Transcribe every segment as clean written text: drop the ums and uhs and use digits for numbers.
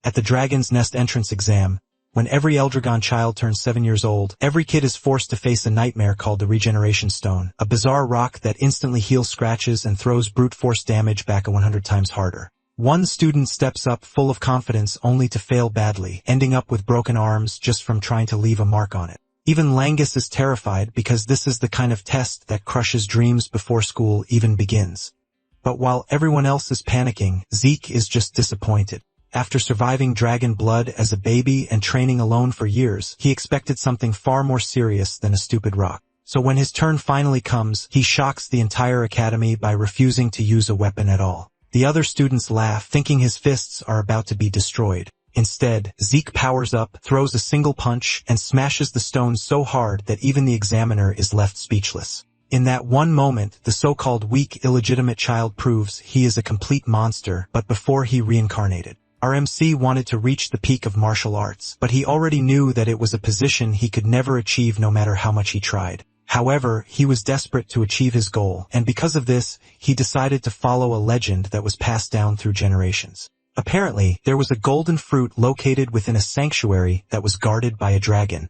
At the Dragon's Nest entrance exam, when every Eldragon child turns 7 years old, every kid is forced to face a nightmare called the Regeneration Stone, a bizarre rock that instantly heals scratches and throws brute force damage back 100 times harder. One student steps up full of confidence only to fail badly, ending up with broken arms just from trying to leave a mark on it. Even Langus is terrified because this is the kind of test that crushes dreams before school even begins. But while everyone else is panicking, Zeke is just disappointed. After surviving dragon blood as a baby and training alone for years, he expected something far more serious than a stupid rock. So when his turn finally comes, he shocks the entire academy by refusing to use a weapon at all. The other students laugh, thinking his fists are about to be destroyed. Instead, Zeke powers up, throws a single punch, and smashes the stone so hard that even the examiner is left speechless. In that one moment, the so-called weak, illegitimate child proves he is a complete monster, but before he reincarnated. Our MC wanted to reach the peak of martial arts, but he already knew that it was a position he could never achieve no matter how much he tried. However, he was desperate to achieve his goal, and because of this, he decided to follow a legend that was passed down through generations. Apparently, there was a golden fruit located within a sanctuary that was guarded by a dragon.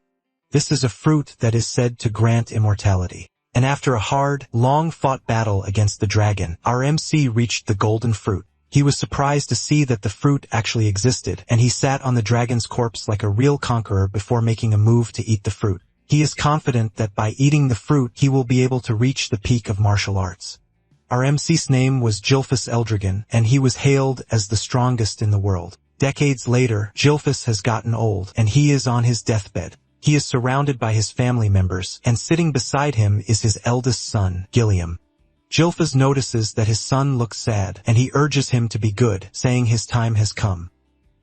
This is a fruit that is said to grant immortality. And after a hard, long-fought battle against the dragon, our MC reached the golden fruit. He was surprised to see that the fruit actually existed, and he sat on the dragon's corpse like a real conqueror before making a move to eat the fruit. He is confident that by eating the fruit, he will be able to reach the peak of martial arts. Our MC's name was Gilphus Eldragon, and he was hailed as the strongest in the world. Decades later, Gilphus has gotten old, and he is on his deathbed. He is surrounded by his family members, and sitting beside him is his eldest son, Gilliam. Gilphus notices that his son looks sad, and he urges him to be good, saying his time has come.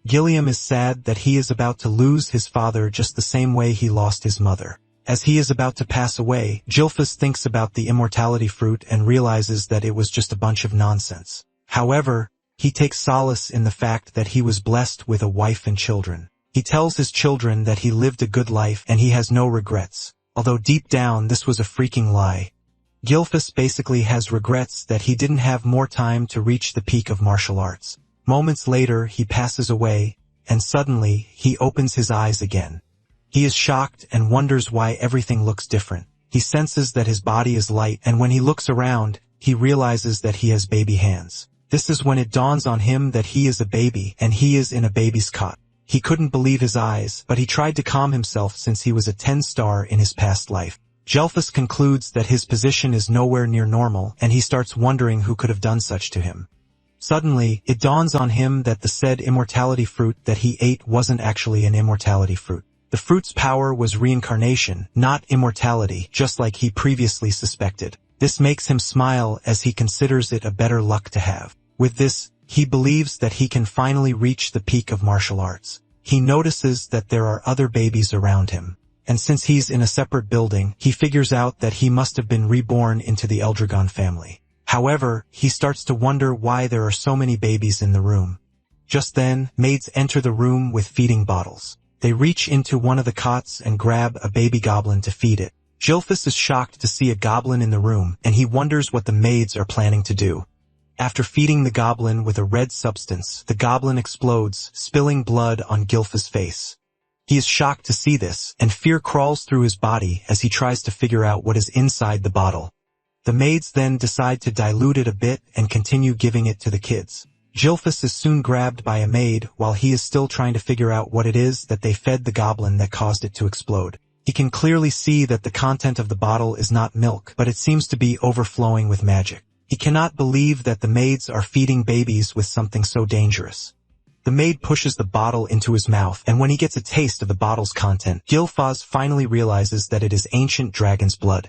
Gilliam is sad that he is about to lose his father just the same way he lost his mother. As he is about to pass away, Gilphus thinks about the immortality fruit and realizes that it was just a bunch of nonsense. However, he takes solace in the fact that he was blessed with a wife and children. He tells his children that he lived a good life and he has no regrets, although deep down this was a freaking lie. Gilphus basically has regrets that he didn't have more time to reach the peak of martial arts. Moments later, he passes away, and suddenly, he opens his eyes again. He is shocked and wonders why everything looks different. He senses that his body is light, and when he looks around, he realizes that he has baby hands. This is when it dawns on him that he is a baby, and he is in a baby's cot. He couldn't believe his eyes, but he tried to calm himself since he was a 10-star in his past life. Gilphus concludes that his position is nowhere near normal, and he starts wondering who could have done such to him. Suddenly, it dawns on him that the said immortality fruit that he ate wasn't actually an immortality fruit. The fruit's power was reincarnation, not immortality, just like he previously suspected. This makes him smile as he considers it a better luck to have. With this, he believes that he can finally reach the peak of martial arts. He notices that there are other babies around him. And since he's in a separate building, he figures out that he must have been reborn into the Eldragon family. However, he starts to wonder why there are so many babies in the room. Just then, maids enter the room with feeding bottles. They reach into one of the cots and grab a baby goblin to feed it. Gilphus is shocked to see a goblin in the room, and he wonders what the maids are planning to do. After feeding the goblin with a red substance, the goblin explodes, spilling blood on Gilphus' face. He is shocked to see this, and fear crawls through his body as he tries to figure out what is inside the bottle. The maids then decide to dilute it a bit and continue giving it to the kids. Gilphus is soon grabbed by a maid while he is still trying to figure out what it is that they fed the goblin that caused it to explode. He can clearly see that the content of the bottle is not milk, but it seems to be overflowing with magic. He cannot believe that the maids are feeding babies with something so dangerous. The maid pushes the bottle into his mouth, and when he gets a taste of the bottle's content, Gilphus finally realizes that it is ancient dragon's blood.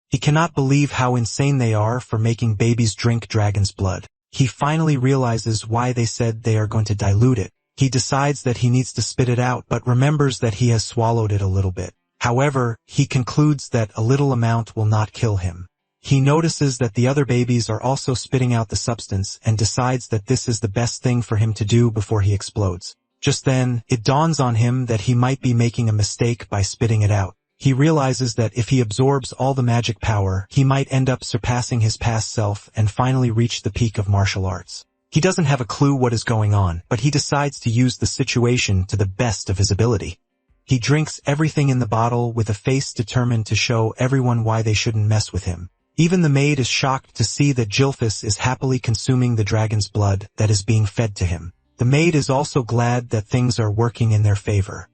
He cannot believe how insane they are for making babies drink dragon's blood. He finally realizes why they said they are going to dilute it. He decides that he needs to spit it out, but remembers that he has swallowed it a little bit. However, he concludes that a little amount will not kill him. He notices that the other babies are also spitting out the substance and decides that this is the best thing for him to do before he explodes. Just then, it dawns on him that he might be making a mistake by spitting it out. He realizes that if he absorbs all the magic power, he might end up surpassing his past self and finally reach the peak of martial arts. He doesn't have a clue what is going on, but he decides to use the situation to the best of his ability. He drinks everything in the bottle with a face determined to show everyone why they shouldn't mess with him. Even the maid is shocked to see that Gilfus is happily consuming the dragon's blood that is being fed to him. The maid is also glad that things are working in their favor.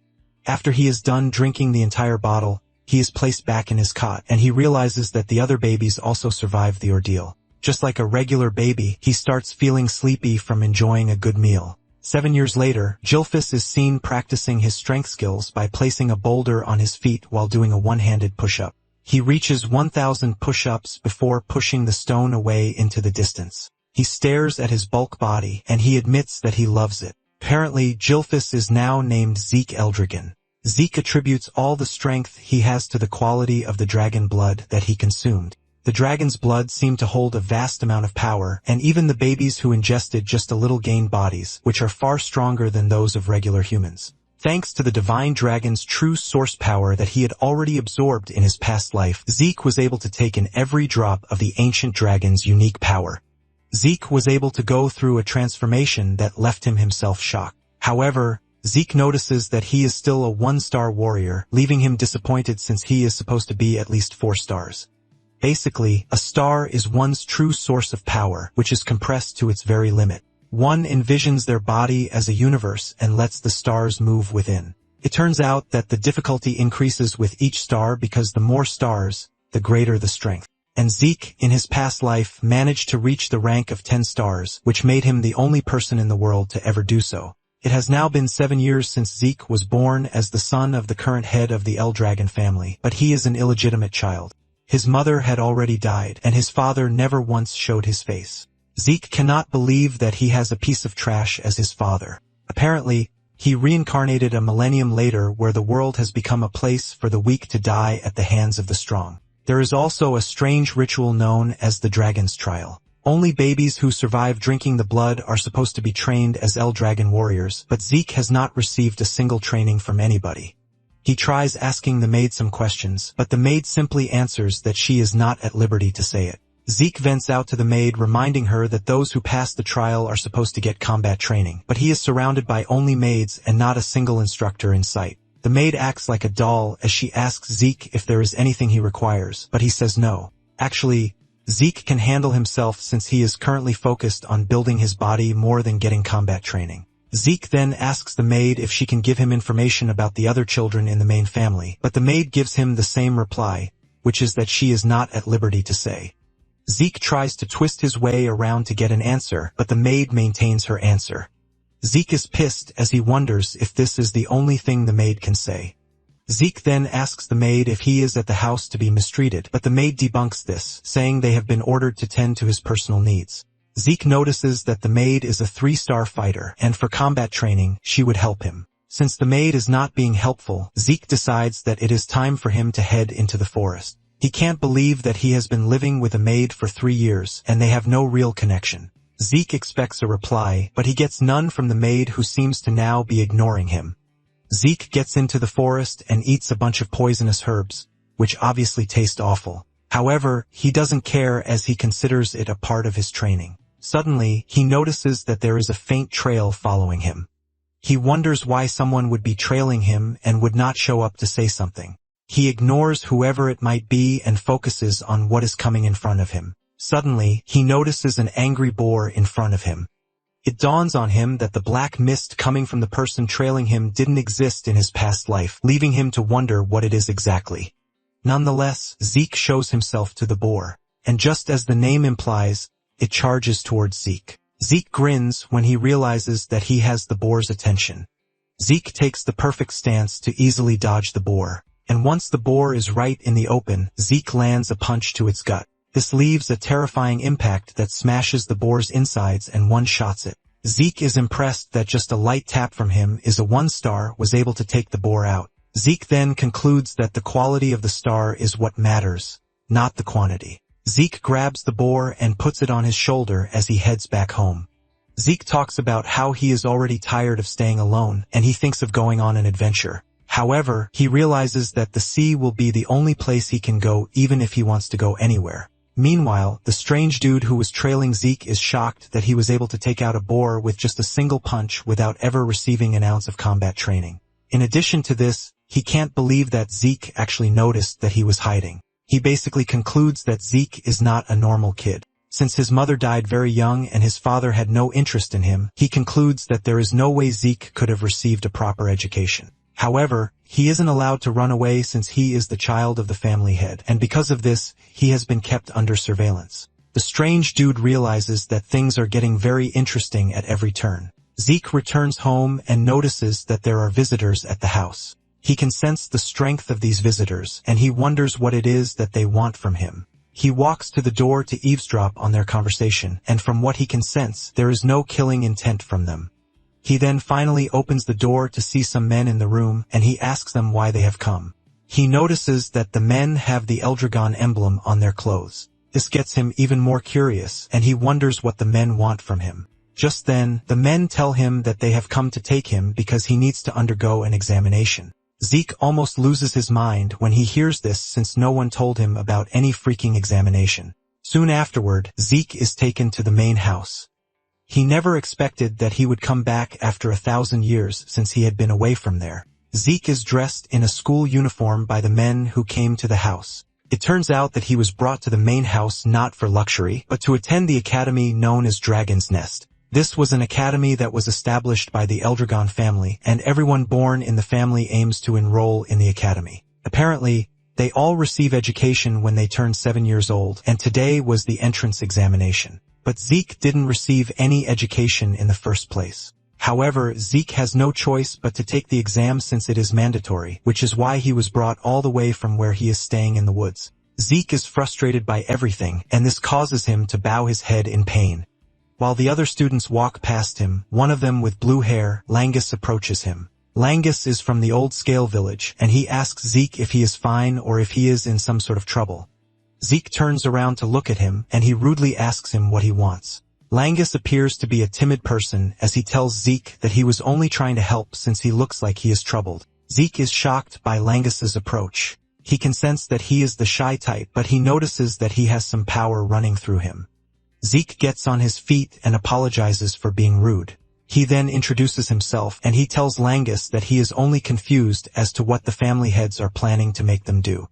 After he is done drinking the entire bottle, he is placed back in his cot, and he realizes that the other babies also survived the ordeal. Just like a regular baby, he starts feeling sleepy from enjoying a good meal. 7 years later, Gilfus is seen practicing his strength skills by placing a boulder on his feet while doing a one-handed push-up. He reaches 1,000 push-ups before pushing the stone away into the distance. He stares at his bulk body, and he admits that he loves it. Apparently, Gilfus is now named Zeke Eldragon. Zeke attributes all the strength he has to the quality of the dragon blood that he consumed. The dragon's blood seemed to hold a vast amount of power, and even the babies who ingested just a little gained bodies, which are far stronger than those of regular humans. Thanks to the divine dragon's true source power that he had already absorbed in his past life, Zeke was able to take in every drop of the ancient dragon's unique power. Zeke was able to go through a transformation that left him himself shocked. However, Zeke notices that he is still a 1-star warrior, leaving him disappointed since he is supposed to be at least 4 stars. Basically, a star is one's true source of power, which is compressed to its very limit. One envisions their body as a universe and lets the stars move within. It turns out that the difficulty increases with each star because the more stars, the greater the strength. And Zeke, in his past life, managed to reach the rank of 10 stars, which made him the only person in the world to ever do so. It has now been 7 years since Zeke was born as the son of the current head of the Eldragon family, but he is an illegitimate child. His mother had already died, and his father never once showed his face. Zeke cannot believe that he has a piece of trash as his father. Apparently, he reincarnated a millennium later where the world has become a place for the weak to die at the hands of the strong. There is also a strange ritual known as the Dragon's Trial. Only babies who survive drinking the blood are supposed to be trained as Eldragon warriors, but Zeke has not received a single training from anybody. He tries asking the maid some questions, but the maid simply answers that she is not at liberty to say it. Zeke vents out to the maid, reminding her that those who pass the trial are supposed to get combat training, but he is surrounded by only maids and not a single instructor in sight. The maid acts like a doll as she asks Zeke if there is anything he requires, but he says no. Actually, Zeke can handle himself since he is currently focused on building his body more than getting combat training. Zeke then asks the maid if she can give him information about the other children in the main family, but the maid gives him the same reply, which is that she is not at liberty to say. Zeke tries to twist his way around to get an answer, but the maid maintains her answer. Zeke is pissed as he wonders if this is the only thing the maid can say. Zeke then asks the maid if he is at the house to be mistreated, but the maid debunks this, saying they have been ordered to tend to his personal needs. Zeke notices that the maid is a 3-star fighter, and for combat training, she would help him. Since the maid is not being helpful, Zeke decides that it is time for him to head into the forest. He can't believe that he has been living with a maid for 3 years, and they have no real connection. Zeke expects a reply, but he gets none from the maid, who seems to now be ignoring him. Zeke gets into the forest and eats a bunch of poisonous herbs, which obviously taste awful. However, he doesn't care as he considers it a part of his training. Suddenly, he notices that there is a faint trail following him. He wonders why someone would be trailing him and would not show up to say something. He ignores whoever it might be and focuses on what is coming in front of him. Suddenly, he notices an angry boar in front of him. It dawns on him that the black mist coming from the person trailing him didn't exist in his past life, leaving him to wonder what it is exactly. Nonetheless, Zeke shows himself to the boar, and just as the name implies, it charges towards Zeke. Zeke grins when he realizes that he has the boar's attention. Zeke takes the perfect stance to easily dodge the boar, and once the boar is right in the open, Zeke lands a punch to its gut. This leaves a terrifying impact that smashes the boar's insides and one-shots it. Zeke is impressed that just a light tap from him is a 1-star was able to take the boar out. Zeke then concludes that the quality of the star is what matters, not the quantity. Zeke grabs the boar and puts it on his shoulder as he heads back home. Zeke talks about how he is already tired of staying alone, and he thinks of going on an adventure. However, he realizes that the sea will be the only place he can go even if he wants to go anywhere. Meanwhile, the strange dude who was trailing Zeke is shocked that he was able to take out a boar with just a single punch without ever receiving an ounce of combat training. In addition to this, he can't believe that Zeke actually noticed that he was hiding. He basically concludes that Zeke is not a normal kid. Since his mother died very young and his father had no interest in him, he concludes that there is no way Zeke could have received a proper education. However, he isn't allowed to run away since he is the child of the family head, and because of this, he has been kept under surveillance. The strange dude realizes that things are getting very interesting at every turn. Zeke returns home and notices that there are visitors at the house. He can sense the strength of these visitors, and he wonders what it is that they want from him. He walks to the door to eavesdrop on their conversation, and from what he can sense, there is no killing intent from them. He then finally opens the door to see some men in the room, and he asks them why they have come. He notices that the men have the Eldragon emblem on their clothes. This gets him even more curious, and he wonders what the men want from him. Just then, the men tell him that they have come to take him because he needs to undergo an examination. Zeke almost loses his mind when he hears this since no one told him about any freaking examination. Soon afterward, Zeke is taken to the main house. He never expected that he would come back after 1,000 years since he had been away from there. Zeke is dressed in a school uniform by the men who came to the house. It turns out that he was brought to the main house not for luxury, but to attend the academy known as Dragon's Nest. This was an academy that was established by the Eldragon family, and everyone born in the family aims to enroll in the academy. Apparently, they all receive education when they turn 7 years old, and today was the entrance examination. But Zeke didn't receive any education in the first place. However, Zeke has no choice but to take the exam since it is mandatory, which is why he was brought all the way from where he is staying in the woods. Zeke is frustrated by everything, and this causes him to bow his head in pain. While the other students walk past him, one of them with blue hair, Langus, approaches him. Langus is from the old Scale village, and he asks Zeke if he is fine or if he is in some sort of trouble. Zeke turns around to look at him, and he rudely asks him what he wants. Langus appears to be a timid person as he tells Zeke that he was only trying to help since he looks like he is troubled. Zeke is shocked by Langus's approach. He can sense that he is the shy type, but he notices that he has some power running through him. Zeke gets on his feet and apologizes for being rude. He then introduces himself, and he tells Langus that he is only confused as to what the family heads are planning to make them do.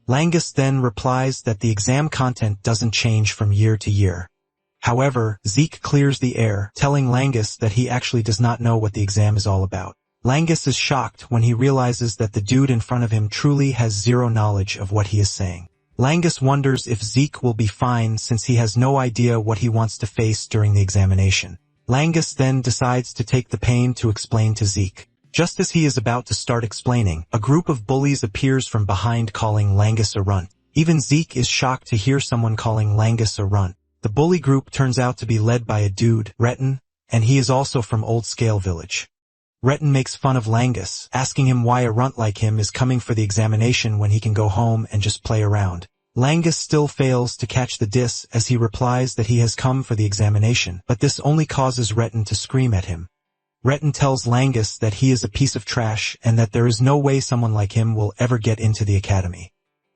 Langus then replies that the exam content doesn't change from year to year. However, Zeke clears the air, telling Langus that he actually does not know what the exam is all about. Langus is shocked when he realizes that the dude in front of him truly has zero knowledge of what he is saying. Langus wonders if Zeke will be fine since he has no idea what he wants to face during the examination. Langus then decides to take the pain to explain to Zeke. Just as he is about to start explaining, a group of bullies appears from behind calling Langus a runt. Even Zeke is shocked to hear someone calling Langus a runt. The bully group turns out to be led by a dude, Retin, and he is also from Old Scale Village. Retin makes fun of Langus, asking him why a runt like him is coming for the examination when he can go home and just play around. Langus still fails to catch the diss as he replies that he has come for the examination, but this only causes Retin to scream at him. Retin tells Langus that he is a piece of trash and that there is no way someone like him will ever get into the academy.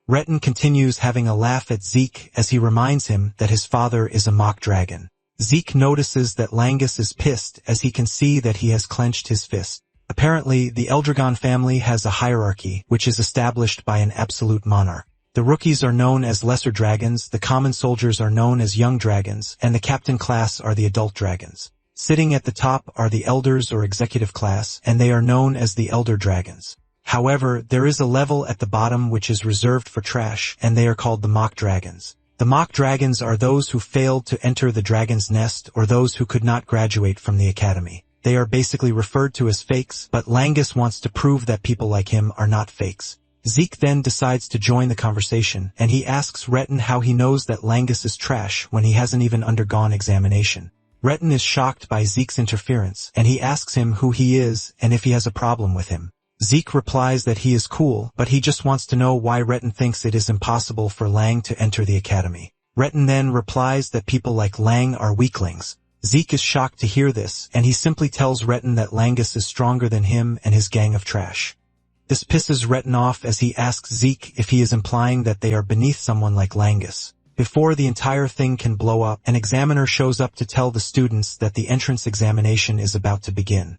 Retin continues having a laugh at Zeke as he reminds him that his father is a mock dragon. Zeke notices that Langus is pissed as he can see that he has clenched his fist. Apparently, the Eldragon family has a hierarchy, which is established by an absolute monarch. The rookies are known as lesser dragons, the common soldiers are known as young dragons, and the captain class are the adult dragons. Sitting at the top are the elders or executive class, and they are known as the elder dragons. However, there is a level at the bottom which is reserved for trash, and they are called the mock dragons. The mock dragons are those who failed to enter the dragon's nest or those who could not graduate from the academy. They are basically referred to as fakes, but Langus wants to prove that people like him are not fakes. Zeke then decides to join the conversation, and he asks Retin how he knows that Langus is trash when he hasn't even undergone examination. Retin is shocked by Zeke's interference, and he asks him who he is and if he has a problem with him. Zeke replies that he is cool, but he just wants to know why Retin thinks it is impossible for Lang to enter the academy. Retin then replies that people like Lang are weaklings. Zeke is shocked to hear this, and he simply tells Retin that Langus is stronger than him and his gang of trash. This pisses Retin off as he asks Zeke if he is implying that they are beneath someone like Langus. Before the entire thing can blow up, an examiner shows up to tell the students that the entrance examination is about to begin.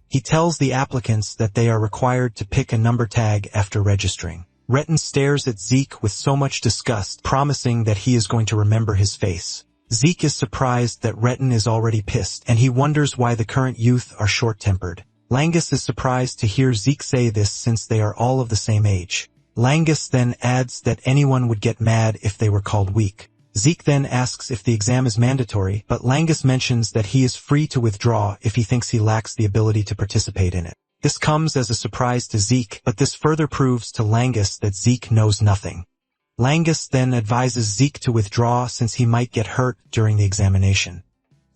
He tells the applicants that they are required to pick a number tag after registering. Retten stares at Zeke with so much disgust, promising that he is going to remember his face. Zeke is surprised that Retten is already pissed, and he wonders why the current youth are short-tempered. Langus is surprised to hear Zeke say this since they are all of the same age. Langus then adds that anyone would get mad if they were called weak. Zeke then asks if the exam is mandatory, but Langus mentions that he is free to withdraw if he thinks he lacks the ability to participate in it. This comes as a surprise to Zeke, but this further proves to Langus that Zeke knows nothing. Langus then advises Zeke to withdraw since he might get hurt during the examination.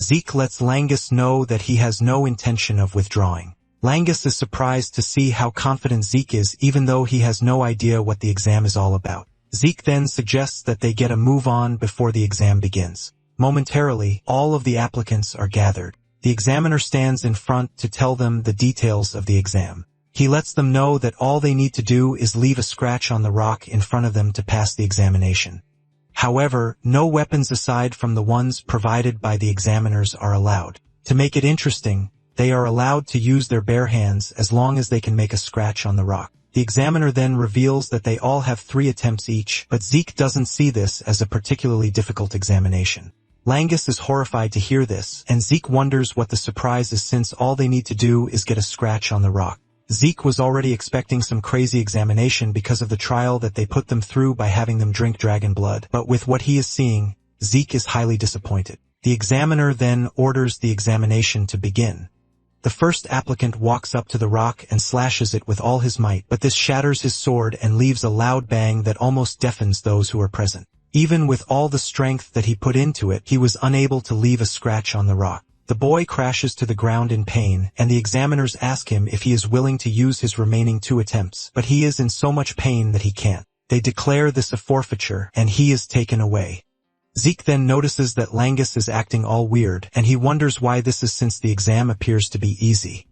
Zeke lets Langus know that he has no intention of withdrawing. Langus is surprised to see how confident Zeke is even though he has no idea what the exam is all about. Zeke then suggests that they get a move on before the exam begins. Momentarily, all of the applicants are gathered. The examiner stands in front to tell them the details of the exam. He lets them know that all they need to do is leave a scratch on the rock in front of them to pass the examination. However, no weapons aside from the ones provided by the examiners are allowed. To make it interesting, they are allowed to use their bare hands as long as they can make a scratch on the rock. The examiner then reveals that they all have 3 attempts each, but Zeke doesn't see this as a particularly difficult examination. Langus is horrified to hear this, and Zeke wonders what the surprise is since all they need to do is get a scratch on the rock. Zeke was already expecting some crazy examination because of the trial that they put them through by having them drink dragon blood, but with what he is seeing, Zeke is highly disappointed. The examiner then orders the examination to begin. The first applicant walks up to the rock and slashes it with all his might, but this shatters his sword and leaves a loud bang that almost deafens those who are present. Even with all the strength that he put into it, he was unable to leave a scratch on the rock. The boy crashes to the ground in pain, and the examiners ask him if he is willing to use his remaining 2 attempts, but he is in so much pain that he can't. They declare this a forfeiture, and he is taken away. Zeke then notices that Langus is acting all weird, and he wonders why this is since the exam appears to be easy.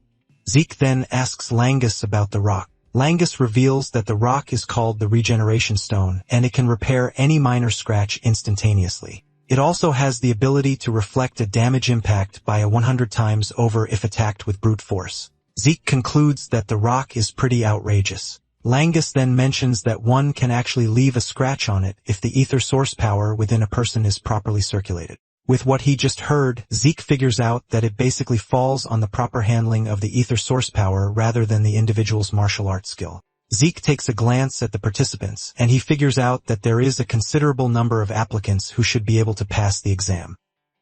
Zeke then asks Langus about the rock. Langus reveals that the rock is called the Regeneration Stone, and it can repair any minor scratch instantaneously. It also has the ability to reflect a damage impact by a 100 times over if attacked with brute force. Zeke concludes that the rock is pretty outrageous. Langus then mentions that one can actually leave a scratch on it if the ether source power within a person is properly circulated. With what he just heard, Zeke figures out that it basically falls on the proper handling of the ether source power rather than the individual's martial arts skill. Zeke takes a glance at the participants, and he figures out that there is a considerable number of applicants who should be able to pass the exam.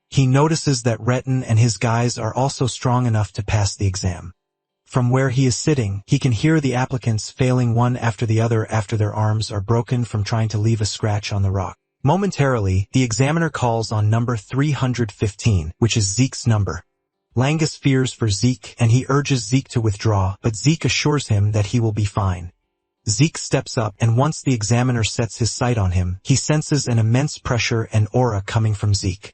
He notices that Retten and his guys are also strong enough to pass the exam. From where he is sitting, he can hear the applicants failing one after the other after their arms are broken from trying to leave a scratch on the rock. Momentarily, the examiner calls on number 315, which is Zeke's number. Langus fears for Zeke, and he urges Zeke to withdraw, but Zeke assures him that he will be fine. Zeke steps up, and once the examiner sets his sight on him, he senses an immense pressure and aura coming from Zeke.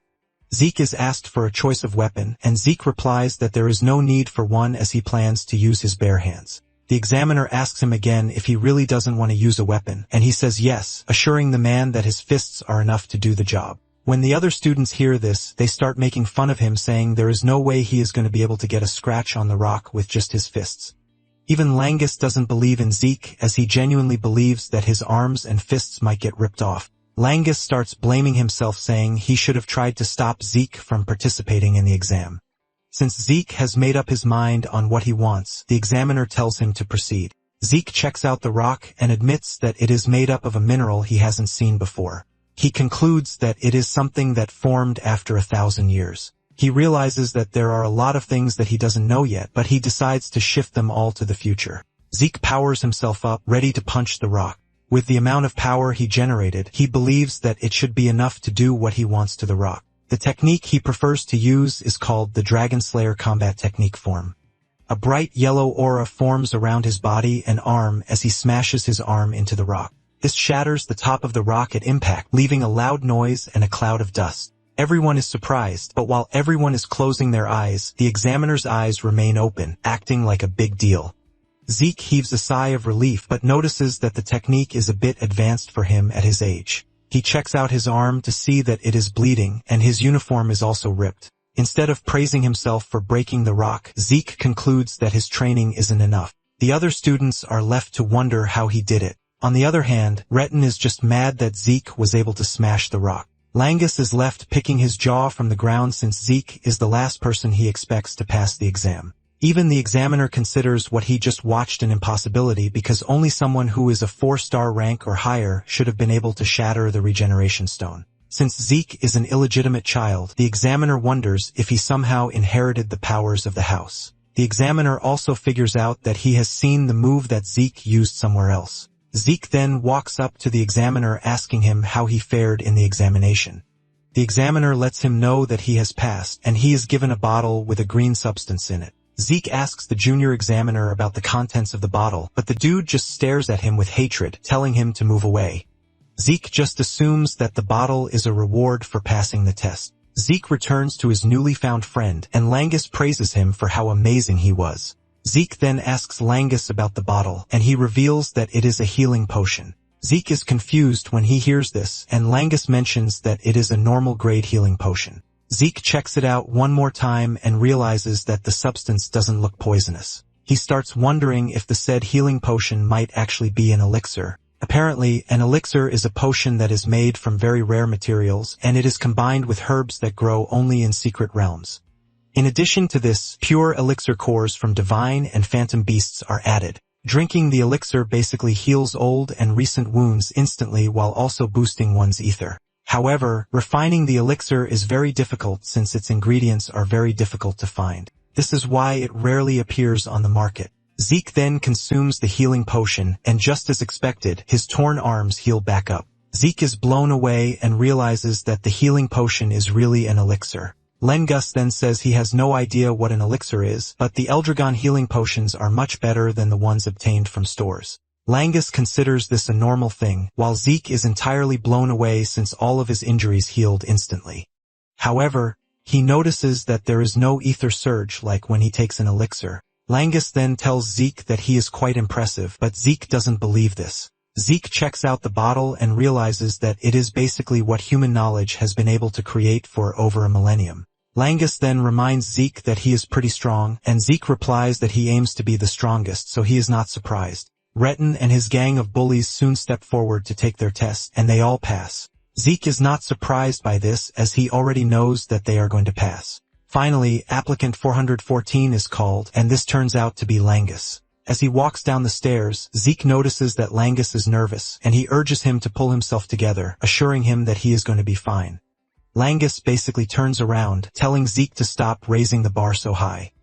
Zeke is asked for a choice of weapon, and Zeke replies that there is no need for one as he plans to use his bare hands. The examiner asks him again if he really doesn't want to use a weapon, and he says yes, assuring the man that his fists are enough to do the job. When the other students hear this, they start making fun of him, saying there is no way he is going to be able to get a scratch on the rock with just his fists. Even Langus doesn't believe in Zeke, as he genuinely believes that his arms and fists might get ripped off. Langus starts blaming himself, saying he should have tried to stop Zeke from participating in the exam. Since Zeke has made up his mind on what he wants, the examiner tells him to proceed. Zeke checks out the rock and admits that it is made up of a mineral he hasn't seen before. He concludes that it is something that formed after 1,000 years. He realizes that there are a lot of things that he doesn't know yet, but he decides to shift them all to the future. Zeke powers himself up, ready to punch the rock. With the amount of power he generated, he believes that it should be enough to do what he wants to the rock. The technique he prefers to use is called the Dragon Slayer combat technique form. A bright yellow aura forms around his body and arm as he smashes his arm into the rock. This shatters the top of the rock at impact, leaving a loud noise and a cloud of dust. Everyone is surprised, but while everyone is closing their eyes, the examiner's eyes remain open, acting like a big deal. Zeke heaves a sigh of relief but notices that the technique is a bit advanced for him at his age. He checks out his arm to see that it is bleeding, and his uniform is also ripped. Instead of praising himself for breaking the rock, Zeke concludes that his training isn't enough. The other students are left to wonder how he did it. On the other hand, Retin is just mad that Zeke was able to smash the rock. Langus is left picking his jaw from the ground since Zeke is the last person he expects to pass the exam. Even the examiner considers what he just watched an impossibility because only someone who is a 4-star rank or higher should have been able to shatter the regeneration stone. Since Zeke is an illegitimate child, the examiner wonders if he somehow inherited the powers of the house. The examiner also figures out that he has seen the move that Zeke used somewhere else. Zeke then walks up to the examiner asking him how he fared in the examination. The examiner lets him know that he has passed, and he is given a bottle with a green substance in it. Zeke asks the junior examiner about the contents of the bottle, but the dude just stares at him with hatred, telling him to move away. Zeke just assumes that the bottle is a reward for passing the test. Zeke returns to his newly found friend, and Langus praises him for how amazing he was. Zeke then asks Langus about the bottle, and he reveals that it is a healing potion. Zeke is confused when he hears this, and Langus mentions that it is a normal grade healing potion. Zeke checks it out one more time and realizes that the substance doesn't look poisonous. He starts wondering if the said healing potion might actually be an elixir. Apparently, an elixir is a potion that is made from very rare materials, and it is combined with herbs that grow only in secret realms. In addition to this, pure elixir cores from divine and phantom beasts are added. Drinking the elixir basically heals old and recent wounds instantly while also boosting one's ether. However, refining the elixir is very difficult since its ingredients are very difficult to find. This is why it rarely appears on the market. Zeke then consumes the healing potion, and just as expected, his torn arms heal back up. Zeke is blown away and realizes that the healing potion is really an elixir. Lengus then says he has no idea what an elixir is, but the Eldragon healing potions are much better than the ones obtained from stores. Langus considers this a normal thing, while Zeke is entirely blown away since all of his injuries healed instantly. However, he notices that there is no ether surge like when he takes an elixir. Langus then tells Zeke that he is quite impressive, but Zeke doesn't believe this. Zeke checks out the bottle and realizes that it is basically what human knowledge has been able to create for over a millennium. Langus then reminds Zeke that he is pretty strong, and Zeke replies that he aims to be the strongest, so he is not surprised. Retin and his gang of bullies soon step forward to take their test, and they all pass. Zeke is not surprised by this as he already knows that they are going to pass. Finally, applicant 414 is called, and this turns out to be Langus. As he walks down the stairs, Zeke notices that Langus is nervous, and he urges him to pull himself together, assuring him that he is going to be fine. Langus basically turns around, telling Zeke to stop raising the bar so high.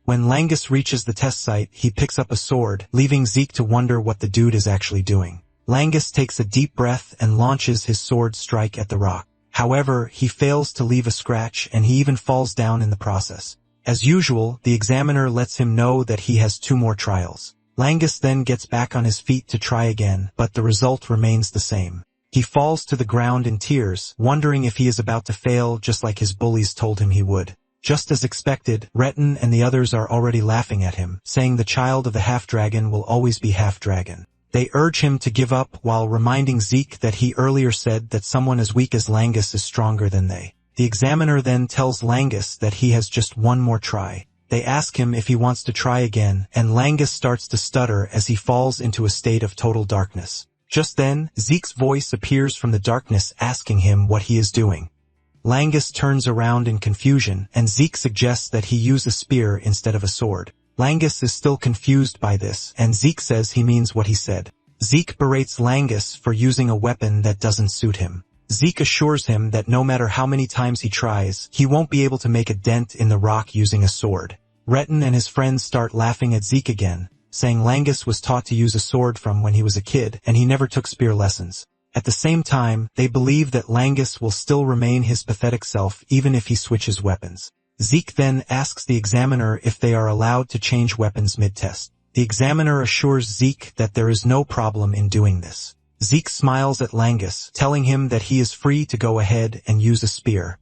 When Langus reaches the test site, he picks up a sword, leaving Zeke to wonder what the dude is actually doing. Langus takes a deep breath and launches his sword strike at the rock. However, he fails to leave a scratch, and he even falls down in the process. As usual, the examiner lets him know that he has 2 more trials. Langus then gets back on his feet to try again, but the result remains the same. He falls to the ground in tears, wondering if he is about to fail just like his bullies told him he would. Just as expected, Retin and the others are already laughing at him, saying the child of the half-dragon will always be half-dragon. They urge him to give up while reminding Zeke that he earlier said that someone as weak as Langus is stronger than they. The examiner then tells Langus that he has just 1 more try. They ask him if he wants to try again, and Langus starts to stutter as he falls into a state of total darkness. Just then, Zeke's voice appears from the darkness asking him what he is doing. Langus turns around in confusion, and Zeke suggests that he use a spear instead of a sword. Langus is still confused by this, and Zeke says he means what he said. Zeke berates Langus for using a weapon that doesn't suit him. Zeke assures him that no matter how many times he tries, he won't be able to make a dent in the rock using a sword. Retin and his friends start laughing at Zeke again, saying Langus was taught to use a sword from when he was a kid, and he never took spear lessons. At the same time, they believe that Langus will still remain his pathetic self even if he switches weapons. Zeke then asks the examiner if they are allowed to change weapons mid-test. The examiner assures Zeke that there is no problem in doing this. Zeke smiles at Langus, telling him that he is free to go ahead and use a spear.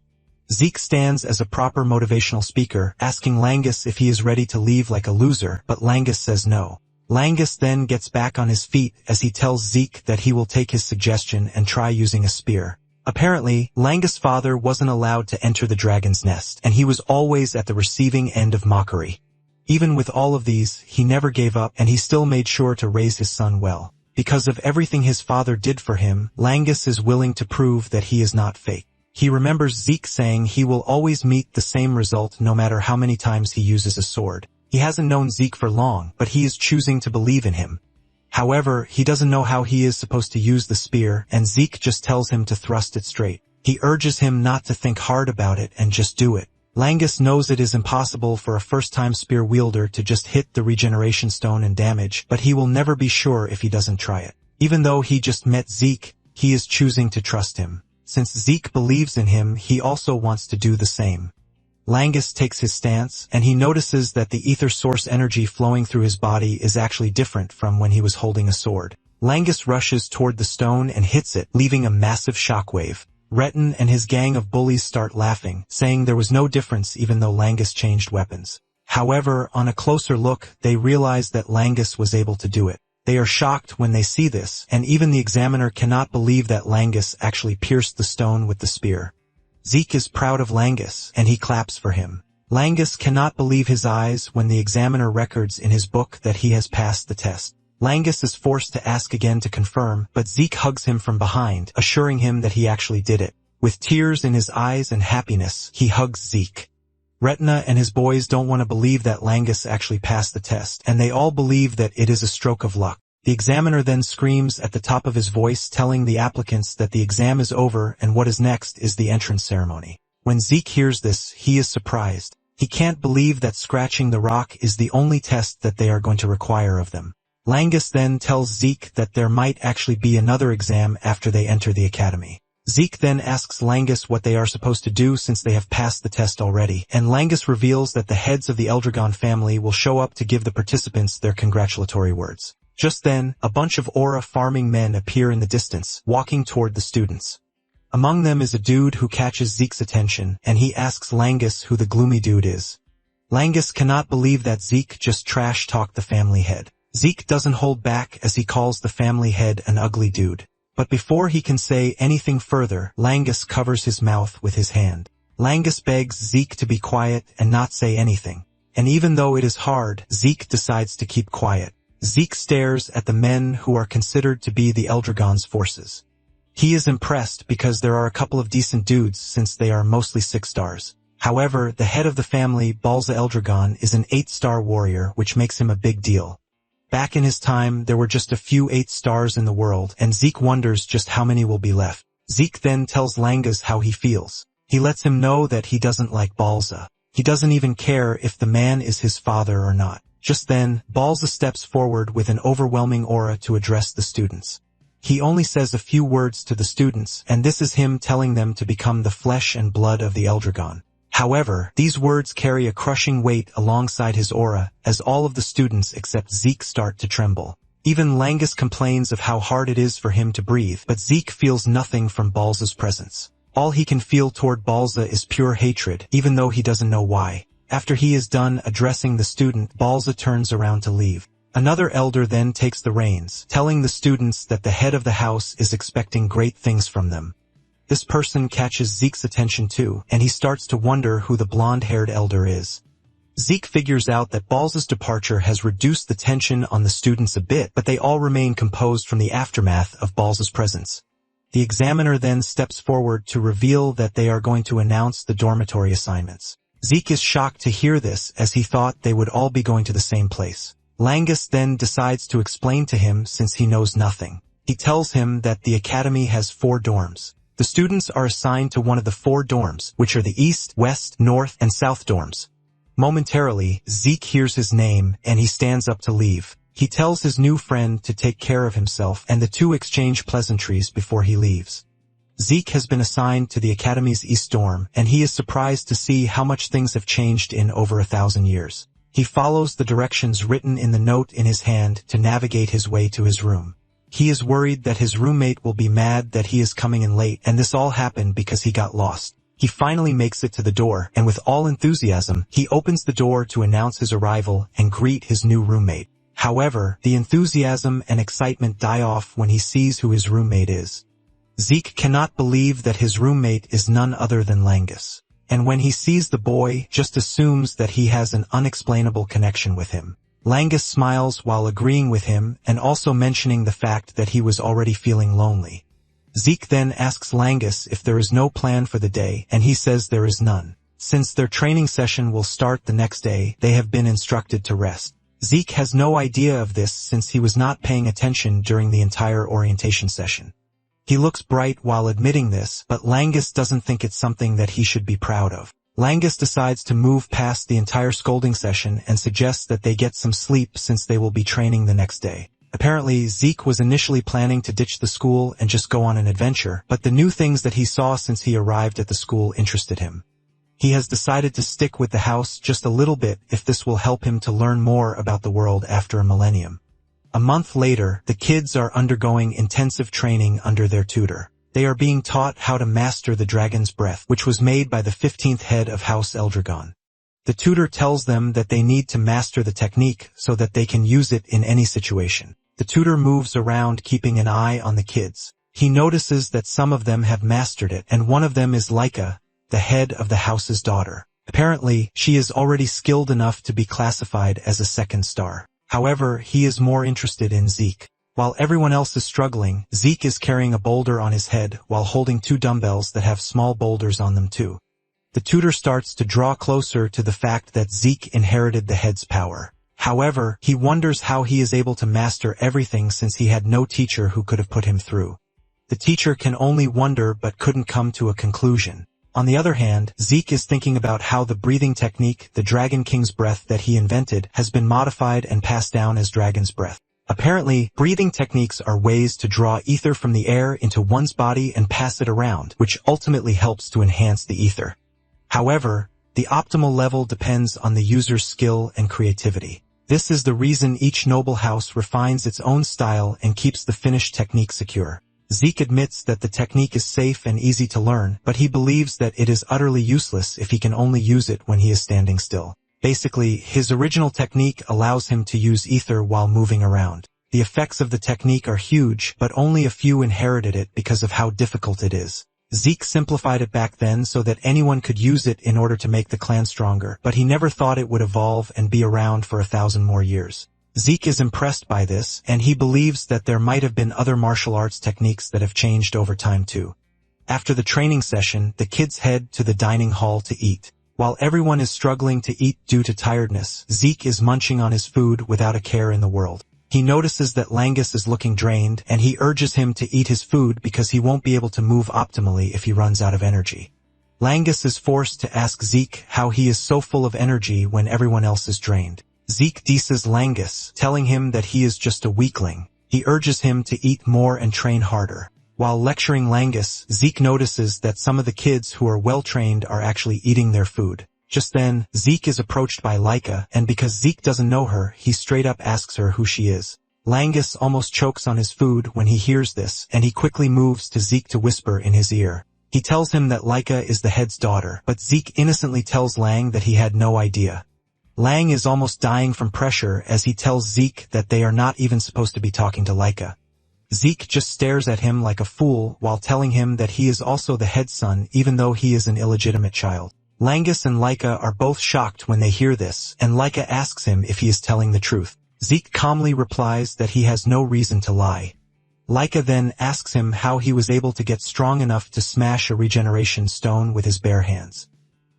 Zeke stands as a proper motivational speaker, asking Langus if he is ready to leave like a loser, but Langus says no. Langus then gets back on his feet as he tells Zeke that he will take his suggestion and try using a spear. Apparently, Langus' father wasn't allowed to enter the dragon's nest, and he was always at the receiving end of mockery. Even with all of these, he never gave up, and he still made sure to raise his son well. Because of everything his father did for him, Langus is willing to prove that he is not fake. He remembers Zeke saying he will always meet the same result no matter how many times he uses a sword. He hasn't known Zeke for long, but he is choosing to believe in him. However, he doesn't know how he is supposed to use the spear, and Zeke just tells him to thrust it straight. He urges him not to think hard about it and just do it. Langus knows it is impossible for a first-time spear wielder to just hit the regeneration stone and damage, but he will never be sure if he doesn't try it. Even though he just met Zeke, he is choosing to trust him. Since Zeke believes in him, he also wants to do the same. Langus takes his stance, and he notices that the ether source energy flowing through his body is actually different from when he was holding a sword. Langus rushes toward the stone and hits it, leaving a massive shockwave. Retin and his gang of bullies start laughing, saying there was no difference even though Langus changed weapons. However, on a closer look, they realize that Langus was able to do it. They are shocked when they see this, and even the examiner cannot believe that Langus actually pierced the stone with the spear. Zeke is proud of Langus, and he claps for him. Langus cannot believe his eyes when the examiner records in his book that he has passed the test. Langus is forced to ask again to confirm, but Zeke hugs him from behind, assuring him that he actually did it. With tears in his eyes and happiness, he hugs Zeke. Retina and his boys don't want to believe that Langus actually passed the test, and they all believe that it is a stroke of luck. The examiner then screams at the top of his voice, telling the applicants that the exam is over and what is next is the entrance ceremony. When Zeke hears this, he is surprised. He can't believe that scratching the rock is the only test that they are going to require of them. Langus then tells Zeke that there might actually be another exam after they enter the academy. Zeke then asks Langus what they are supposed to do since they have passed the test already, and Langus reveals that the heads of the Eldragon family will show up to give the participants their congratulatory words. Just then, a bunch of aura farming men appear in the distance, walking toward the students. Among them is a dude who catches Zeke's attention, and he asks Langus who the gloomy dude is. Langus cannot believe that Zeke just trash-talked the family head. Zeke doesn't hold back as he calls the family head an ugly dude. But before he can say anything further, Langus covers his mouth with his hand. Langus begs Zeke to be quiet and not say anything. And even though it is hard, Zeke decides to keep quiet. Zeke stares at the men who are considered to be the Eldragon's forces. He is impressed because there are a couple of decent dudes since they are mostly 6 stars. However, the head of the family, Balza Eldragon, is an 8-star warrior, which makes him a big deal. Back in his time, there were just a few 8 stars in the world, and Zeke wonders just how many will be left. Zeke then tells Langus how he feels. He lets him know that he doesn't like Balza. He doesn't even care if the man is his father or not. Just then, Balza steps forward with an overwhelming aura to address the students. He only says a few words to the students, and this is him telling them to become the flesh and blood of the Eldragon. However, these words carry a crushing weight alongside his aura, as all of the students except Zeke start to tremble. Even Langus complains of how hard it is for him to breathe, but Zeke feels nothing from Balza's presence. All he can feel toward Balza is pure hatred, even though he doesn't know why. After he is done addressing the student, Balza turns around to leave. Another elder then takes the reins, telling the students that the head of the house is expecting great things from them. This person catches Zeke's attention too, and he starts to wonder who the blonde-haired elder is. Zeke figures out that Balza's departure has reduced the tension on the students a bit, but they all remain composed from the aftermath of Balza's presence. The examiner then steps forward to reveal that they are going to announce the dormitory assignments. Zeke is shocked to hear this, as he thought they would all be going to the same place. Langus then decides to explain to him since he knows nothing. He tells him that the academy has 4 dorms. The students are assigned to one of the 4 dorms, which are the East, West, North, and South dorms. Momentarily, Zeke hears his name, and he stands up to leave. He tells his new friend to take care of himself, and the two exchange pleasantries before he leaves. Zeke has been assigned to the Academy's East dorm, and he is surprised to see how much things have changed in over 1,000 years. He follows the directions written in the note in his hand to navigate his way to his room. He is worried that his roommate will be mad that he is coming in late, and this all happened because he got lost. He finally makes it to the door, and with all enthusiasm, he opens the door to announce his arrival and greet his new roommate. However, the enthusiasm and excitement die off when he sees who his roommate is. Zeke cannot believe that his roommate is none other than Langus. And when he sees the boy, just assumes that he has an unexplainable connection with him. Langus smiles while agreeing with him and also mentioning the fact that he was already feeling lonely. Zeke then asks Langus if there is no plan for the day, and he says there is none. Since their training session will start the next day, they have been instructed to rest. Zeke has no idea of this since he was not paying attention during the entire orientation session. He looks bright while admitting this, but Langus doesn't think it's something that he should be proud of. Langus decides to move past the entire scolding session and suggests that they get some sleep since they will be training the next day. Apparently, Zeke was initially planning to ditch the school and just go on an adventure, but the new things that he saw since he arrived at the school interested him. He has decided to stick with the house just a little bit if this will help him to learn more about the world after a millennium. A month later, the kids are undergoing intensive training under their tutor. They are being taught how to master the dragon's breath, which was made by the 15th head of House Eldragon. The tutor tells them that they need to master the technique so that they can use it in any situation. The tutor moves around keeping an eye on the kids. He notices that some of them have mastered it, and one of them is Laika, the head of the house's daughter. Apparently, she is already skilled enough to be classified as a second star. However, he is more interested in Zeke. While everyone else is struggling, Zeke is carrying a boulder on his head while holding 2 dumbbells that have small boulders on them too. The tutor starts to draw closer to the fact that Zeke inherited the head's power. However, he wonders how he is able to master everything since he had no teacher who could have put him through. The teacher can only wonder but couldn't come to a conclusion. On the other hand, Zeke is thinking about how the breathing technique, the Dragon King's breath that he invented, has been modified and passed down as dragon's breath. Apparently, breathing techniques are ways to draw ether from the air into one's body and pass it around, which ultimately helps to enhance the ether. However, the optimal level depends on the user's skill and creativity. This is the reason each noble house refines its own style and keeps the finished technique secure. Zeke admits that the technique is safe and easy to learn, but he believes that it is utterly useless if he can only use it when he is standing still. Basically, his original technique allows him to use ether while moving around. The effects of the technique are huge, but only a few inherited it because of how difficult it is. Zeke simplified it back then so that anyone could use it in order to make the clan stronger, but he never thought it would evolve and be around for 1,000 more years. Zeke is impressed by this, and he believes that there might have been other martial arts techniques that have changed over time too. After the training session, the kids head to the dining hall to eat. While everyone is struggling to eat due to tiredness, Zeke is munching on his food without a care in the world. He notices that Langus is looking drained, and he urges him to eat his food because he won't be able to move optimally if he runs out of energy. Langus is forced to ask Zeke how he is so full of energy when everyone else is drained. Zeke disses Langus, telling him that he is just a weakling. He urges him to eat more and train harder. While lecturing Langus, Zeke notices that some of the kids who are well-trained are actually eating their food. Just then, Zeke is approached by Laika, and because Zeke doesn't know her, he straight up asks her who she is. Langus almost chokes on his food when he hears this, and he quickly moves to Zeke to whisper in his ear. He tells him that Laika is the head's daughter, but Zeke innocently tells Lang that he had no idea. Lang is almost dying from pressure as he tells Zeke that they are not even supposed to be talking to Laika. Zeke just stares at him like a fool while telling him that he is also the head son even though he is an illegitimate child. Langus and Laika are both shocked when they hear this, and Laika asks him if he is telling the truth. Zeke calmly replies that he has no reason to lie. Laika then asks him how he was able to get strong enough to smash a regeneration stone with his bare hands.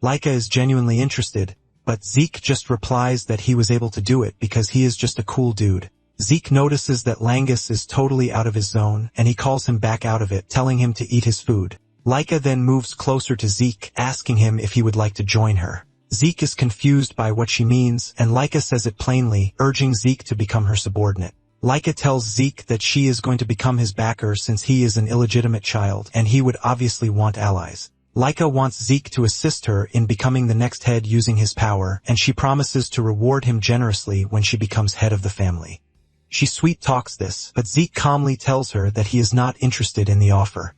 Laika is genuinely interested, but Zeke just replies that he was able to do it because he is just a cool dude. Zeke notices that Langus is totally out of his zone, and he calls him back out of it, telling him to eat his food. Laika then moves closer to Zeke, asking him if he would like to join her. Zeke is confused by what she means, and Laika says it plainly, urging Zeke to become her subordinate. Laika tells Zeke that she is going to become his backer since he is an illegitimate child, and he would obviously want allies. Laika wants Zeke to assist her in becoming the next head using his power, and she promises to reward him generously when she becomes head of the family. She sweet-talks this, but Zeke calmly tells her that he is not interested in the offer.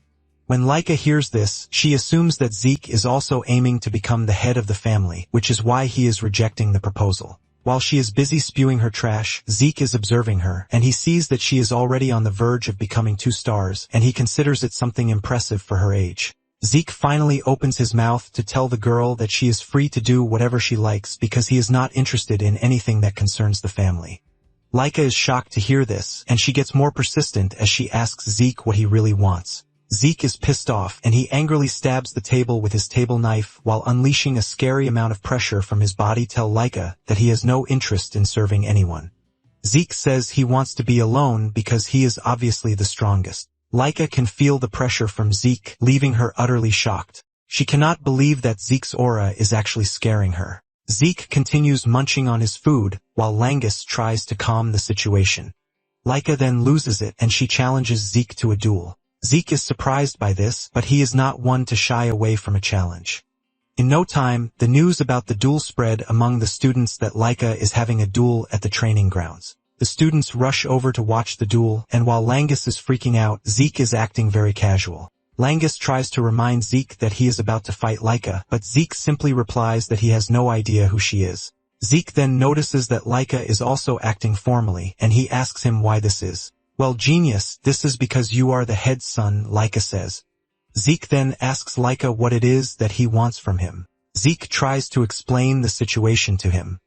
When Laika hears this, she assumes that Zeke is also aiming to become the head of the family, which is why he is rejecting the proposal. While she is busy spewing her trash, Zeke is observing her, and he sees that she is already on the verge of becoming 2 stars, and he considers it something impressive for her age. Zeke finally opens his mouth to tell the girl that she is free to do whatever she likes because he is not interested in anything that concerns the family. Laika is shocked to hear this, and she gets more persistent as she asks Zeke what he really wants. Zeke is pissed off, and he angrily stabs the table with his table knife while unleashing a scary amount of pressure from his body tell Laika that he has no interest in serving anyone. Zeke says he wants to be alone because he is obviously the strongest. Laika can feel the pressure from Zeke, leaving her utterly shocked. She cannot believe that Zeke's aura is actually scaring her. Zeke continues munching on his food, while Langus tries to calm the situation. Laika then loses it and she challenges Zeke to a duel. Zeke is surprised by this, but he is not one to shy away from a challenge. In no time, the news about the duel spread among the students that Laika is having a duel at the training grounds. The students rush over to watch the duel, and while Langus is freaking out, Zeke is acting very casual. Langus tries to remind Zeke that he is about to fight Laika, but Zeke simply replies that he has no idea who she is. Zeke then notices that Laika is also acting formally, and he asks him why this is. Well, genius, this is because you are the head son, Laika says. Zeke then asks Laika what it is that he wants from him. Zeke tries to explain the situation to him.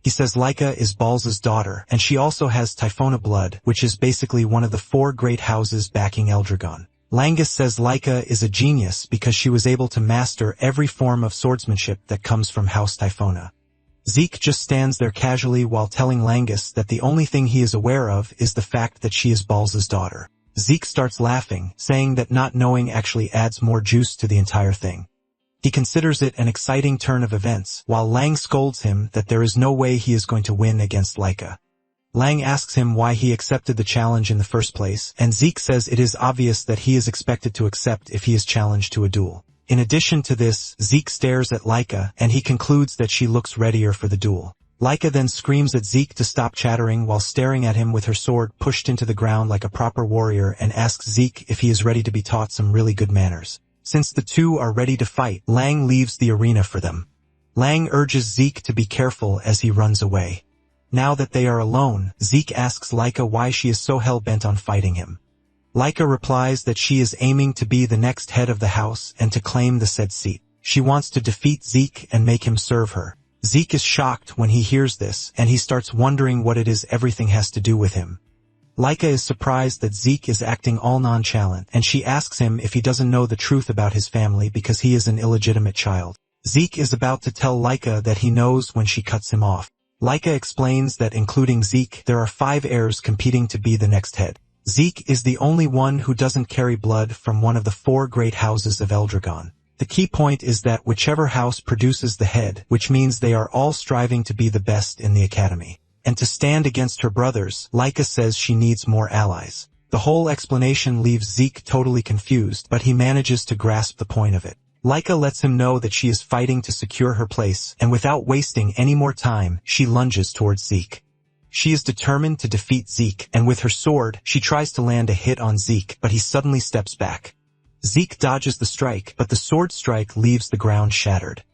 He says Laika is Balz's daughter, and she also has Typhona blood, which is basically one of the 4 great houses backing Eldragon. Langus says Laika is a genius because she was able to master every form of swordsmanship that comes from House Typhona. Zeke just stands there casually while telling Langus that the only thing he is aware of is the fact that she is Balz's daughter. Zeke starts laughing, saying that not knowing actually adds more juice to the entire thing. He considers it an exciting turn of events, while Lang scolds him that there is no way he is going to win against Laika. Lang asks him why he accepted the challenge in the first place, and Zeke says it is obvious that he is expected to accept if he is challenged to a duel. In addition to this, Zeke stares at Laika, and he concludes that she looks readier for the duel. Laika then screams at Zeke to stop chattering while staring at him with her sword pushed into the ground like a proper warrior and asks Zeke if he is ready to be taught some really good manners. Since the two are ready to fight, Lang leaves the arena for them. Lang urges Zeke to be careful as he runs away. Now that they are alone, Zeke asks Laika why she is so hell-bent on fighting him. Laika replies that she is aiming to be the next head of the house and to claim the said seat. She wants to defeat Zeke and make him serve her. Zeke is shocked when he hears this, and he starts wondering what it is everything has to do with him. Laika is surprised that Zeke is acting all nonchalant, and she asks him if he doesn't know the truth about his family because he is an illegitimate child. Zeke is about to tell Laika that he knows when she cuts him off. Laika explains that including Zeke, there are 5 heirs competing to be the next head. Zeke is the only one who doesn't carry blood from one of the 4 great houses of Eldragon. The key point is that whichever house produces the head, which means they are all striving to be the best in the academy. And to stand against her brothers, Laika says she needs more allies. The whole explanation leaves Zeke totally confused, but he manages to grasp the point of it. Laika lets him know that she is fighting to secure her place, and without wasting any more time, she lunges towards Zeke. She is determined to defeat Zeke, and with her sword, she tries to land a hit on Zeke, but he suddenly steps back. Zeke dodges the strike, but the sword strike leaves the ground shattered.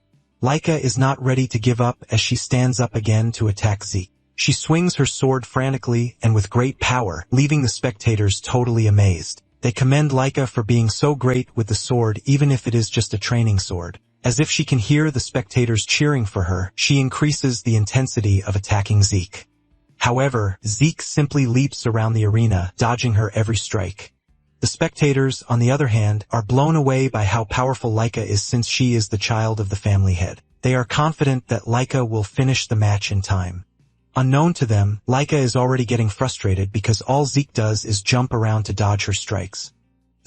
Laika is not ready to give up as she stands up again to attack Zeke. She swings her sword frantically and with great power, leaving the spectators totally amazed. They commend Laika for being so great with the sword even if it is just a training sword. As if she can hear the spectators cheering for her, she increases the intensity of attacking Zeke. However, Zeke simply leaps around the arena, dodging her every strike. The spectators, on the other hand, are blown away by how powerful Laika is since she is the child of the family head. They are confident that Laika will finish the match in time. Unknown to them, Laika is already getting frustrated because all Zeke does is jump around to dodge her strikes.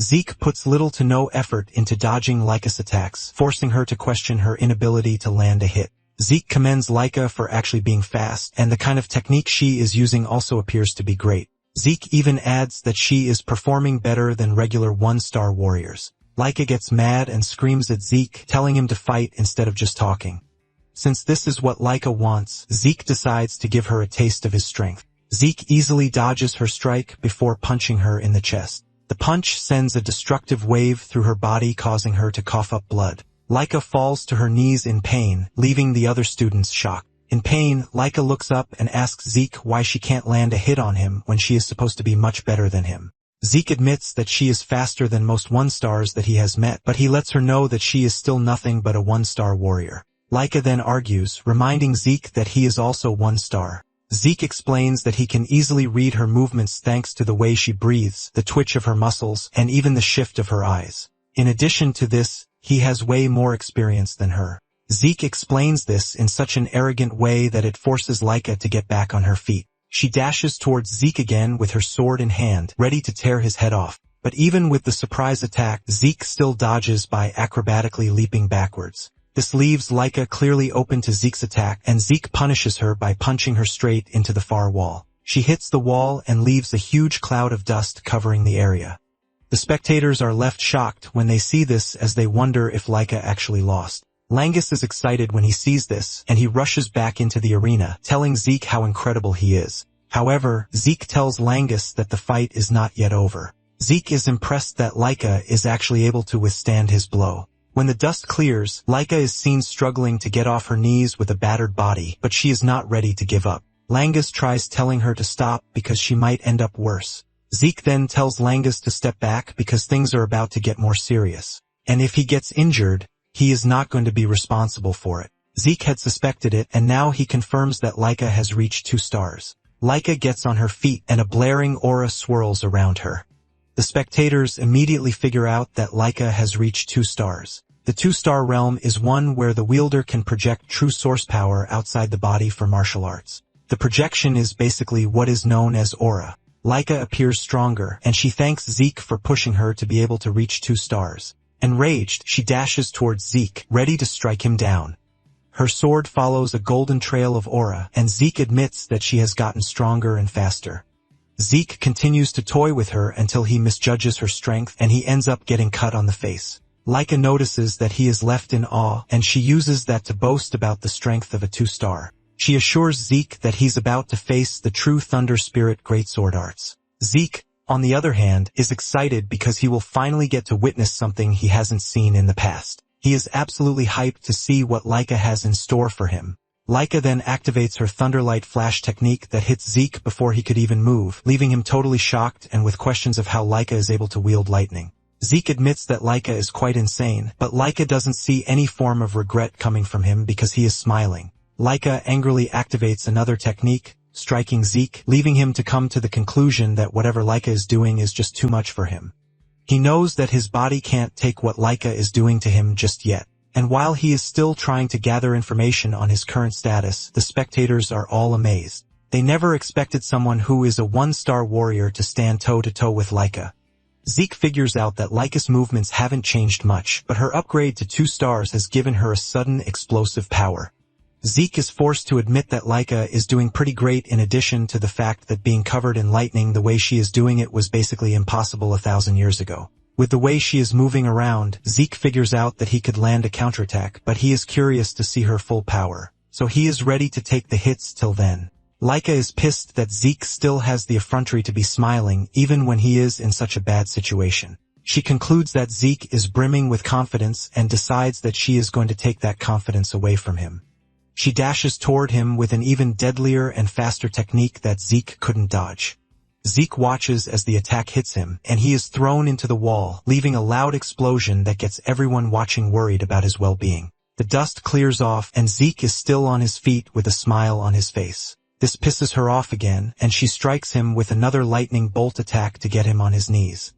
Zeke puts little to no effort into dodging Laika's attacks, forcing her to question her inability to land a hit. Zeke commends Laika for actually being fast, and the kind of technique she is using also appears to be great. Zeke even adds that she is performing better than regular 1-star warriors. Laika gets mad and screams at Zeke, telling him to fight instead of just talking. Since this is what Laika wants, Zeke decides to give her a taste of his strength. Zeke easily dodges her strike before punching her in the chest. The punch sends a destructive wave through her body, causing her to cough up blood. Laika falls to her knees in pain, leaving the other students shocked. In pain, Laika looks up and asks Zeke why she can't land a hit on him when she is supposed to be much better than him. Zeke admits that she is faster than most one-stars that he has met, but he lets her know that she is still nothing but a one-star warrior. Laika then argues, reminding Zeke that he is also one star. Zeke explains that he can easily read her movements thanks to the way she breathes, the twitch of her muscles, and even the shift of her eyes. In addition to this, he has way more experience than her. Zeke explains this in such an arrogant way that it forces Laika to get back on her feet. She dashes towards Zeke again with her sword in hand, ready to tear his head off. But even with the surprise attack, Zeke still dodges by acrobatically leaping backwards. This leaves Laika clearly open to Zeke's attack, and Zeke punishes her by punching her straight into the far wall. She hits the wall and leaves a huge cloud of dust covering the area. The spectators are left shocked when they see this, as they wonder if Laika actually lost. Langus is excited when he sees this, and he rushes back into the arena, telling Zeke how incredible he is. However, Zeke tells Langus that the fight is not yet over. Zeke is impressed that Laika is actually able to withstand his blow. When the dust clears, Laika is seen struggling to get off her knees with a battered body, but she is not ready to give up. Langus tries telling her to stop because she might end up worse. Zeke then tells Langus to step back because things are about to get more serious. And if he gets injured, he is not going to be responsible for it. Zeke had suspected it, and now he confirms that Laika has reached 2 stars. Laika gets on her feet, and a blaring aura swirls around her. The spectators immediately figure out that Laika has reached 2 stars. The 2-star realm is one where the wielder can project true source power outside the body for martial arts. The projection is basically what is known as aura. Laika appears stronger, and she thanks Zeke for pushing her to be able to reach 2 stars. Enraged, she dashes towards Zeke, ready to strike him down. Her sword follows a golden trail of aura, and Zeke admits that she has gotten stronger and faster. Zeke continues to toy with her until he misjudges her strength, and he ends up getting cut on the face. Laika notices that he is left in awe, and she uses that to boast about the strength of a 2-star. She assures Zeke that he's about to face the true Thunder Spirit Greatsword arts. Zeke, on the other hand, is excited because he will finally get to witness something he hasn't seen in the past. He is absolutely hyped to see what Laika has in store for him. Laika then activates her Thunderlight Flash technique that hits Zeke before he could even move, leaving him totally shocked and with questions of how Laika is able to wield lightning. Zeke admits that Laika is quite insane, but Laika doesn't see any form of regret coming from him because he is smiling. Laika angrily activates another technique, striking Zeke, leaving him to come to the conclusion that whatever Laika is doing is just too much for him. He knows that his body can't take what Laika is doing to him just yet. And while he is still trying to gather information on his current status, the spectators are all amazed. They never expected someone who is a 1-star warrior to stand toe-to-toe with Laika. Zeke figures out that Laika's movements haven't changed much, but her upgrade to 2 stars has given her a sudden explosive power. Zeke is forced to admit that Laika is doing pretty great, in addition to the fact that being covered in lightning the way she is doing it was basically impossible 1,000 years ago. With the way she is moving around, Zeke figures out that he could land a counterattack, but he is curious to see her full power, so he is ready to take the hits till then. Laika is pissed that Zeke still has the effrontery to be smiling even when he is in such a bad situation. She concludes that Zeke is brimming with confidence and decides that she is going to take that confidence away from him. She dashes toward him with an even deadlier and faster technique that Zeke couldn't dodge. Zeke watches as the attack hits him, and he is thrown into the wall, leaving a loud explosion that gets everyone watching worried about his well-being. The dust clears off, and Zeke is still on his feet with a smile on his face. This pisses her off again, and she strikes him with another lightning bolt attack to get him on his knees.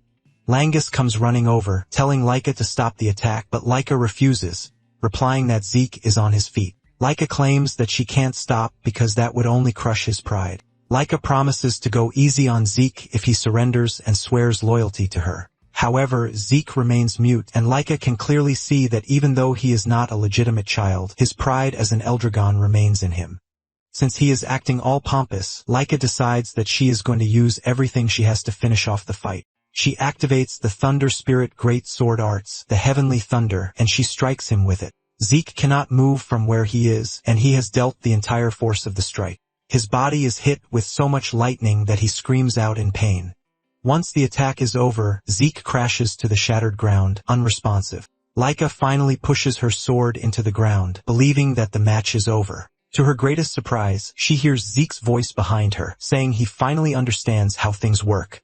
Langus comes running over, telling Laika to stop the attack, but Laika refuses, replying that Zeke is on his feet. Laika claims that she can't stop because that would only crush his pride. Laika promises to go easy on Zeke if he surrenders and swears loyalty to her. However, Zeke remains mute, and Laika can clearly see that even though he is not a legitimate child, his pride as an Eldragon remains in him. Since he is acting all pompous, Laika decides that she is going to use everything she has to finish off the fight. She activates the Thunder Spirit Great Sword Arts, the Heavenly Thunder, and she strikes him with it. Zeke cannot move from where he is, and he has dealt the entire force of the strike. His body is hit with so much lightning that he screams out in pain. Once the attack is over, Zeke crashes to the shattered ground, unresponsive. Laika finally pushes her sword into the ground, believing that the match is over. To her greatest surprise, she hears Zeke's voice behind her, saying he finally understands how things work.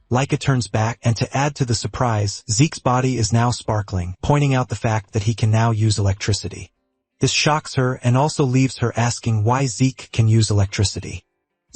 Laika turns back, and to add to the surprise, Zeke's body is now sparkling, pointing out the fact that he can now use electricity. This shocks her and also leaves her asking why Zeke can use electricity.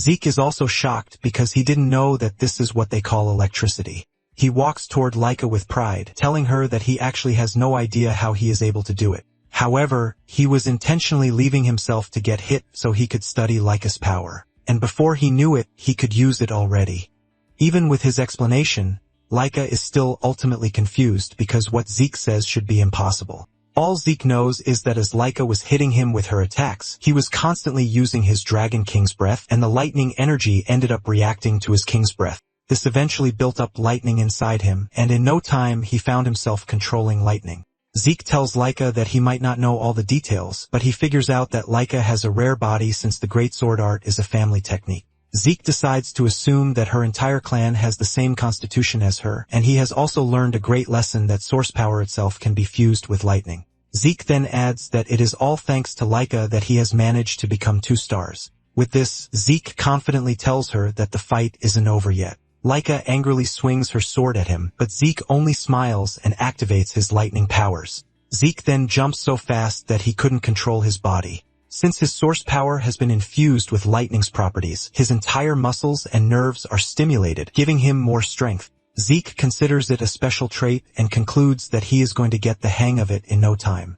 Zeke is also shocked because he didn't know that this is what they call electricity. He walks toward Laika with pride, telling her that he actually has no idea how he is able to do it. However, he was intentionally leaving himself to get hit so he could study Laika's power. And before he knew it, he could use it already. Even with his explanation, Laika is still ultimately confused because what Zeke says should be impossible. All Zeke knows is that as Laika was hitting him with her attacks, he was constantly using his Dragon King's breath, and the lightning energy ended up reacting to his King's breath. This eventually built up lightning inside him, and in no time he found himself controlling lightning. Zeke tells Laika that he might not know all the details, but he figures out that Laika has a rare body since the Great Sword Art is a family technique. Zeke decides to assume that her entire clan has the same constitution as her, and he has also learned a great lesson that source power itself can be fused with lightning. Zeke then adds that it is all thanks to Laika that he has managed to become 2 stars. With this, Zeke confidently tells her that the fight isn't over yet. Laika angrily swings her sword at him, but Zeke only smiles and activates his lightning powers. Zeke then jumps so fast that he couldn't control his body. Since his source power has been infused with lightning's properties, his entire muscles and nerves are stimulated, giving him more strength. Zeke considers it a special trait and concludes that he is going to get the hang of it in no time.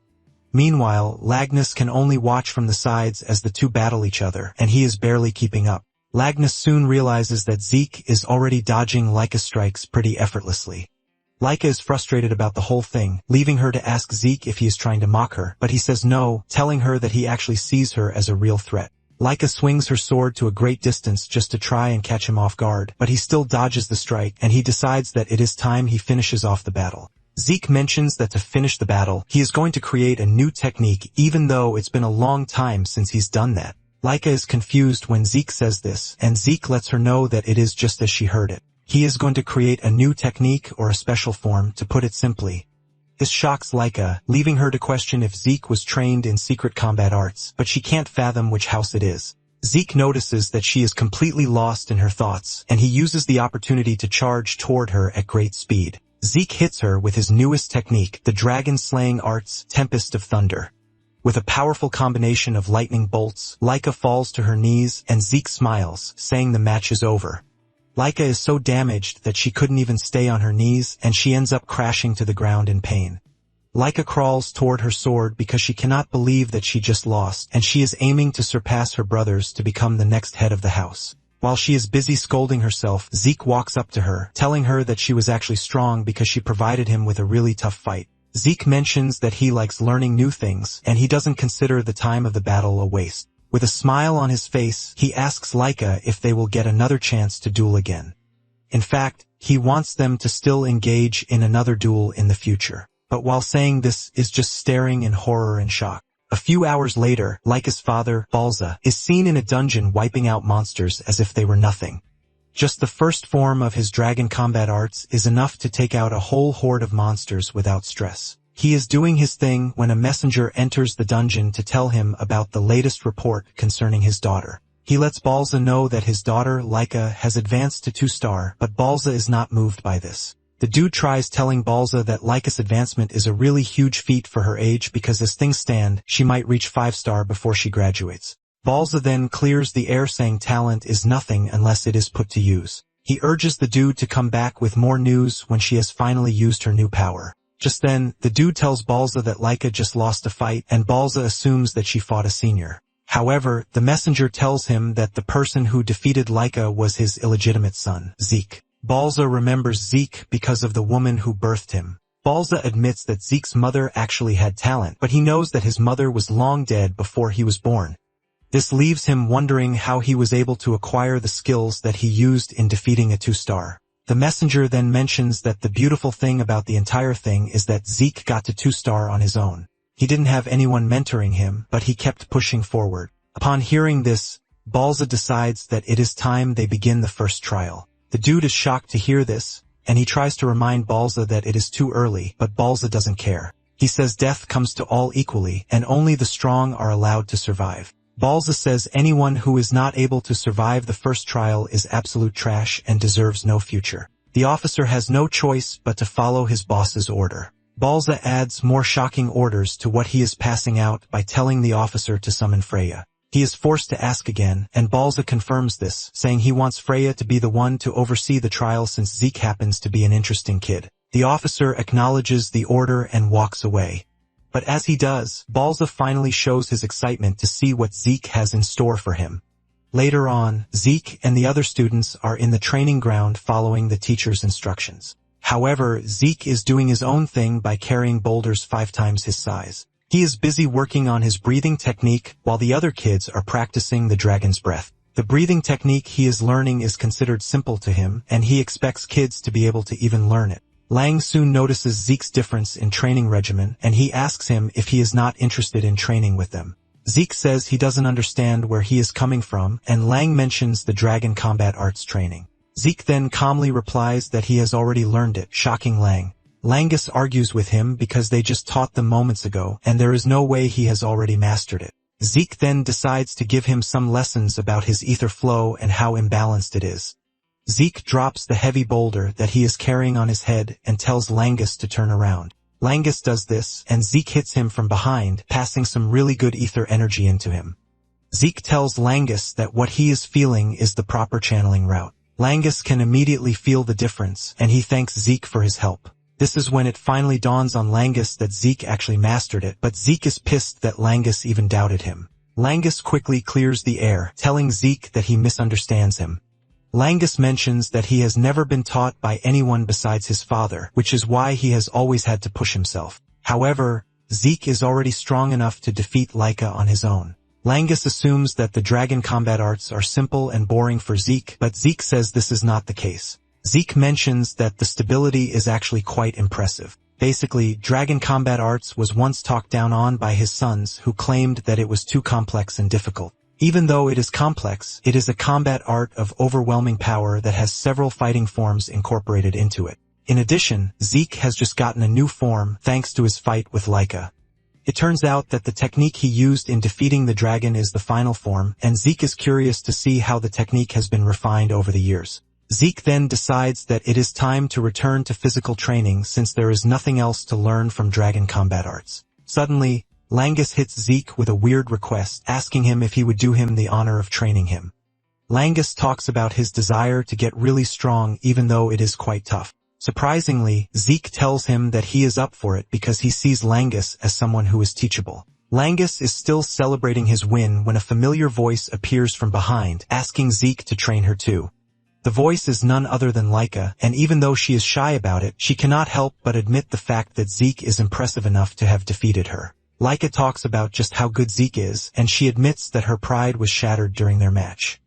Meanwhile, Lagnus can only watch from the sides as the two battle each other, and he is barely keeping up. Lagnus soon realizes that Zeke is already dodging Laika's strikes pretty effortlessly. Laika is frustrated about the whole thing, leaving her to ask Zeke if he is trying to mock her, but he says no, telling her that he actually sees her as a real threat. Laika swings her sword to a great distance just to try and catch him off guard, but he still dodges the strike, and he decides that it is time he finishes off the battle. Zeke mentions that to finish the battle, he is going to create a new technique even though it's been a long time since he's done that. Laika is confused when Zeke says this, and Zeke lets her know that it is just as she heard it. He is going to create a new technique or a special form, to put it simply. This shocks Laika, leaving her to question if Zeke was trained in secret combat arts, but she can't fathom which house it is. Zeke notices that she is completely lost in her thoughts, and he uses the opportunity to charge toward her at great speed. Zeke hits her with his newest technique, the dragon-slaying arts, Tempest of Thunder. With a powerful combination of lightning bolts, Laika falls to her knees, and Zeke smiles, saying the match is over. Laika is so damaged that she couldn't even stay on her knees, and she ends up crashing to the ground in pain. Laika crawls toward her sword because she cannot believe that she just lost, and she is aiming to surpass her brothers to become the next head of the house. While she is busy scolding herself, Zeke walks up to her, telling her that she was actually strong because she provided him with a really tough fight. Zeke mentions that he likes learning new things, and he doesn't consider the time of the battle a waste. With a smile on his face, he asks Laika if they will get another chance to duel again. In fact, he wants them to still engage in another duel in the future. But while saying this is just staring in horror and shock. A few hours later, Laika's father, Balza, is seen in a dungeon wiping out monsters as if they were nothing. Just the first form of his dragon combat arts is enough to take out a whole horde of monsters without stress. He is doing his thing when a messenger enters the dungeon to tell him about the latest report concerning his daughter. He lets Balza know that his daughter, Laika, has advanced to 2-star, but Balza is not moved by this. The dude tries telling Balza that Laika's advancement is a really huge feat for her age because as things stand, she might reach 5-star before she graduates. Balza then clears the air saying talent is nothing unless it is put to use. He urges the dude to come back with more news when she has finally used her new power. Just then, the dude tells Balza that Laika just lost a fight, and Balza assumes that she fought a senior. However, the messenger tells him that the person who defeated Laika was his illegitimate son, Zeke. Balza remembers Zeke because of the woman who birthed him. Balza admits that Zeke's mother actually had talent, but he knows that his mother was long dead before he was born. This leaves him wondering how he was able to acquire the skills that he used in defeating a 2-star. The messenger then mentions that the beautiful thing about the entire thing is that Zeke got to 2-star on his own. He didn't have anyone mentoring him, but he kept pushing forward. Upon hearing this, Balza decides that it is time they begin the first trial. The dude is shocked to hear this, and he tries to remind Balza that it is too early, but Balza doesn't care. He says death comes to all equally, and only the strong are allowed to survive. Balza says anyone who is not able to survive the first trial is absolute trash and deserves no future. The officer has no choice but to follow his boss's order. Balza adds more shocking orders to what he is passing out by telling the officer to summon Freya. He is forced to ask again, and Balza confirms this, saying he wants Freya to be the one to oversee the trial since Zeke happens to be an interesting kid. The officer acknowledges the order and walks away. But as he does, Balza finally shows his excitement to see what Zeke has in store for him. Later on, Zeke and the other students are in the training ground following the teacher's instructions. However, Zeke is doing his own thing by carrying boulders 5 times his size. He is busy working on his breathing technique while the other kids are practicing the dragon's breath. The breathing technique he is learning is considered simple to him, and he expects kids to be able to even learn it. Lang soon notices Zeke's difference in training regimen, and he asks him if he is not interested in training with them. Zeke says he doesn't understand where he is coming from, and Lang mentions the dragon combat arts training. Zeke then calmly replies that he has already learned it, shocking Lang. Langus argues with him because they just taught them moments ago, and there is no way he has already mastered it. Zeke then decides to give him some lessons about his ether flow and how imbalanced it is. Zeke drops the heavy boulder that he is carrying on his head and tells Langus to turn around. Langus does this, and Zeke hits him from behind, passing some really good ether energy into him. Zeke tells Langus that what he is feeling is the proper channeling route. Langus can immediately feel the difference, and he thanks Zeke for his help. This is when it finally dawns on Langus that Zeke actually mastered it, but Zeke is pissed that Langus even doubted him. Langus quickly clears the air, telling Zeke that he misunderstands him. Langus mentions that he has never been taught by anyone besides his father, which is why he has always had to push himself. However, Zeke is already strong enough to defeat Laika on his own. Langus assumes that the dragon combat arts are simple and boring for Zeke, but Zeke says this is not the case. Zeke mentions that the stability is actually quite impressive. Basically, dragon combat arts was once talked down on by his sons who claimed that it was too complex and difficult. Even though it is complex, it is a combat art of overwhelming power that has several fighting forms incorporated into it. In addition, Zeke has just gotten a new form thanks to his fight with Laika. It turns out that the technique he used in defeating the dragon is the final form, and Zeke is curious to see how the technique has been refined over the years. Zeke then decides that it is time to return to physical training since there is nothing else to learn from dragon combat arts. Suddenly, Langus hits Zeke with a weird request, asking him if he would do him the honor of training him. Langus talks about his desire to get really strong even though it is quite tough. Surprisingly, Zeke tells him that he is up for it because he sees Langus as someone who is teachable. Langus is still celebrating his win when a familiar voice appears from behind, asking Zeke to train her too. The voice is none other than Laika, and even though she is shy about it, she cannot help but admit the fact that Zeke is impressive enough to have defeated her. Laika talks about just how good Zeke is, and she admits that her pride was shattered during their match.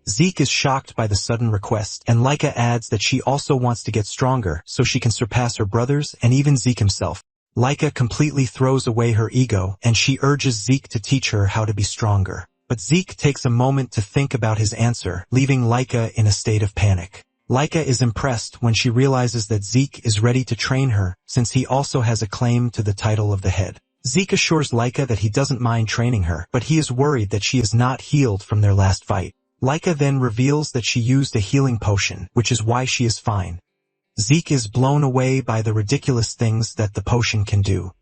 Zeke is shocked by the sudden request, and Laika adds that she also wants to get stronger so she can surpass her brothers and even Zeke himself. Laika completely throws away her ego, and she urges Zeke to teach her how to be stronger. But Zeke takes a moment to think about his answer, leaving Laika in a state of panic. Laika is impressed when she realizes that Zeke is ready to train her, since he also has a claim to the title of the head. Zeke assures Laika that he doesn't mind training her, but he is worried that she is not healed from their last fight. Laika then reveals that she used a healing potion, which is why she is fine. Zeke is blown away by the ridiculous things that the potion can do.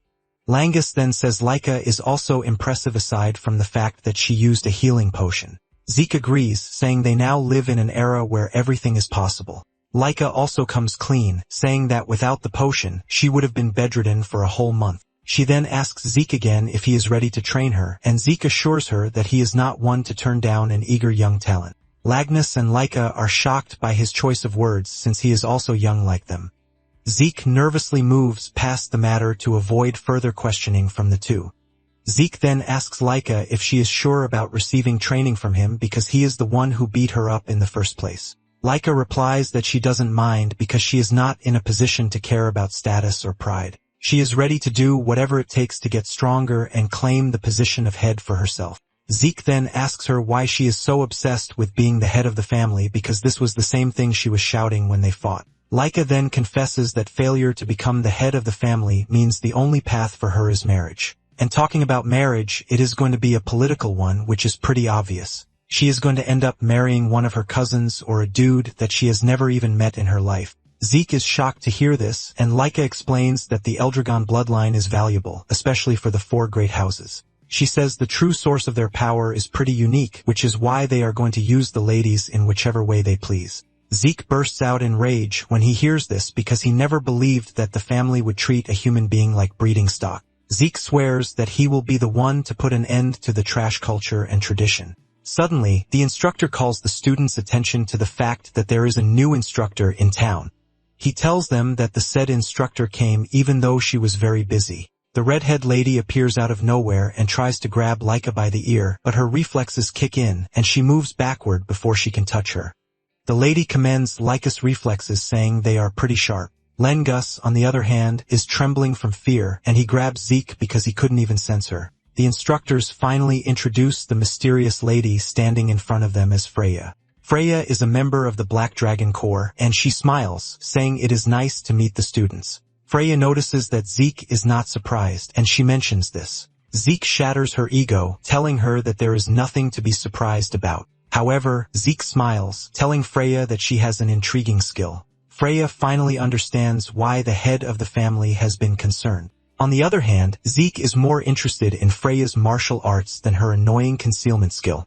Langus then says Laika is also impressive aside from the fact that she used a healing potion. Zeke agrees, saying they now live in an era where everything is possible. Laika also comes clean, saying that without the potion, she would have been bedridden for a whole month. She then asks Zeke again if he is ready to train her, and Zeke assures her that he is not one to turn down an eager young talent. Lagnus and Laika are shocked by his choice of words since he is also young like them. Zeke nervously moves past the matter to avoid further questioning from the two. Zeke then asks Laika if she is sure about receiving training from him because he is the one who beat her up in the first place. Laika replies that she doesn't mind because she is not in a position to care about status or pride. She is ready to do whatever it takes to get stronger and claim the position of head for herself. Zeke then asks her why she is so obsessed with being the head of the family because this was the same thing she was shouting when they fought. Laika then confesses that failure to become the head of the family means the only path for her is marriage. And talking about marriage, it is going to be a political one, which is pretty obvious. She is going to end up marrying one of her cousins or a dude that she has never even met in her life. Zeke is shocked to hear this, and Laika explains that the Eldragon bloodline is valuable, especially for the 4 great houses. She says the true source of their power is pretty unique, which is why they are going to use the ladies in whichever way they please. Zeke bursts out in rage when he hears this because he never believed that the family would treat a human being like breeding stock. Zeke swears that he will be the one to put an end to the trash culture and tradition. Suddenly, the instructor calls the students' attention to the fact that there is a new instructor in town. He tells them that the said instructor came even though she was very busy. The redhead lady appears out of nowhere and tries to grab Laika by the ear, but her reflexes kick in and she moves backward before she can touch her. The lady commends Laika's reflexes, saying they are pretty sharp. Lengus, on the other hand, is trembling from fear, and he grabs Zeke because he couldn't even sense her. The instructors finally introduce the mysterious lady standing in front of them as Freya. Freya is a member of the Black Dragon Corps, and she smiles, saying it is nice to meet the students. Freya notices that Zeke is not surprised, and she mentions this. Zeke shatters her ego, telling her that there is nothing to be surprised about. However, Zeke smiles, telling Freya that she has an intriguing skill. Freya finally understands why the head of the family has been concerned. On the other hand, Zeke is more interested in Freya's martial arts than her annoying concealment skill.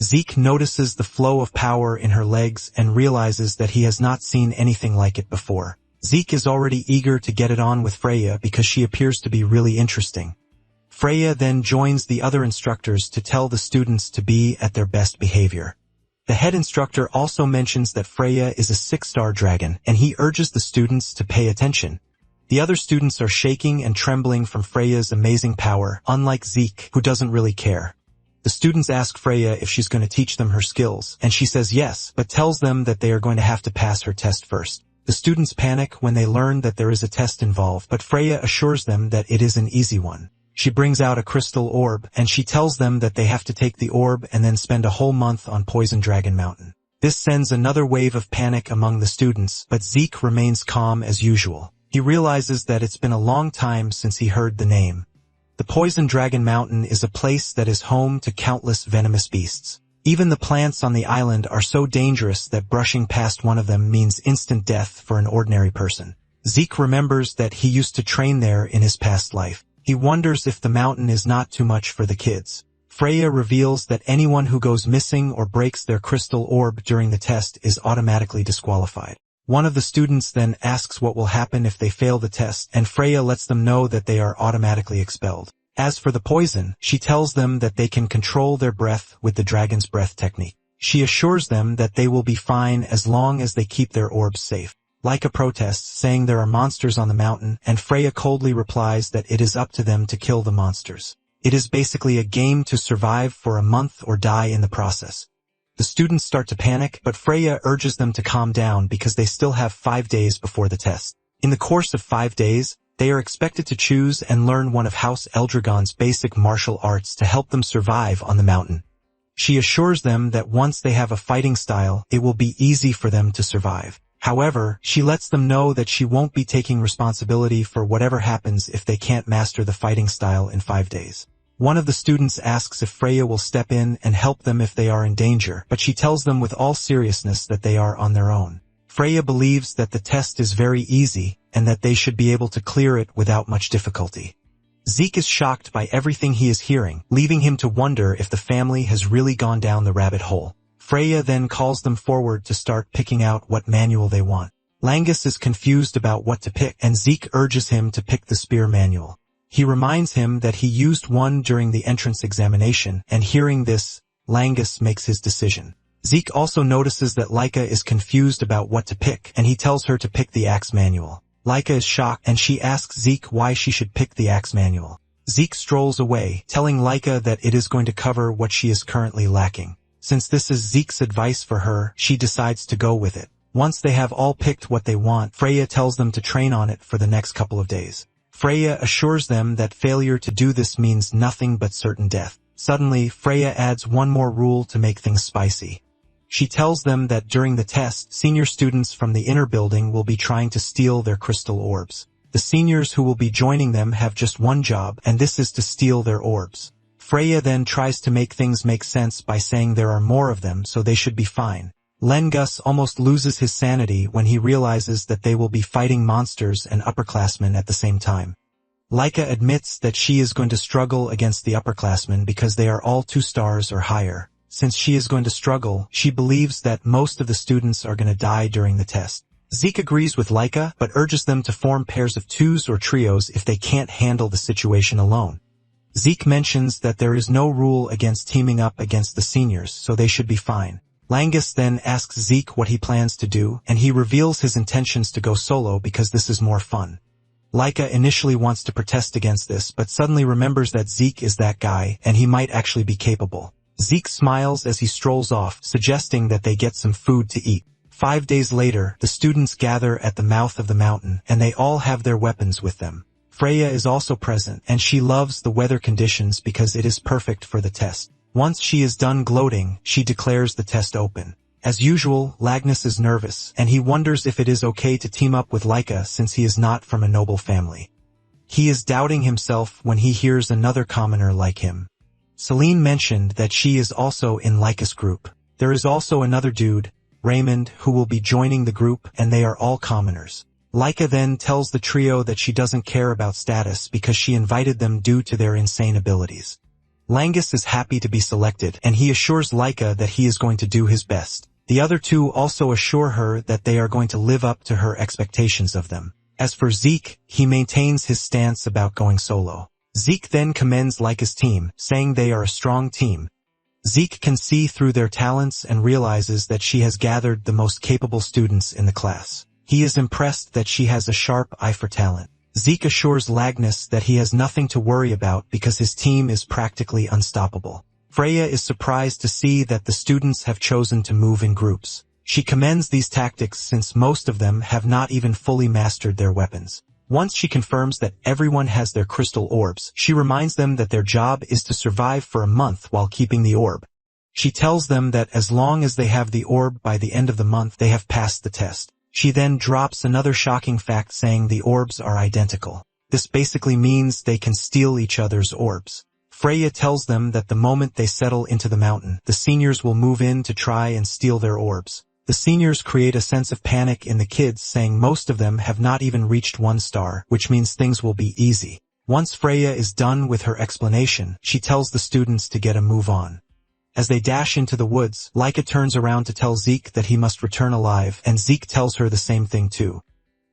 Zeke notices the flow of power in her legs and realizes that he has not seen anything like it before. Zeke is already eager to get it on with Freya because she appears to be really interesting. Freya then joins the other instructors to tell the students to be at their best behavior. The head instructor also mentions that Freya is a 6-star dragon, and he urges the students to pay attention. The other students are shaking and trembling from Freya's amazing power, unlike Zeke, who doesn't really care. The students ask Freya if she's going to teach them her skills, and she says yes, but tells them that they are going to have to pass her test first. The students panic when they learn that there is a test involved, but Freya assures them that it is an easy one. She brings out a crystal orb, and she tells them that they have to take the orb and then spend a whole month on Poison Dragon Mountain. This sends another wave of panic among the students, but Zeke remains calm as usual. He realizes that it's been a long time since he heard the name. The Poison Dragon Mountain is a place that is home to countless venomous beasts. Even the plants on the island are so dangerous that brushing past one of them means instant death for an ordinary person. Zeke remembers that he used to train there in his past life. He wonders if the mountain is not too much for the kids. Freya reveals that anyone who goes missing or breaks their crystal orb during the test is automatically disqualified. One of the students then asks what will happen if they fail the test, and Freya lets them know that they are automatically expelled. As for the poison, she tells them that they can control their breath with the dragon's breath technique. She assures them that they will be fine as long as they keep their orbs safe. Laika protests, saying there are monsters on the mountain, and Freya coldly replies that it is up to them to kill the monsters. It is basically a game to survive for a month or die in the process. The students start to panic, but Freya urges them to calm down because they still have 5 days before the test. In the course of 5 days, they are expected to choose and learn one of House Eldragon's basic martial arts to help them survive on the mountain. She assures them that once they have a fighting style, it will be easy for them to survive. However, she lets them know that she won't be taking responsibility for whatever happens if they can't master the fighting style in 5 days. One of the students asks if Freya will step in and help them if they are in danger, but she tells them with all seriousness that they are on their own. Freya believes that the test is very easy and that they should be able to clear it without much difficulty. Zeke is shocked by everything he is hearing, leaving him to wonder if the family has really gone down the rabbit hole. Freya then calls them forward to start picking out what manual they want. Langus is confused about what to pick, and Zeke urges him to pick the spear manual. He reminds him that he used one during the entrance examination, and hearing this, Langus makes his decision. Zeke also notices that Laika is confused about what to pick, and he tells her to pick the axe manual. Laika is shocked, and she asks Zeke why she should pick the axe manual. Zeke strolls away, telling Laika that it is going to cover what she is currently lacking. Since this is Zeke's advice for her, she decides to go with it. Once they have all picked what they want, Freya tells them to train on it for the next couple of days. Freya assures them that failure to do this means nothing but certain death. Suddenly, Freya adds one more rule to make things spicy. She tells them that during the test, senior students from the inner building will be trying to steal their crystal orbs. The seniors who will be joining them have just one job, and this is to steal their orbs. Freya then tries to make things make sense by saying there are more of them, so they should be fine. Lengus almost loses his sanity when he realizes that they will be fighting monsters and upperclassmen at the same time. Laika admits that she is going to struggle against the upperclassmen because they are all 2 stars or higher. Since she is going to struggle, she believes that most of the students are going to die during the test. Zeke agrees with Laika, but urges them to form pairs of 2s or trios if they can't handle the situation alone. Zeke mentions that there is no rule against teaming up against the seniors, so they should be fine. Langus then asks Zeke what he plans to do, and he reveals his intentions to go solo because this is more fun. Laika initially wants to protest against this, but suddenly remembers that Zeke is that guy, and he might actually be capable. Zeke smiles as he strolls off, suggesting that they get some food to eat. 5 days later, the students gather at the mouth of the mountain, and they all have their weapons with them. Freya is also present, and she loves the weather conditions because it is perfect for the test. Once she is done gloating, she declares the test open. As usual, Lagnus is nervous, and he wonders if it is okay to team up with Laika since he is not from a noble family. He is doubting himself when he hears another commoner like him. Celine mentioned that she is also in Laika's group. There is also another dude, Raymond, who will be joining the group, and they are all commoners. Laika then tells the trio that she doesn't care about status because she invited them due to their insane abilities. Langus is happy to be selected, and he assures Laika that he is going to do his best. The other 2 also assure her that they are going to live up to her expectations of them. As for Zeke, he maintains his stance about going solo. Zeke then commends Laika's team, saying they are a strong team. Zeke can see through their talents and realizes that she has gathered the most capable students in the class. He is impressed that she has a sharp eye for talent. Zeke assures Lagnus that he has nothing to worry about because his team is practically unstoppable. Freya is surprised to see that the students have chosen to move in groups. She commends these tactics since most of them have not even fully mastered their weapons. Once she confirms that everyone has their crystal orbs, she reminds them that their job is to survive for a month while keeping the orb. She tells them that as long as they have the orb by the end of the month, they have passed the test. She then drops another shocking fact saying the orbs are identical. This basically means they can steal each other's orbs. Freya tells them that the moment they settle into the mountain, the seniors will move in to try and steal their orbs. The seniors create a sense of panic in the kids, saying most of them have not even reached 1 star, which means things will be easy. Once Freya is done with her explanation, she tells the students to get a move on. As they dash into the woods, Laika turns around to tell Zeke that he must return alive, and Zeke tells her the same thing too.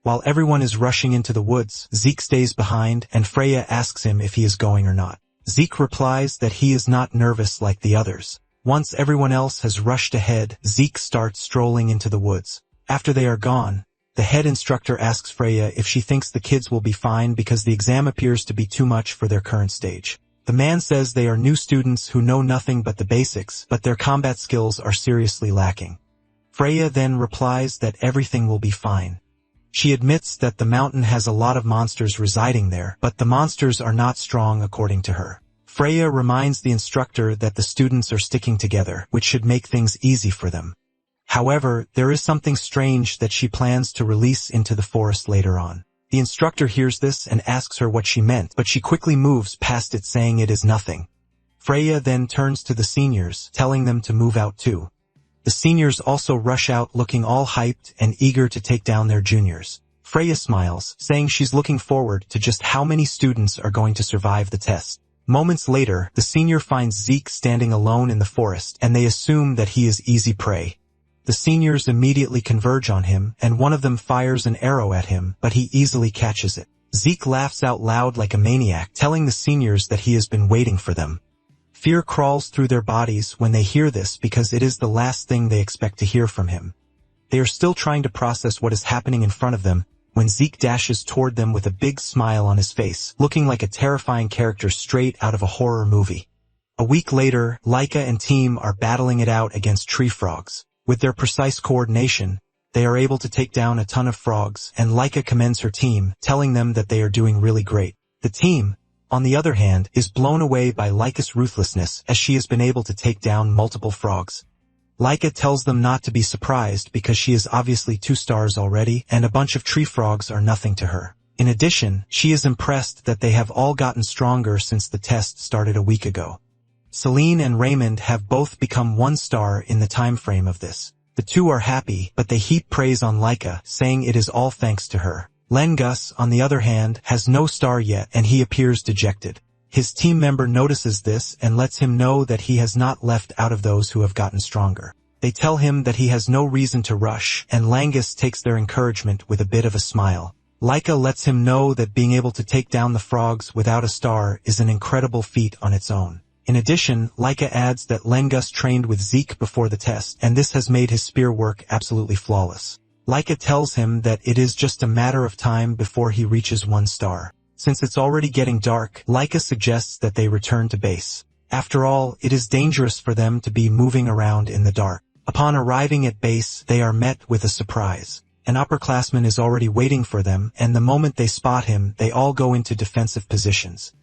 While everyone is rushing into the woods, Zeke stays behind, and Freya asks him if he is going or not. Zeke replies that he is not nervous like the others. Once everyone else has rushed ahead, Zeke starts strolling into the woods. After they are gone, the head instructor asks Freya if she thinks the kids will be fine because the exam appears to be too much for their current stage. The man says they are new students who know nothing but the basics, but their combat skills are seriously lacking. Freya then replies that everything will be fine. She admits that the mountain has a lot of monsters residing there, but the monsters are not strong according to her. Freya reminds the instructor that the students are sticking together, which should make things easy for them. However, there is something strange that she plans to release into the forest later on. The instructor hears this and asks her what she meant, but she quickly moves past it saying it is nothing. Freya then turns to the seniors, telling them to move out too. The seniors also rush out looking all hyped and eager to take down their juniors. Freya smiles, saying she's looking forward to just how many students are going to survive the test. Moments later, the senior finds Zeke standing alone in the forest, and they assume that he is easy prey. The seniors immediately converge on him, and one of them fires an arrow at him, but he easily catches it. Zeke laughs out loud like a maniac, telling the seniors that he has been waiting for them. Fear crawls through their bodies when they hear this because it is the last thing they expect to hear from him. They are still trying to process what is happening in front of them when Zeke dashes toward them with a big smile on his face, looking like a terrifying character straight out of a horror movie. A week later, Laika and team are battling it out against tree frogs. With their precise coordination, they are able to take down a ton of frogs, and Laika commends her team, telling them that they are doing really great. The team, on the other hand, is blown away by Laika's ruthlessness as she has been able to take down multiple frogs. Laika tells them not to be surprised because she is obviously 2 stars already, and a bunch of tree frogs are nothing to her. In addition, she is impressed that they have all gotten stronger since the test started a week ago. Celine and Raymond have both become 1 star in the time frame of this. The two are happy, but they heap praise on Laika, saying it is all thanks to her. Lengus, on the other hand, has no star yet and he appears dejected. His team member notices this and lets him know that he has not left out of those who have gotten stronger. They tell him that he has no reason to rush, and Langus takes their encouragement with a bit of a smile. Laika lets him know that being able to take down the frogs without a star is an incredible feat on its own. In addition, Laika adds that Lengus trained with Zeke before the test, and this has made his spear work absolutely flawless. Laika tells him that it is just a matter of time before he reaches 1 star. Since it's already getting dark, Laika suggests that they return to base. After all, it is dangerous for them to be moving around in the dark. Upon arriving at base, they are met with a surprise. An upperclassman is already waiting for them, and the moment they spot him, they all go into defensive positions.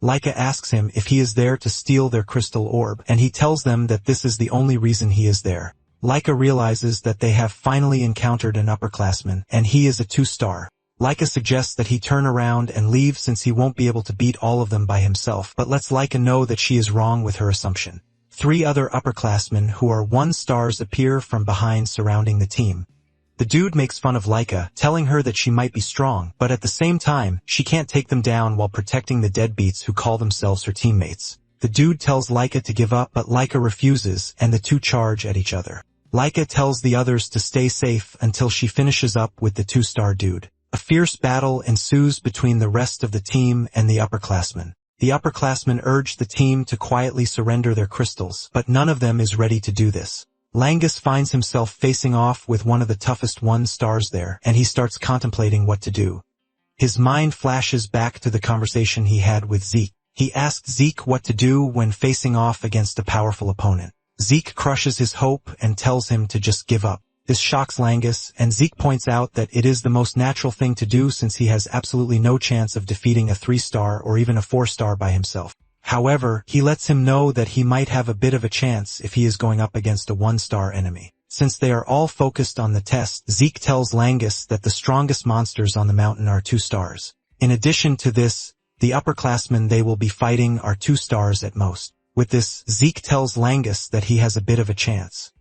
Laika asks him if he is there to steal their crystal orb, and he tells them that this is the only reason he is there. Laika realizes that they have finally encountered an upperclassman, and he is a 2-star. Laika suggests that he turn around and leave since he won't be able to beat all of them by himself, but lets Laika know that she is wrong with her assumption. 3 other upperclassmen who are 1 stars appear from behind surrounding the team. The dude makes fun of Laika, telling her that she might be strong, but at the same time, she can't take them down while protecting the deadbeats who call themselves her teammates. The dude tells Laika to give up, but Laika refuses, and the two charge at each other. Laika tells the others to stay safe until she finishes up with the 2-star dude. A fierce battle ensues between the rest of the team and the upperclassmen. The upperclassmen urge the team to quietly surrender their crystals, but none of them is ready to do this. Langus finds himself facing off with one of the toughest 1 stars there, and he starts contemplating what to do. His mind flashes back to the conversation he had with Zeke. He asks Zeke what to do when facing off against a powerful opponent. Zeke crushes his hope and tells him to just give up. This shocks Langus, and Zeke points out that it is the most natural thing to do since he has absolutely no chance of defeating a 3-star or even a 4-star by himself. However, he lets him know that he might have a bit of a chance if he is going up against a 1-star enemy. Since they are all focused on the test, Zeke tells Langus that the strongest monsters on the mountain are 2 stars. In addition to this, the upperclassmen they will be fighting are 2 stars at most. With this, Zeke tells Langus that he has a bit of a chance.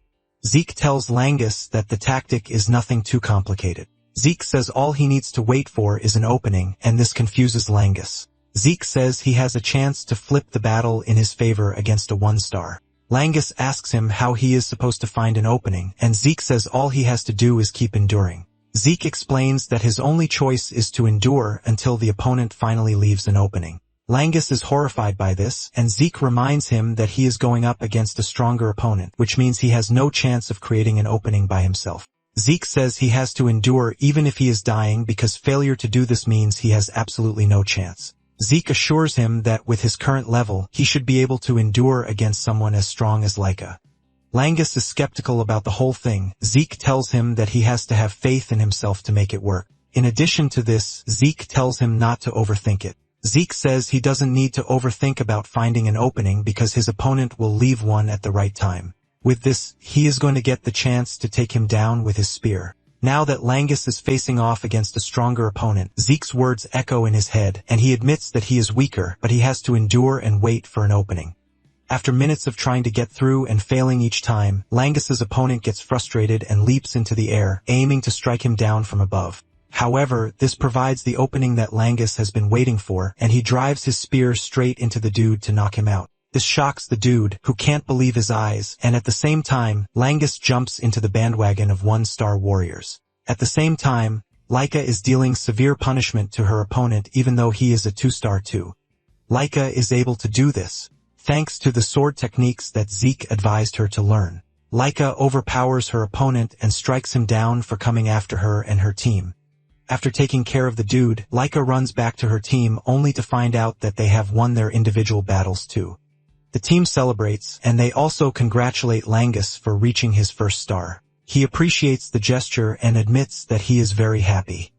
Zeke tells Langus that the tactic is nothing too complicated. Zeke says all he needs to wait for is an opening, and this confuses Langus. Zeke says he has a chance to flip the battle in his favor against a 1-star. Langus asks him how he is supposed to find an opening, and Zeke says all he has to do is keep enduring. Zeke explains that his only choice is to endure until the opponent finally leaves an opening. Langus is horrified by this, and Zeke reminds him that he is going up against a stronger opponent, which means he has no chance of creating an opening by himself. Zeke says he has to endure even if he is dying because failure to do this means he has absolutely no chance. Zeke assures him that with his current level, he should be able to endure against someone as strong as Laika. Langus is skeptical about the whole thing. Zeke tells him that he has to have faith in himself to make it work. In addition to this, Zeke tells him not to overthink it. Zeke says he doesn't need to overthink about finding an opening because his opponent will leave one at the right time. With this, he is going to get the chance to take him down with his spear. Now that Langus is facing off against a stronger opponent, Zeke's words echo in his head, and he admits that he is weaker, but he has to endure and wait for an opening. After minutes of trying to get through and failing each time, Langus's opponent gets frustrated and leaps into the air, aiming to strike him down from above. However, this provides the opening that Langus has been waiting for, and he drives his spear straight into the dude to knock him out. This shocks the dude, who can't believe his eyes, and at the same time, Langus jumps into the bandwagon of 1-star warriors. At the same time, Laika is dealing severe punishment to her opponent even though he is a 2-star too. Laika is able to do this, thanks to the sword techniques that Zeke advised her to learn. Laika overpowers her opponent and strikes him down for coming after her and her team. After taking care of the dude, Laika runs back to her team only to find out that they have won their individual battles too. The team celebrates, and they also congratulate Langus for reaching his 1st star. He appreciates the gesture and admits that he is very happy.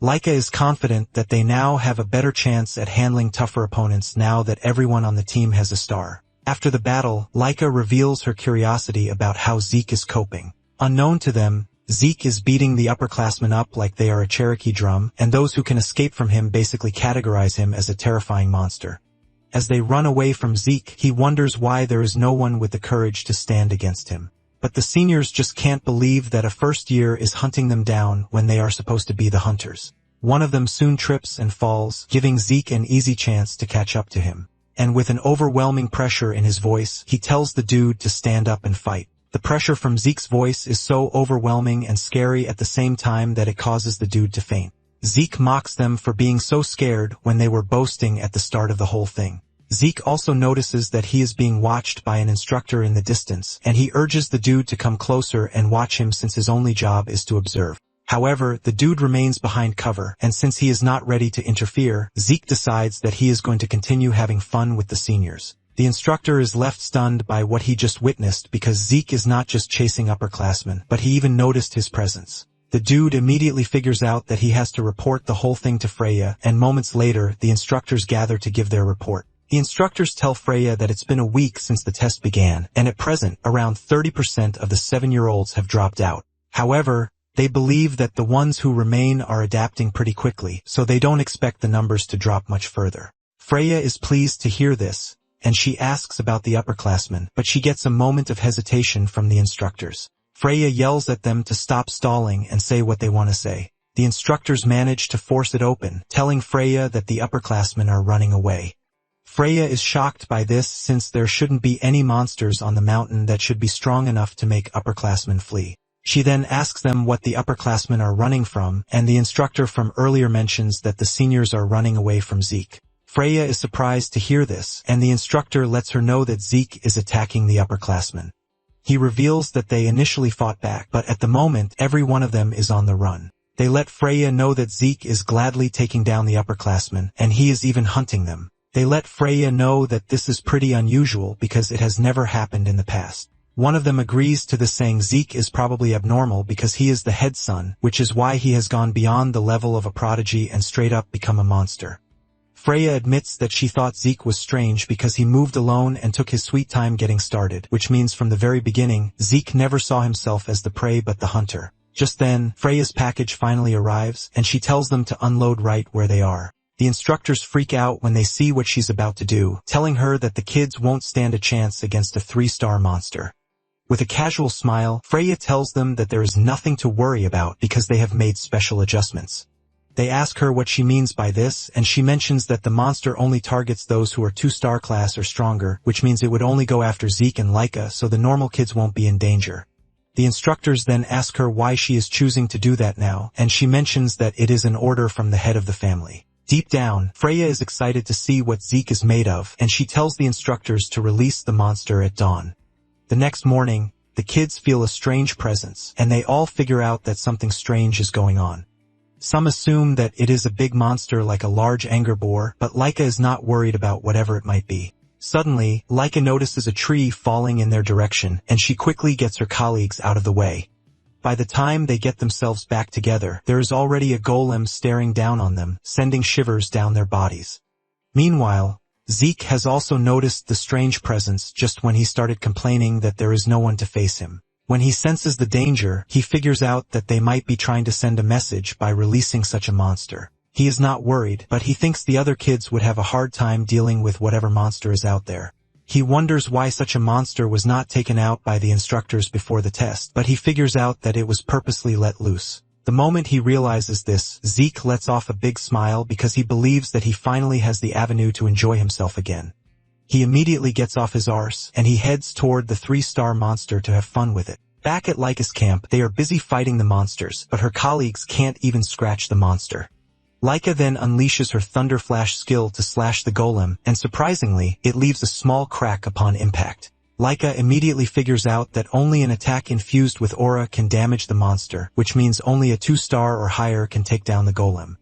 Laika is confident that they now have a better chance at handling tougher opponents now that everyone on the team has a star. After the battle, Laika reveals her curiosity about how Zeke is coping. Unknown to them, Zeke is beating the upperclassmen up like they are a Cherokee drum, and those who can escape from him basically categorize him as a terrifying monster. As they run away from Zeke, he wonders why there is no one with the courage to stand against him. But the seniors just can't believe that a first year is hunting them down when they are supposed to be the hunters. One of them soon trips and falls, giving Zeke an easy chance to catch up to him. And with an overwhelming pressure in his voice, he tells the dude to stand up and fight. The pressure from Zeke's voice is so overwhelming and scary at the same time that it causes the dude to faint. Zeke mocks them for being so scared when they were boasting at the start of the whole thing. Zeke also notices that he is being watched by an instructor in the distance, and he urges the dude to come closer and watch him since his only job is to observe. However, the dude remains behind cover, and since he is not ready to interfere, Zeke decides that he is going to continue having fun with the seniors. The instructor is left stunned by what he just witnessed because Zeke is not just chasing upperclassmen, but he even noticed his presence. The dude immediately figures out that he has to report the whole thing to Freya, and moments later, the instructors gather to give their report. The instructors tell Freya that it's been a week since the test began, and at present, around 30% of the 7-year-olds have dropped out. However, they believe that the ones who remain are adapting pretty quickly, so they don't expect the numbers to drop much further. Freya is pleased to hear this, and she asks about the upperclassmen, but she gets a moment of hesitation from the instructors. Freya yells at them to stop stalling and say what they want to say. The instructors manage to force it open, telling Freya that the upperclassmen are running away. Freya is shocked by this since there shouldn't be any monsters on the mountain that should be strong enough to make upperclassmen flee. She then asks them what the upperclassmen are running from, and the instructor from earlier mentions that the seniors are running away from Zeke. Freya is surprised to hear this, and the instructor lets her know that Zeke is attacking the upperclassmen. He reveals that they initially fought back, but at the moment, every one of them is on the run. They let Freya know that Zeke is gladly taking down the upperclassmen, and he is even hunting them. They let Freya know that this is pretty unusual because it has never happened in the past. One of them agrees to this, saying Zeke is probably abnormal because he is the head son, which is why he has gone beyond the level of a prodigy and straight up become a monster. Freya admits that she thought Zeke was strange because he moved alone and took his sweet time getting started, which means from the very beginning, Zeke never saw himself as the prey but the hunter. Just then, Freya's package finally arrives, and she tells them to unload right where they are. The instructors freak out when they see what she's about to do, telling her that the kids won't stand a chance against a 3-star monster. With a casual smile, Freya tells them that there is nothing to worry about because they have made special adjustments. They ask her what she means by this, and she mentions that the monster only targets those who are 2-star class or stronger, which means it would only go after Zeke and Laika, so the normal kids won't be in danger. The instructors then ask her why she is choosing to do that now, and she mentions that it is an order from the head of the family. Deep down, Freya is excited to see what Zeke is made of, and she tells the instructors to release the monster at dawn. The next morning, the kids feel a strange presence, and they all figure out that something strange is going on. Some assume that it is a big monster like a large anger boar, but Laika is not worried about whatever it might be. Suddenly, Laika notices a tree falling in their direction, and she quickly gets her colleagues out of the way. By the time they get themselves back together, there is already a golem staring down on them, sending shivers down their bodies. Meanwhile, Zeke has also noticed the strange presence just when he started complaining that there is no one to face him. When he senses the danger, he figures out that they might be trying to send a message by releasing such a monster. He is not worried, but he thinks the other kids would have a hard time dealing with whatever monster is out there. He wonders why such a monster was not taken out by the instructors before the test, but he figures out that it was purposely let loose. The moment he realizes this, Zeke lets off a big smile because he believes that he finally has the avenue to enjoy himself again. He immediately gets off his arse, and he heads toward the 3-star monster to have fun with it. Back at Laika's camp, they are busy fighting the monsters, but her colleagues can't even scratch the monster. Laika then unleashes her Thunder Flash skill to slash the golem, and surprisingly, it leaves a small crack upon impact. Laika immediately figures out that only an attack infused with aura can damage the monster, which means only a 2-star or higher can take down the golem.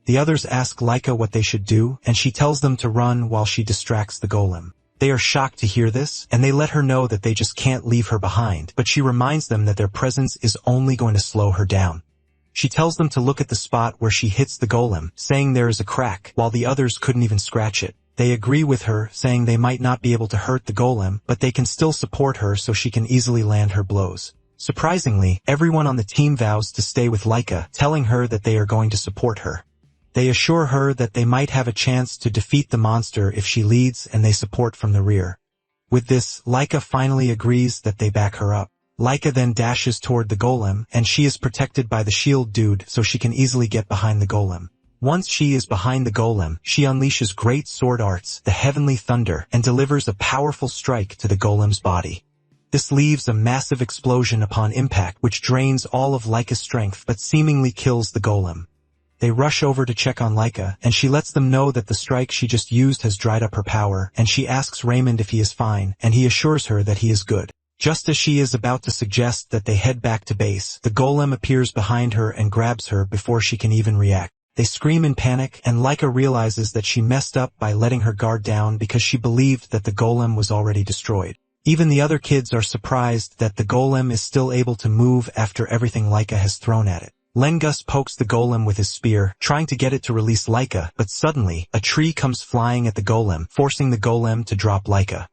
The others ask Laika what they should do, and she tells them to run while she distracts the golem. They are shocked to hear this, and they let her know that they just can't leave her behind, but she reminds them that their presence is only going to slow her down. She tells them to look at the spot where she hits the golem, saying there is a crack, while the others couldn't even scratch it. They agree with her, saying they might not be able to hurt the golem, but they can still support her so she can easily land her blows. Surprisingly, everyone on the team vows to stay with Laika, telling her that they are going to support her. They assure her that they might have a chance to defeat the monster if she leads and they support from the rear. With this, Laika finally agrees that they back her up. Laika then dashes toward the golem, and she is protected by the shield dude so she can easily get behind the golem. Once she is behind the golem, she unleashes great sword arts, the heavenly thunder, and delivers a powerful strike to the golem's body. This leaves a massive explosion upon impact which drains all of Laika's strength but seemingly kills the golem. They rush over to check on Laika, and she lets them know that the strike she just used has dried up her power, and she asks Raymond if he is fine, and he assures her that he is good. Just as she is about to suggest that they head back to base, the golem appears behind her and grabs her before she can even react. They scream in panic, and Laika realizes that she messed up by letting her guard down because she believed that the golem was already destroyed. Even the other kids are surprised that the golem is still able to move after everything Laika has thrown at it. Lengus pokes the golem with his spear, trying to get it to release Laika, but suddenly, a tree comes flying at the golem, forcing the golem to drop Laika.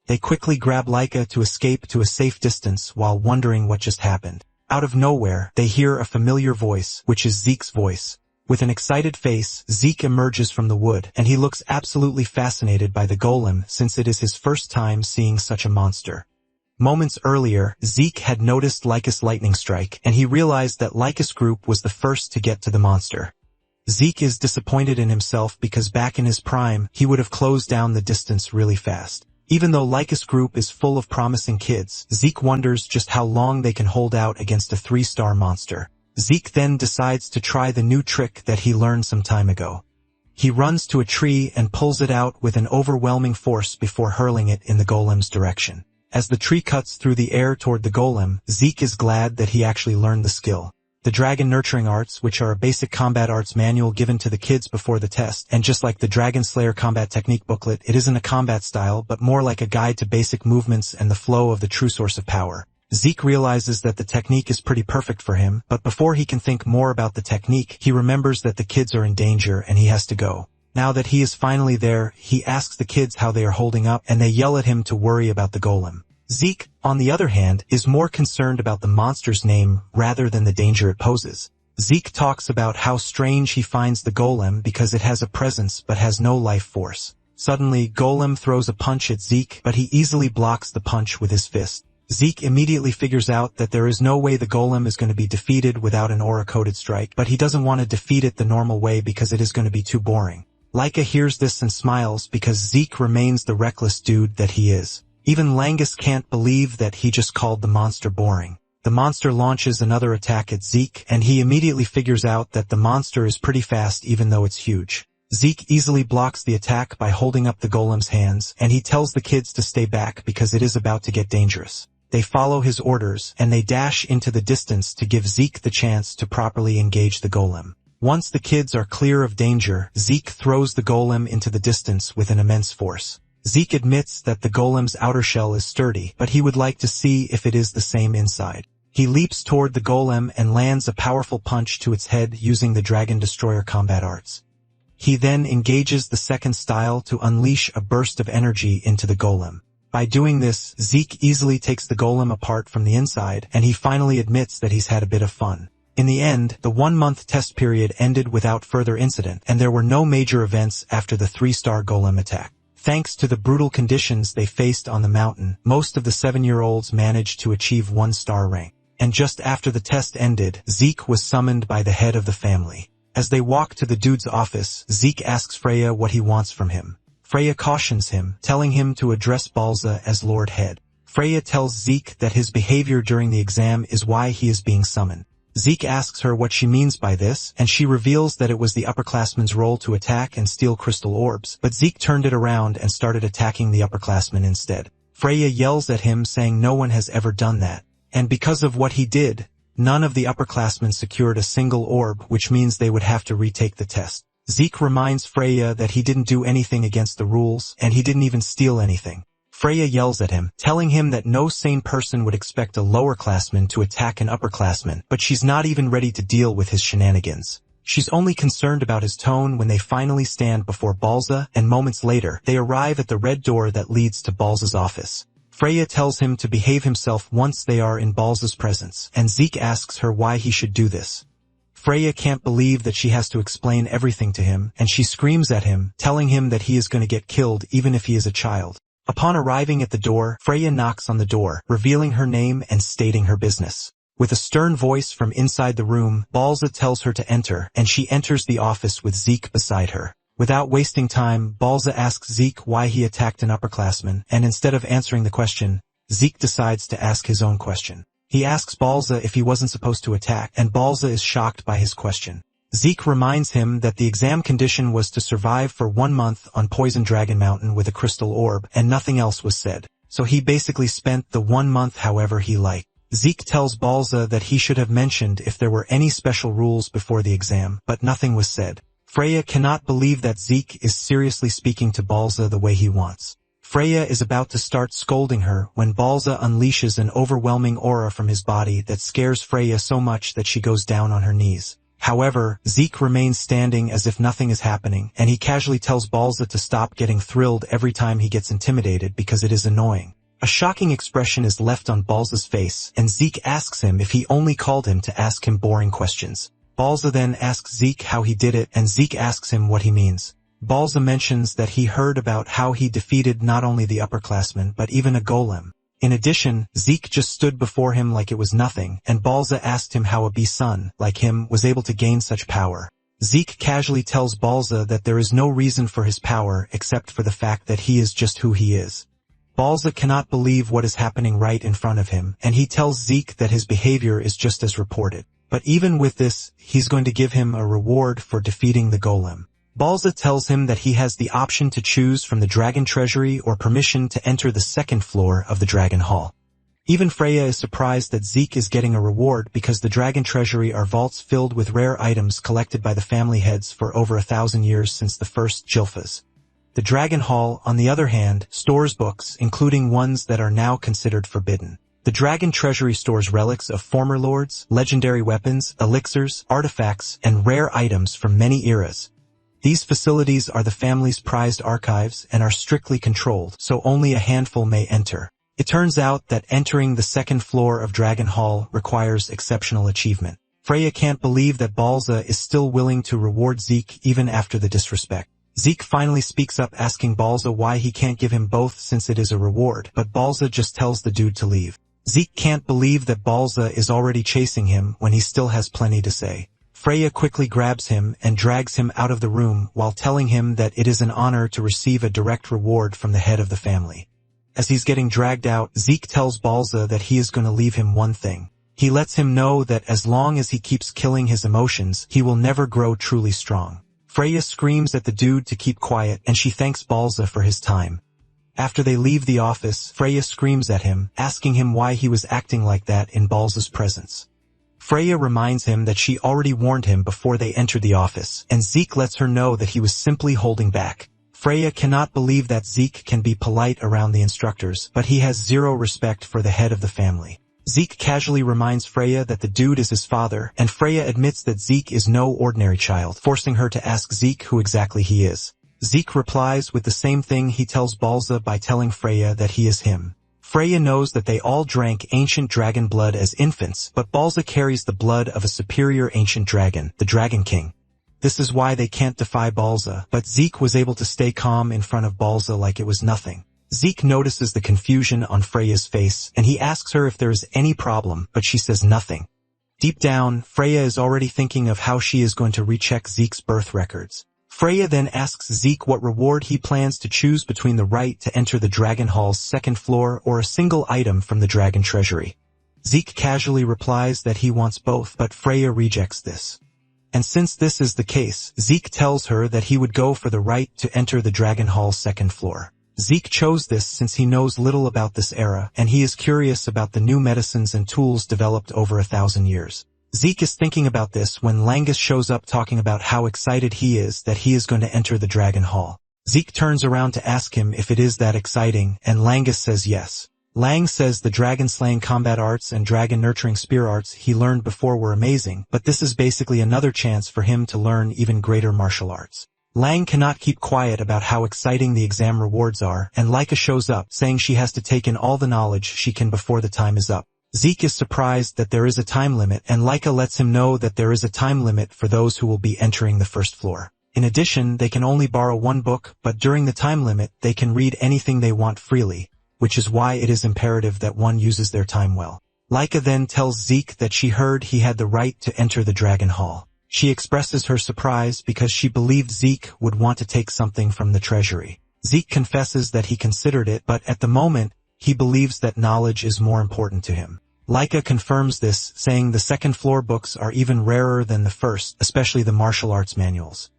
They quickly grab Laika to escape to a safe distance while wondering what just happened. Out of nowhere, they hear a familiar voice, which is Zeke's voice. With an excited face, Zeke emerges from the wood, and he looks absolutely fascinated by the golem since it is his first time seeing such a monster. Moments earlier, Zeke had noticed Laika's lightning strike, and he realized that Laika's group was the first to get to the monster. Zeke is disappointed in himself because back in his prime, he would have closed down the distance really fast. Even though Laika's group is full of promising kids, Zeke wonders just how long they can hold out against a 3-star monster. Zeke then decides to try the new trick that he learned some time ago. He runs to a tree and pulls it out with an overwhelming force before hurling it in the golem's direction. As the tree cuts through the air toward the golem, Zeke is glad that he actually learned the skill. The Dragon Nurturing Arts, which are a basic combat arts manual given to the kids before the test, and just like the Dragon Slayer combat technique booklet, it isn't a combat style but more like a guide to basic movements and the flow of the true source of power. Zeke realizes that the technique is pretty perfect for him, but before he can think more about the technique, he remembers that the kids are in danger and he has to go. Now that he is finally there, he asks the kids how they are holding up, and they yell at him to worry about the golem. Zeke, on the other hand, is more concerned about the monster's name rather than the danger it poses. Zeke talks about how strange he finds the golem because it has a presence but has no life force. Suddenly, Golem throws a punch at Zeke, but he easily blocks the punch with his fist. Zeke immediately figures out that there is no way the golem is going to be defeated without an aura-coded strike, but he doesn't want to defeat it the normal way because it is going to be too boring. Laika hears this and smiles because Zeke remains the reckless dude that he is. Even Langus can't believe that he just called the monster boring. The monster launches another attack at Zeke, and he immediately figures out that the monster is pretty fast even though it's huge. Zeke easily blocks the attack by holding up the golem's hands, and he tells the kids to stay back because it is about to get dangerous. They follow his orders, and they dash into the distance to give Zeke the chance to properly engage the golem. Once the kids are clear of danger, Zeke throws the golem into the distance with an immense force. Zeke admits that the golem's outer shell is sturdy, but he would like to see if it is the same inside. He leaps toward the golem and lands a powerful punch to its head using the Dragon Destroyer combat arts. He then engages the second style to unleash a burst of energy into the golem. By doing this, Zeke easily takes the golem apart from the inside, and he finally admits that he's had a bit of fun. In the end, the 1-month test period ended without further incident, and there were no major events after the 3-star golem attack. Thanks to the brutal conditions they faced on the mountain, most of the 7-year-olds managed to achieve 1-star rank. And just after the test ended, Zeke was summoned by the head of the family. As they walk to the dude's office, Zeke asks Freya what he wants from him. Freya cautions him, telling him to address Balza as Lord Head. Freya tells Zeke that his behavior during the exam is why he is being summoned. Zeke asks her what she means by this, and she reveals that it was the upperclassman's role to attack and steal crystal orbs, but Zeke turned it around and started attacking the upperclassman instead. Freya yells at him saying no one has ever done that, and because of what he did, none of the upperclassmen secured a single orb, which means they would have to retake the test. Zeke reminds Freya that he didn't do anything against the rules, and he didn't even steal anything. Freya yells at him, telling him that no sane person would expect a lower-classman to attack an upperclassman, but she's not even ready to deal with his shenanigans. She's only concerned about his tone when they finally stand before Balza, and moments later, they arrive at the red door that leads to Balza's office. Freya tells him to behave himself once they are in Balza's presence, and Zeke asks her why he should do this. Freya can't believe that she has to explain everything to him, and she screams at him, telling him that he is going to get killed even if he is a child. Upon arriving at the door, Freya knocks on the door, revealing her name and stating her business. With a stern voice from inside the room, Balza tells her to enter, and she enters the office with Zeke beside her. Without wasting time, Balza asks Zeke why he attacked an upperclassman, and instead of answering the question, Zeke decides to ask his own question. He asks Balza if he wasn't supposed to attack, and Balza is shocked by his question. Zeke reminds him that the exam condition was to survive for 1 month on Poison Dragon Mountain with a crystal orb, and nothing else was said. So he basically spent the 1 month however he liked. Zeke tells Balza that he should have mentioned if there were any special rules before the exam, but nothing was said. Freya cannot believe that Zeke is seriously speaking to Balza the way he wants. Freya is about to start scolding her when Balza unleashes an overwhelming aura from his body that scares Freya so much that she goes down on her knees. However, Zeke remains standing as if nothing is happening, and he casually tells Balza to stop getting thrilled every time he gets intimidated because it is annoying. A shocking expression is left on Balza's face, and Zeke asks him if he only called him to ask him boring questions. Balza then asks Zeke how he did it, and Zeke asks him what he means. Balza mentions that he heard about how he defeated not only the upperclassmen but even a golem. In addition, Zeke just stood before him like it was nothing, and Balza asked him how a bee-son, like him, was able to gain such power. Zeke casually tells Balza that there is no reason for his power except for the fact that he is just who he is. Balza cannot believe what is happening right in front of him, and he tells Zeke that his behavior is just as reported. But even with this, he's going to give him a reward for defeating the golem. Balza tells him that he has the option to choose from the Dragon Treasury or permission to enter the 2nd floor of the Dragon Hall. Even Freya is surprised that Zeke is getting a reward because the Dragon Treasury are vaults filled with rare items collected by the family heads for over 1,000 years since the first Jilfas. The Dragon Hall, on the other hand, stores books, including ones that are now considered forbidden. The Dragon Treasury stores relics of former lords, legendary weapons, elixirs, artifacts, and rare items from many eras. These facilities are the family's prized archives and are strictly controlled, so only a handful may enter. It turns out that entering the 2nd floor of Dragon Hall requires exceptional achievement. Freya can't believe that Balza is still willing to reward Zeke even after the disrespect. Zeke finally speaks up asking Balza why he can't give him both since it is a reward, but Balza just tells the dude to leave. Zeke can't believe that Balza is already chasing him when he still has plenty to say. Freya quickly grabs him and drags him out of the room while telling him that it is an honor to receive a direct reward from the head of the family. As he's getting dragged out, Zeke tells Balza that he is going to leave him one thing. He lets him know that as long as he keeps killing his emotions, he will never grow truly strong. Freya screams at the dude to keep quiet, and she thanks Balza for his time. After they leave the office, Freya screams at him, asking him why he was acting like that in Balza's presence. Freya reminds him that she already warned him before they entered the office, and Zeke lets her know that he was simply holding back. Freya cannot believe that Zeke can be polite around the instructors, but he has zero respect for the head of the family. Zeke casually reminds Freya that the dude is his father, and Freya admits that Zeke is no ordinary child, forcing her to ask Zeke who exactly he is. Zeke replies with the same thing he tells Balza by telling Freya that he is him. Freya knows that they all drank ancient dragon blood as infants, but Balza carries the blood of a superior ancient dragon, the Dragon King. This is why they can't defy Balza, but Zeke was able to stay calm in front of Balza like it was nothing. Zeke notices the confusion on Freya's face, and he asks her if there is any problem, but she says nothing. Deep down, Freya is already thinking of how she is going to recheck Zeke's birth records. Freya then asks Zeke what reward he plans to choose between the right to enter the Dragon Hall's 2nd floor or a single item from the Dragon Treasury. Zeke casually replies that he wants both, but Freya rejects this. And since this is the case, Zeke tells her that he would go for the right to enter the Dragon Hall's 2nd floor. Zeke chose this since he knows little about this era, and he is curious about the new medicines and tools developed over 1,000 years. Zeke is thinking about this when Langus shows up talking about how excited he is that he is going to enter the Dragon Hall. Zeke turns around to ask him if it is that exciting, and Langus says yes. Lang says the dragon-slaying combat arts and dragon-nurturing spear arts he learned before were amazing, but this is basically another chance for him to learn even greater martial arts. Lang cannot keep quiet about how exciting the exam rewards are, and Laika shows up, saying she has to take in all the knowledge she can before the time is up. Zeke is surprised that there is a time limit, and Laika lets him know that there is a time limit for those who will be entering the first floor. In addition, they can only borrow one book, but during the time limit, they can read anything they want freely, which is why it is imperative that one uses their time well. Laika then tells Zeke that she heard he had the right to enter the Dragon Hall. She expresses her surprise because she believed Zeke would want to take something from the treasury. Zeke confesses that he considered it, but at the moment, he believes that knowledge is more important to him. Laika confirms this, saying the second floor books are even rarer than the first, especially the martial arts manuals.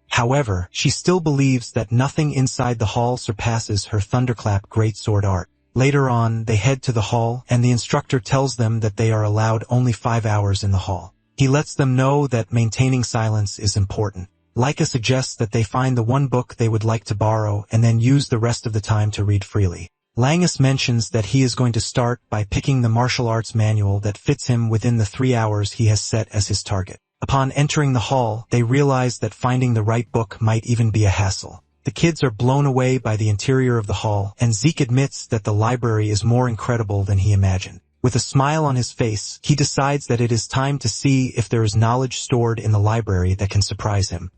However, she still believes that nothing inside the hall surpasses her Thunderclap greatsword art. Later on, they head to the hall, and the instructor tells them that they are allowed only 5 hours in the hall. He lets them know that maintaining silence is important. Laika suggests that they find the one book they would like to borrow and then use the rest of the time to read freely. Langus mentions that he is going to start by picking the martial arts manual that fits him within the 3 hours he has set as his target. Upon entering the hall, they realize that finding the right book might even be a hassle. The kids are blown away by the interior of the hall, and Zeke admits that the library is more incredible than he imagined. With a smile on his face, he decides that it is time to see if there is knowledge stored in the library that can surprise him.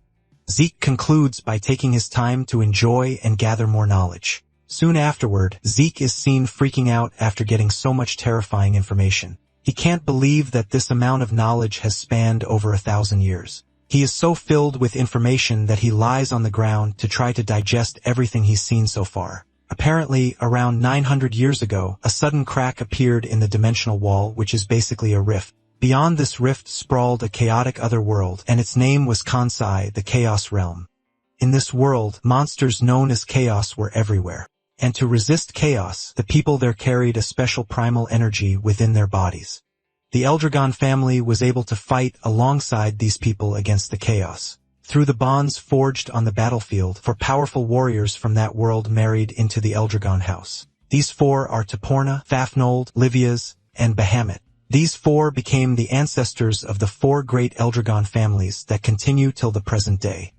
Zeke concludes by taking his time to enjoy and gather more knowledge. Soon afterward, Zeke is seen freaking out after getting so much terrifying information. He can't believe that this amount of knowledge has spanned over 1,000 years. He is so filled with information that he lies on the ground to try to digest everything he's seen so far. Apparently, around 900 years ago, a sudden crack appeared in the dimensional wall, which is basically a rift. Beyond this rift sprawled a chaotic other world, and its name was Kansai, the Chaos Realm. In this world, monsters known as Chaos were everywhere. And to resist chaos, the people there carried a special primal energy within their bodies. The Eldragon family was able to fight alongside these people against the chaos. Through the bonds forged on the battlefield, 4 powerful warriors from that world married into the Eldragon house. These 4 are Toporna, Fafnold, Livias, and Bahamut. These 4 became the ancestors of the 4 great Eldragon families that continue till the present day.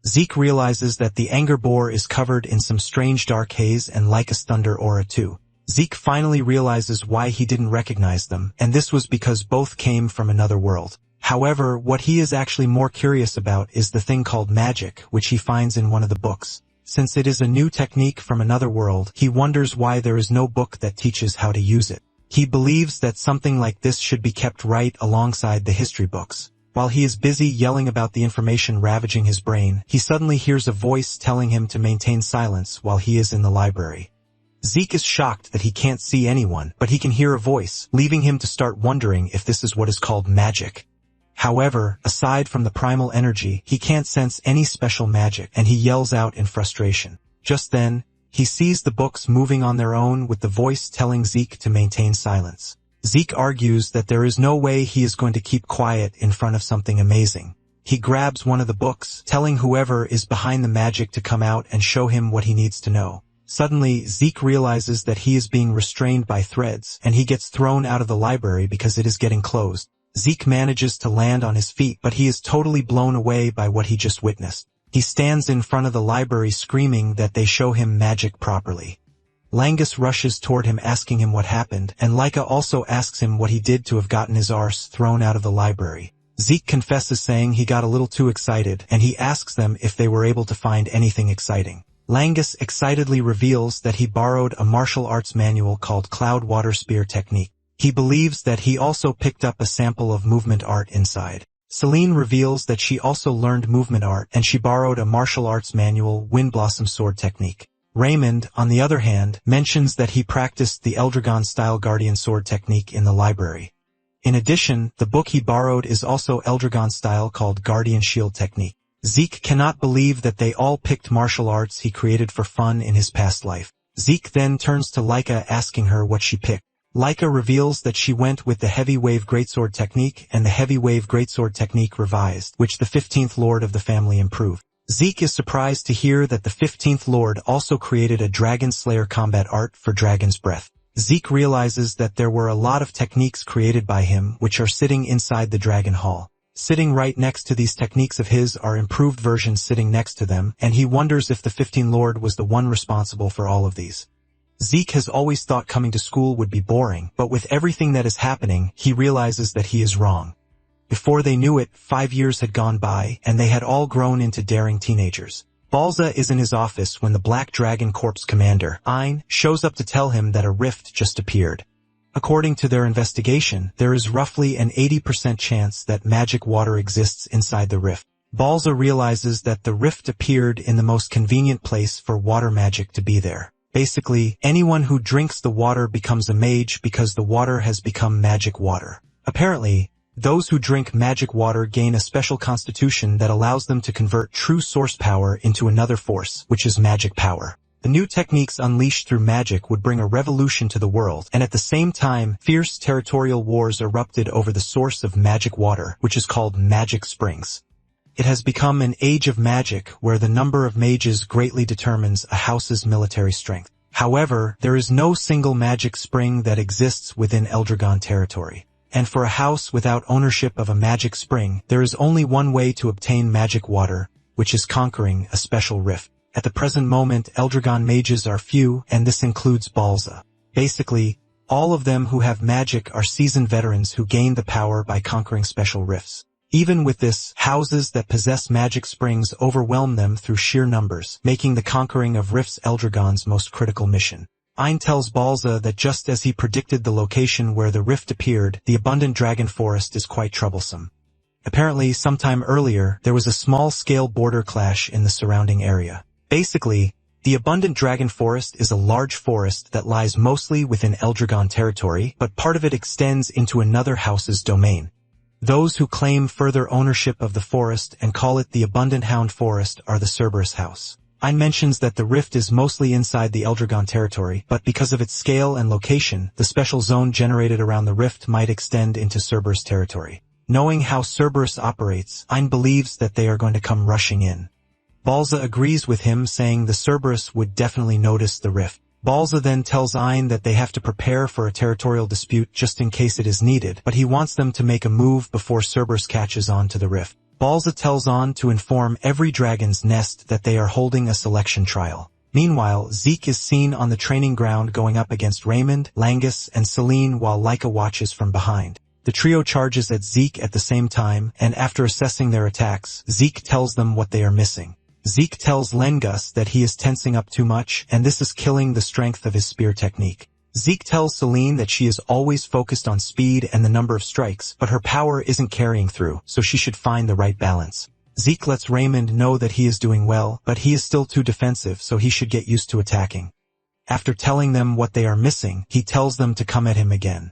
Zeke realizes that the Anger Boar is covered in some strange dark haze and Laika's thunder aura too. Zeke finally realizes why he didn't recognize them, and this was because both came from another world. However, what he is actually more curious about is the thing called magic, which he finds in one of the books. Since it is a new technique from another world, he wonders why there is no book that teaches how to use it. He believes that something like this should be kept right alongside the history books. While he is busy yelling about the information ravaging his brain, he suddenly hears a voice telling him to maintain silence while he is in the library. Zeke is shocked that he can't see anyone, but he can hear a voice, leaving him to start wondering if this is what is called magic. However, aside from the primal energy, he can't sense any special magic, and he yells out in frustration. Just then, he sees the books moving on their own with the voice telling Zeke to maintain silence. Zeke argues that there is no way he is going to keep quiet in front of something amazing. He grabs one of the books, telling whoever is behind the magic to come out and show him what he needs to know. Suddenly, Zeke realizes that he is being restrained by threads, and he gets thrown out of the library because it is getting closed. Zeke manages to land on his feet, but he is totally blown away by what he just witnessed. He stands in front of the library screaming that they show him magic properly. Langus rushes toward him asking him what happened, and Laika also asks him what he did to have gotten his arse thrown out of the library. Zeke confesses saying he got a little too excited, and he asks them if they were able to find anything exciting. Langus excitedly reveals that he borrowed a martial arts manual called Cloud Water Spear Technique. He believes that he also picked up a sample of movement art inside. Celine reveals that she also learned movement art, and she borrowed a martial arts manual, Wind Blossom Sword Technique. Raymond, on the other hand, mentions that he practiced the Eldragon-style Guardian Sword technique in the library. In addition, the book he borrowed is also Eldragon-style called Guardian Shield Technique. Zeke cannot believe that they all picked martial arts he created for fun in his past life. Zeke then turns to Laika asking her what she picked. Laika reveals that she went with the Heavy Wave Greatsword Technique and the Heavy Wave Greatsword Technique Revised, which the 15th Lord of the family improved. Zeke is surprised to hear that the 15th Lord also created a Dragon Slayer combat art for Dragon's Breath. Zeke realizes that there were a lot of techniques created by him which are sitting inside the Dragon Hall. Sitting right next to these techniques of his are improved versions sitting next to them, and he wonders if the 15 Lord was the one responsible for all of these. Zeke has always thought coming to school would be boring, but with everything that is happening, he realizes that he is wrong. Before they knew it, 5 years had gone by, and they had all grown into daring teenagers. Balza is in his office when the Black Dragon Corps commander, Ein, shows up to tell him that a rift just appeared. According to their investigation, there is roughly an 80% chance that magic water exists inside the rift. Balza realizes that the rift appeared in the most convenient place for water magic to be there. Basically, anyone who drinks the water becomes a mage because the water has become magic water. Apparently, those who drink magic water gain a special constitution that allows them to convert true source power into another force, which is magic power. The new techniques unleashed through magic would bring a revolution to the world, and at the same time, fierce territorial wars erupted over the source of magic water, which is called magic springs. It has become an age of magic where the number of mages greatly determines a house's military strength. However, there is no single magic spring that exists within Eldragon territory. And for a house without ownership of a magic spring, there is only one way to obtain magic water, which is conquering a special rift. At the present moment, Eldragon mages are few, and this includes Balza. Basically, all of them who have magic are seasoned veterans who gain the power by conquering special rifts. Even with this, houses that possess magic springs overwhelm them through sheer numbers, making the conquering of rifts Eldragon's most critical mission. Ein tells Balza that just as he predicted the location where the rift appeared, the abundant dragon forest is quite troublesome. Apparently, sometime earlier, there was a small-scale border clash in the surrounding area. Basically, the abundant dragon forest is a large forest that lies mostly within Eldragon territory, but part of it extends into another house's domain. Those who claim further ownership of the forest and call it the Abundant Hound Forest are the Cerberus House. Ein mentions that the rift is mostly inside the Eldragon territory, but because of its scale and location, the special zone generated around the rift might extend into Cerberus territory. Knowing how Cerberus operates, Ein believes that they are going to come rushing in. Balza agrees with him, saying the Cerberus would definitely notice the rift. Balza then tells Ein that they have to prepare for a territorial dispute just in case it is needed, but he wants them to make a move before Cerberus catches on to the rift. Balza tells On to inform every dragon's nest that they are holding a selection trial. Meanwhile, Zeke is seen on the training ground going up against Raymond, Langus, and Celine while Laika watches from behind. The trio charges at Zeke at the same time, and after assessing their attacks, Zeke tells them what they are missing. Zeke tells Langus that he is tensing up too much, and this is killing the strength of his spear technique. Zeke tells Celine that she is always focused on speed and the number of strikes, but her power isn't carrying through, so she should find the right balance. Zeke lets Raymond know that he is doing well, but he is still too defensive, so he should get used to attacking. After telling them what they are missing, he tells them to come at him again.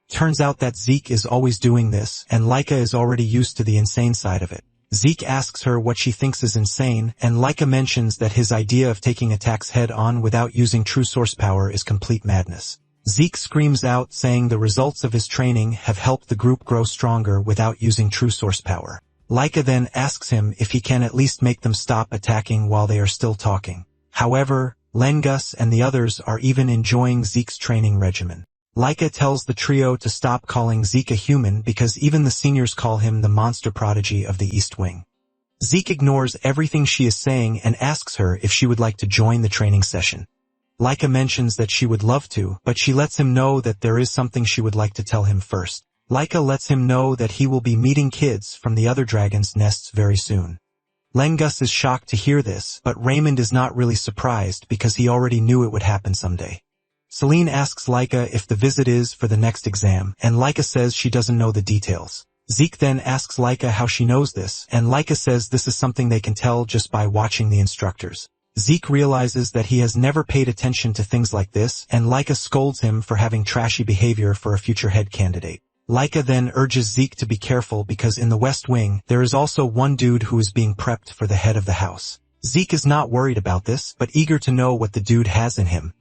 Turns out that Zeke is always doing this, and Laika is already used to the insane side of it. Zeke asks her what she thinks is insane, and Laika mentions that his idea of taking attacks head-on without using true source power is complete madness. Zeke screams out, saying the results of his training have helped the group grow stronger without using true source power. Laika then asks him if he can at least make them stop attacking while they are still talking. However, Langus and the others are even enjoying Zeke's training regimen. Laika tells the trio to stop calling Zeke a human because even the seniors call him the monster prodigy of the East Wing. Zeke ignores everything she is saying and asks her if she would like to join the training session. Laika mentions that she would love to, but she lets him know that there is something she would like to tell him first. Laika lets him know that he will be meeting kids from the other dragon's nests very soon. Langus is shocked to hear this, but Raymond is not really surprised because he already knew it would happen someday. Celine asks Laika if the visit is for the next exam, and Laika says she doesn't know the details. Zeke then asks Laika how she knows this, and Laika says this is something they can tell just by watching the instructors. Zeke realizes that he has never paid attention to things like this, and Laika scolds him for having trashy behavior for a future head candidate. Laika then urges Zeke to be careful because in the West Wing, there is also one dude who is being prepped for the head of the house. Zeke is not worried about this, but eager to know what the dude has in him.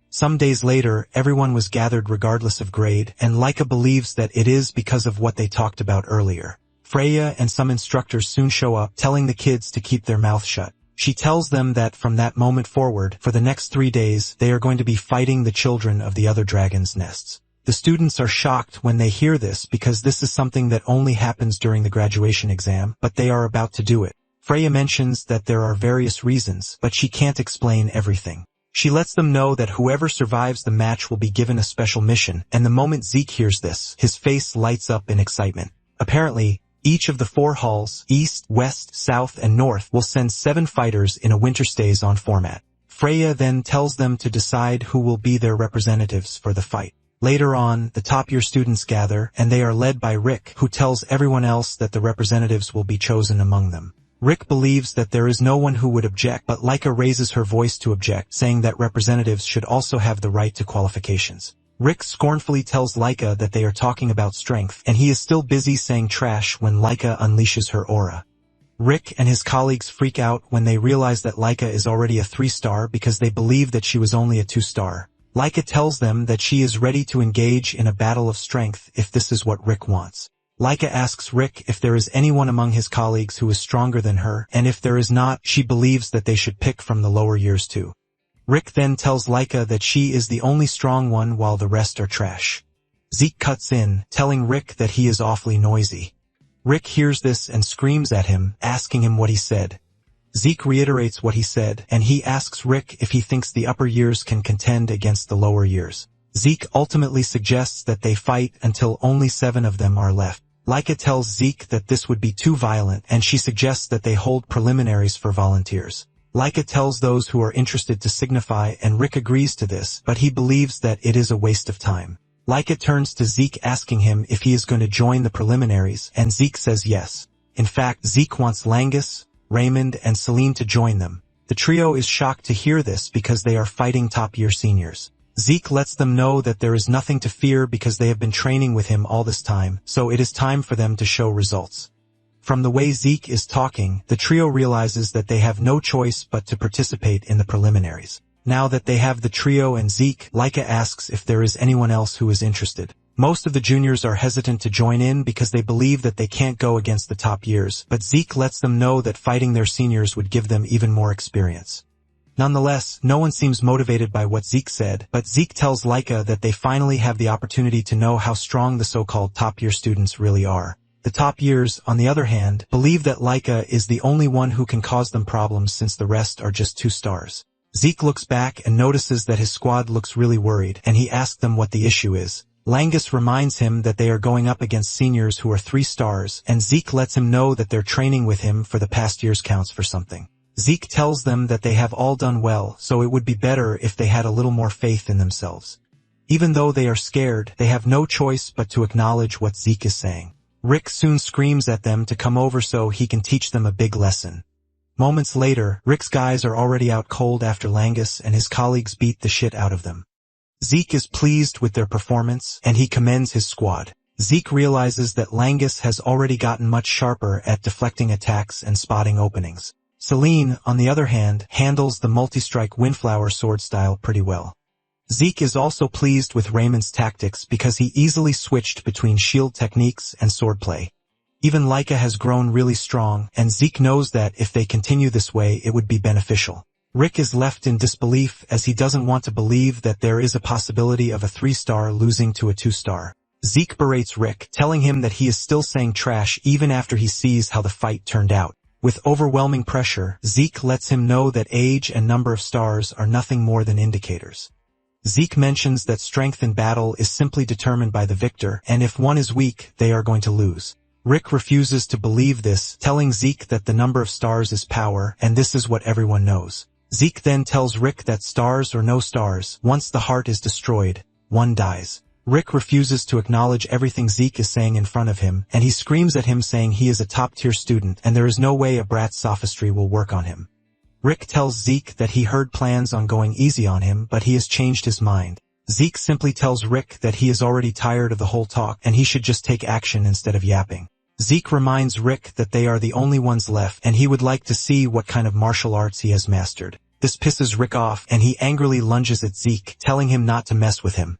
Some days later, everyone was gathered regardless of grade, and Laika believes that it is because of what they talked about earlier. Freya and some instructors soon show up, telling the kids to keep their mouth shut. She tells them that from that moment forward, for the next 3 days, they are going to be fighting the children of the other dragon's nests. The students are shocked when they hear this because this is something that only happens during the graduation exam, but they are about to do it. Freya mentions that there are various reasons, but she can't explain everything. She lets them know that whoever survives the match will be given a special mission, and the moment Zeke hears this, his face lights up in excitement. Apparently, each of the 4 halls, East, West, South, and North, will send 7 fighters in a winter stays on format. Freya then tells them to decide who will be their representatives for the fight. Later on, the top-year students gather, and they are led by Rick, who tells everyone else that the representatives will be chosen among them. Rick believes that there is no one who would object, but Laika raises her voice to object, saying that representatives should also have the right to qualifications. Rick scornfully tells Laika that they are talking about strength, and he is still busy saying trash when Laika unleashes her aura. Rick and his colleagues freak out when they realize that Laika is already a 3-star because they believe that she was only a 2-star. Laika tells them that she is ready to engage in a battle of strength if this is what Rick wants. Laika asks Rick if there is anyone among his colleagues who is stronger than her, and if there is not, she believes that they should pick from the lower years too. Rick then tells Laika that she is the only strong one while the rest are trash. Zeke cuts in, telling Rick that he is awfully noisy. Rick hears this and screams at him, asking him what he said. Zeke reiterates what he said, and he asks Rick if he thinks the upper years can contend against the lower years. Zeke ultimately suggests that they fight until only 7 of them are left. Laika tells Zeke that this would be too violent, and she suggests that they hold preliminaries for volunteers. Laika tells those who are interested to signify, and Rick agrees to this, but he believes that it is a waste of time. Laika turns to Zeke asking him if he is going to join the preliminaries, and Zeke says yes. In fact, Zeke wants Langus, Raymond, and Celine to join them. The trio is shocked to hear this because they are fighting top-year seniors. Zeke lets them know that there is nothing to fear because they have been training with him all this time, so it is time for them to show results. From the way Zeke is talking, the trio realizes that they have no choice but to participate in the preliminaries. Now that they have the trio and Zeke, Laika asks if there is anyone else who is interested. Most of the juniors are hesitant to join in because they believe that they can't go against the top years, but Zeke lets them know that fighting their seniors would give them even more experience. Nonetheless, no one seems motivated by what Zeke said, but Zeke tells Laika that they finally have the opportunity to know how strong the so-called top-year students really are. The top years, on the other hand, believe that Laika is the only one who can cause them problems since the rest are just 2 stars. Zeke looks back and notices that his squad looks really worried, and he asks them what the issue is. Langus reminds him that they are going up against seniors who are 3 stars, and Zeke lets him know that their training with him for the past years counts for something. Zeke tells them that they have all done well, so it would be better if they had a little more faith in themselves. Even though they are scared, they have no choice but to acknowledge what Zeke is saying. Rick soon screams at them to come over so he can teach them a big lesson. Moments later, Rick's guys are already out cold after Langus and his colleagues beat the shit out of them. Zeke is pleased with their performance, and he commends his squad. Zeke realizes that Langus has already gotten much sharper at deflecting attacks and spotting openings. Celine, on the other hand, handles the multi-strike Windflower sword style pretty well. Zeke is also pleased with Raymond's tactics because he easily switched between shield techniques and swordplay. Even Laika has grown really strong, and Zeke knows that if they continue this way it would be beneficial. Rick is left in disbelief as he doesn't want to believe that there is a possibility of a 3-star losing to a 2-star. Zeke berates Rick, telling him that he is still saying trash even after he sees how the fight turned out. With overwhelming pressure, Zeke lets him know that age and number of stars are nothing more than indicators. Zeke mentions that strength in battle is simply determined by the victor, and if one is weak, they are going to lose. Rick refuses to believe this, telling Zeke that the number of stars is power, and this is what everyone knows. Zeke then tells Rick that stars or no stars, once the heart is destroyed, one dies. Rick refuses to acknowledge everything Zeke is saying in front of him, and he screams at him saying he is a top-tier student and there is no way a brat's sophistry will work on him. Rick tells Zeke that he heard plans on going easy on him, but he has changed his mind. Zeke simply tells Rick that he is already tired of the whole talk and he should just take action instead of yapping. Zeke reminds Rick that they are the only ones left and he would like to see what kind of martial arts he has mastered. This pisses Rick off and he angrily lunges at Zeke, telling him not to mess with him.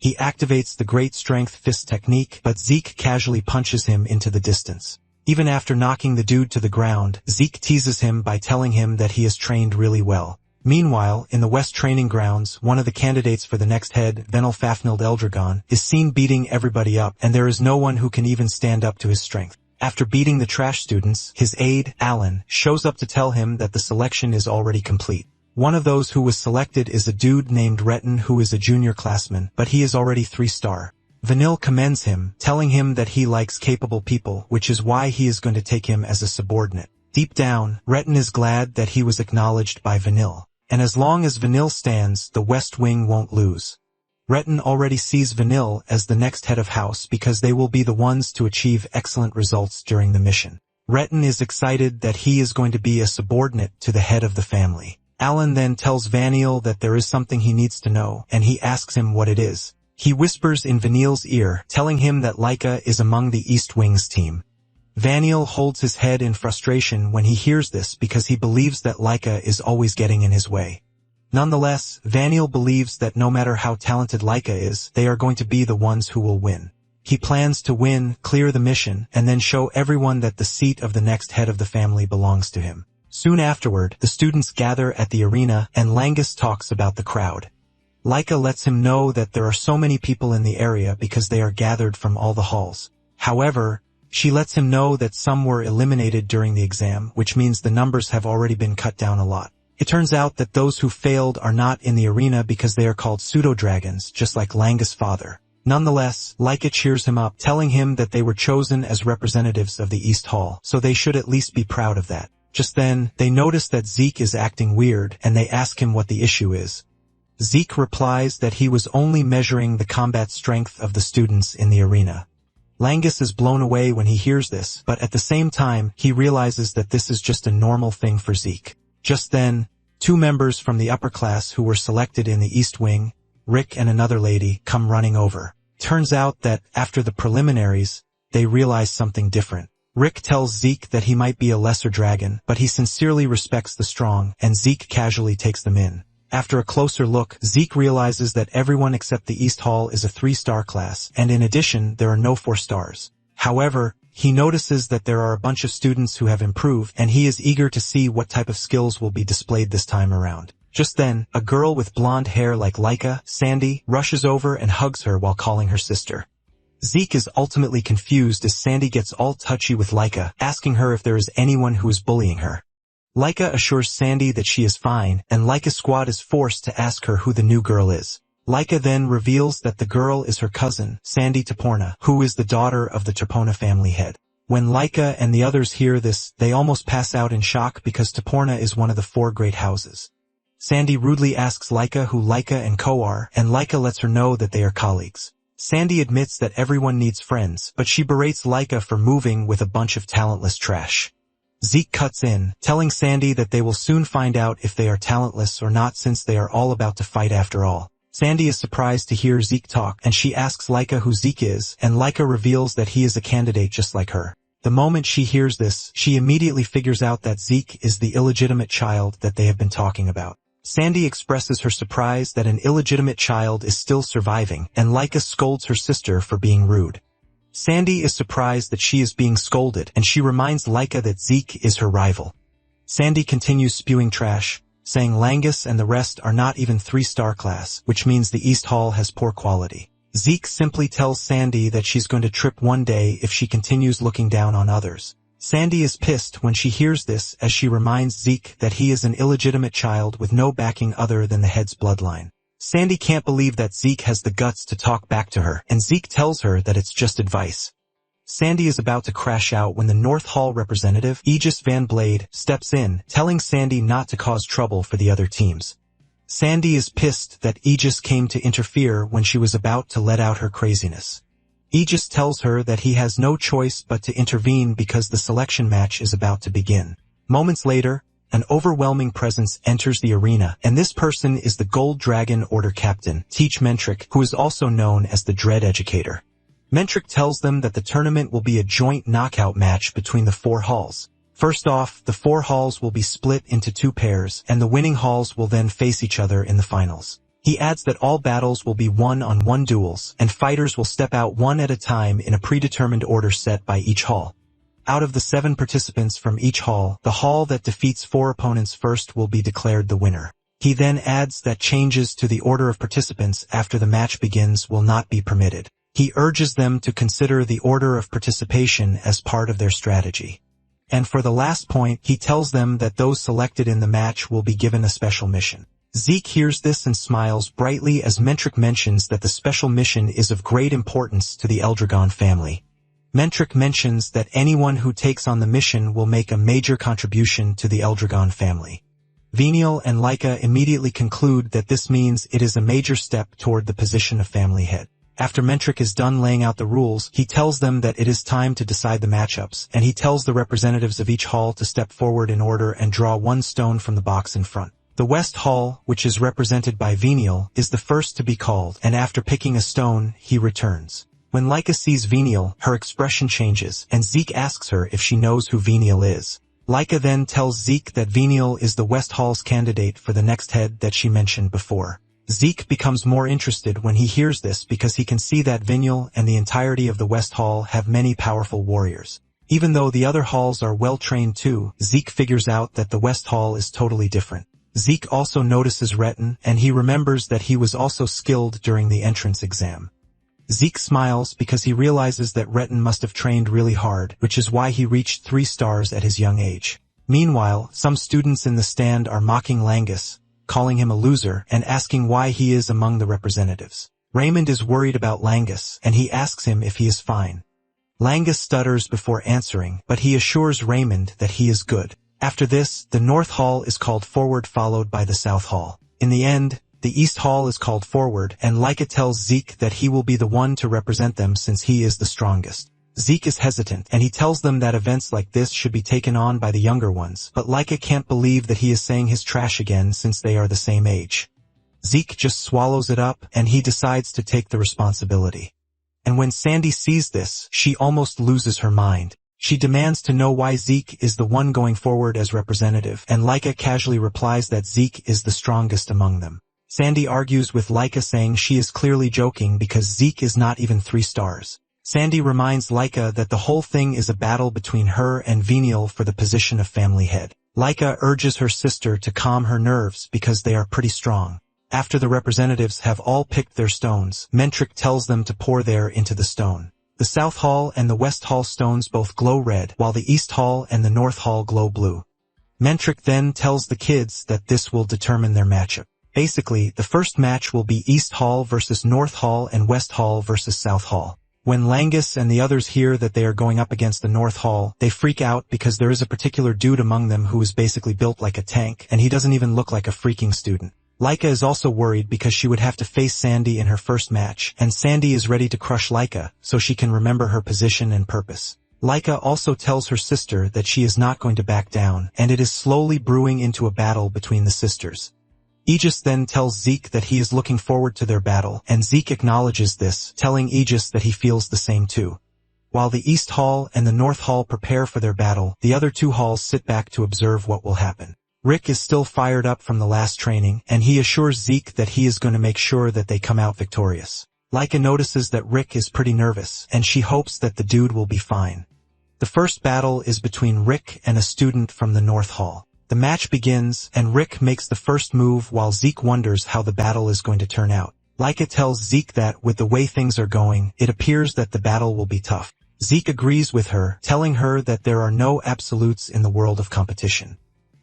He activates the Great Strength Fist technique, but Zeke casually punches him into the distance. Even after knocking the dude to the ground, Zeke teases him by telling him that he has trained really well. Meanwhile, in the West training grounds, one of the candidates for the next head, Venel Fafnil'd Eldragon, is seen beating everybody up, and there is no one who can even stand up to his strength. After beating the trash students, his aide, Alan, shows up to tell him that the selection is already complete. One of those who was selected is a dude named Retin who is a junior classman, but he is already 3-star. Vanille commends him, telling him that he likes capable people, which is why he is going to take him as a subordinate. Deep down, Retin is glad that he was acknowledged by Vanille. And as long as Vanille stands, the West Wing won't lose. Retin already sees Vanille as the next head of house because they will be the ones to achieve excellent results during the mission. Retin is excited that he is going to be a subordinate to the head of the family. Alan then tells Vanille that there is something he needs to know, and he asks him what it is. He whispers in Vanille's ear, telling him that Laika is among the East Wing's team. Vanille holds his head in frustration when he hears this because he believes that Laika is always getting in his way. Nonetheless, Vanille believes that no matter how talented Laika is, they are going to be the ones who will win. He plans to win, clear the mission, and then show everyone that the seat of the next head of the family belongs to him. Soon afterward, the students gather at the arena, and Langus talks about the crowd. Laika lets him know that there are so many people in the area because they are gathered from all the halls. However, she lets him know that some were eliminated during the exam, which means the numbers have already been cut down a lot. It turns out that those who failed are not in the arena because they are called pseudo-dragons, just like Langus' father. Nonetheless, Laika cheers him up, telling him that they were chosen as representatives of the East Hall, so they should at least be proud of that. Just then, they notice that Zeke is acting weird, and they ask him what the issue is. Zeke replies that he was only measuring the combat strength of the students in the arena. Langus is blown away when he hears this, but at the same time, he realizes that this is just a normal thing for Zeke. Just then, 2 members from the upper class who were selected in the East Wing, Rick and another lady, come running over. Turns out that, after the preliminaries, they realize something different. Rick tells Zeke that he might be a lesser dragon, but he sincerely respects the strong, and Zeke casually takes them in. After a closer look, Zeke realizes that everyone except the East Hall is a 3-star class, and in addition, there are no 4 stars. However, he notices that there are a bunch of students who have improved, and he is eager to see what type of skills will be displayed this time around. Just then, a girl with blonde hair like Laika, Sandy, rushes over and hugs her while calling her sister. Zeke is ultimately confused as Sandy gets all touchy with Laika, asking her if there is anyone who is bullying her. Laika assures Sandy that she is fine, and Laika's squad is forced to ask her who the new girl is. Laika then reveals that the girl is her cousin, Sandy Toporna, who is the daughter of the Toporna family head. When Laika and the others hear this, they almost pass out in shock because Toporna is one of the 4 great houses. Sandy rudely asks Laika who Laika and Ko are, and Laika lets her know that they are colleagues. Sandy admits that everyone needs friends, but she berates Laika for moving with a bunch of talentless trash. Zeke cuts in, telling Sandy that they will soon find out if they are talentless or not since they are all about to fight after all. Sandy is surprised to hear Zeke talk, and she asks Laika who Zeke is, and Laika reveals that he is a candidate just like her. The moment she hears this, she immediately figures out that Zeke is the illegitimate child that they have been talking about. Sandy expresses her surprise that an illegitimate child is still surviving, and Laika scolds her sister for being rude. Sandy is surprised that she is being scolded, and she reminds Laika that Zeke is her rival. Sandy continues spewing trash, saying Langus and the rest are not even 3-star class, which means the East Hall has poor quality. Zeke simply tells Sandy that she's going to trip one day if she continues looking down on others. Sandy is pissed when she hears this as she reminds Zeke that he is an illegitimate child with no backing other than the head's bloodline. Sandy can't believe that Zeke has the guts to talk back to her, and Zeke tells her that it's just advice. Sandy is about to crash out when the North Hall representative, Aegis Van Blade, steps in, telling Sandy not to cause trouble for the other teams. Sandy is pissed that Aegis came to interfere when she was about to let out her craziness. Aegis tells her that he has no choice but to intervene because the selection match is about to begin. Moments later, an overwhelming presence enters the arena, and this person is the Gold Dragon Order Captain, Teach Mentric, who is also known as the Dread Educator. Mentric tells them that the tournament will be a joint knockout match between the 4 halls. First off, the 4 halls will be split into 2 pairs, and the winning halls will then face each other in the finals. He adds that all battles will be 1-on-1 duels, and fighters will step out one at a time in a predetermined order set by each hall. Out of the 7 participants from each hall, the hall that defeats 4 opponents first will be declared the winner. He then adds that changes to the order of participants after the match begins will not be permitted. He urges them to consider the order of participation as part of their strategy. And for the last point, he tells them that those selected in the match will be given a special mission. Zeke hears this and smiles brightly as Mentric mentions that the special mission is of great importance to the Eldragon family. Mentric mentions that anyone who takes on the mission will make a major contribution to the Eldragon family. Venial and Laika immediately conclude that this means it is a major step toward the position of family head. After Mentric is done laying out the rules, he tells them that it is time to decide the matchups, and he tells the representatives of each hall to step forward in order and draw one stone from the box in front. The West Hall, which is represented by Venial, is the first to be called, and after picking a stone, he returns. When Laika sees Venial, her expression changes, and Zeke asks her if she knows who Venial is. Laika then tells Zeke that Venial is the West Hall's candidate for the next head that she mentioned before. Zeke becomes more interested when he hears this because he can see that Venial and the entirety of the West Hall have many powerful warriors. Even though the other halls are well-trained too, Zeke figures out that the West Hall is totally different. Zeke also notices Retin, and he remembers that he was also skilled during the entrance exam. Zeke smiles because he realizes that Retin must have trained really hard, which is why he reached 3 stars at his young age. Meanwhile, some students in the stand are mocking Langus, calling him a loser, and asking why he is among the representatives. Raymond is worried about Langus, and he asks him if he is fine. Langus stutters before answering, but he assures Raymond that he is good. After this, the North Hall is called forward followed by the South Hall. In the end, the East Hall is called forward, and Laika tells Zeke that he will be the one to represent them since he is the strongest. Zeke is hesitant, and he tells them that events like this should be taken on by the younger ones, but Laika can't believe that he is saying his trash again since they are the same age. Zeke just swallows it up, and he decides to take the responsibility. And when Sandy sees this, she almost loses her mind. She demands to know why Zeke is the one going forward as representative, and Laika casually replies that Zeke is the strongest among them. Sandy argues with Laika saying she is clearly joking because Zeke is not even 3 stars. Sandy reminds Laika that the whole thing is a battle between her and Venial for the position of family head. Laika urges her sister to calm her nerves because they are pretty strong. After the representatives have all picked their stones, Mentric tells them to pour their into the stone. The South Hall and the West Hall stones both glow red, while the East Hall and the North Hall glow blue. Mentric then tells the kids that this will determine their matchup. Basically, the first match will be East Hall versus North Hall and West Hall versus South Hall. When Langus and the others hear that they are going up against the North Hall, they freak out because there is a particular dude among them who is basically built like a tank, and he doesn't even look like a freaking student. Laika is also worried because she would have to face Sandy in her first match, and Sandy is ready to crush Laika so she can remember her position and purpose. Laika also tells her sister that she is not going to back down, and it is slowly brewing into a battle between the sisters. Aegis then tells Zeke that he is looking forward to their battle, and Zeke acknowledges this, telling Aegis that he feels the same too. While the East Hall and the North Hall prepare for their battle, the other 2 halls sit back to observe what will happen. Rick is still fired up from the last training, and he assures Zeke that he is going to make sure that they come out victorious. Laika notices that Rick is pretty nervous, and she hopes that the dude will be fine. The first battle is between Rick and a student from the North Hall. The match begins, and Rick makes the first move while Zeke wonders how the battle is going to turn out. Laika tells Zeke that, with the way things are going, it appears that the battle will be tough. Zeke agrees with her, telling her that there are no absolutes in the world of competition.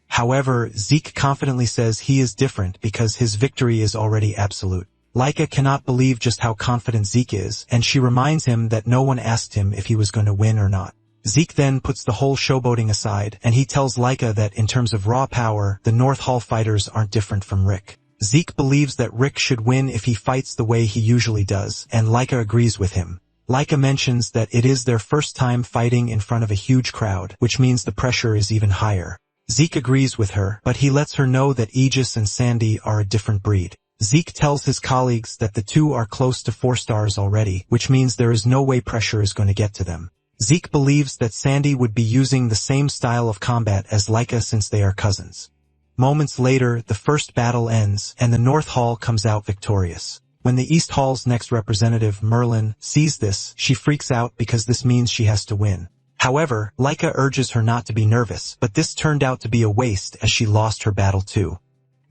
However, Zeke confidently says he is different because his victory is already absolute. Laika cannot believe just how confident Zeke is, and she reminds him that no one asked him if he was going to win or not. Zeke then puts the whole showboating aside, and he tells Laika that in terms of raw power, the North Hall fighters aren't different from Rick. Zeke believes that Rick should win if he fights the way he usually does, and Laika agrees with him. Laika mentions that it is their first time fighting in front of a huge crowd, which means the pressure is even higher. Zeke agrees with her, but he lets her know that Aegis and Sandy are a different breed. Zeke tells his colleagues that the 2 are close to 4 stars already, which means there is no way pressure is going to get to them. Zeke believes that Sandy would be using the same style of combat as Laika since they are cousins. Moments later, the first battle ends, and the North Hall comes out victorious. When the East Hall's next representative, Merlin, sees this, she freaks out because this means she has to win. However, Laika urges her not to be nervous, but this turned out to be a waste as she lost her battle too.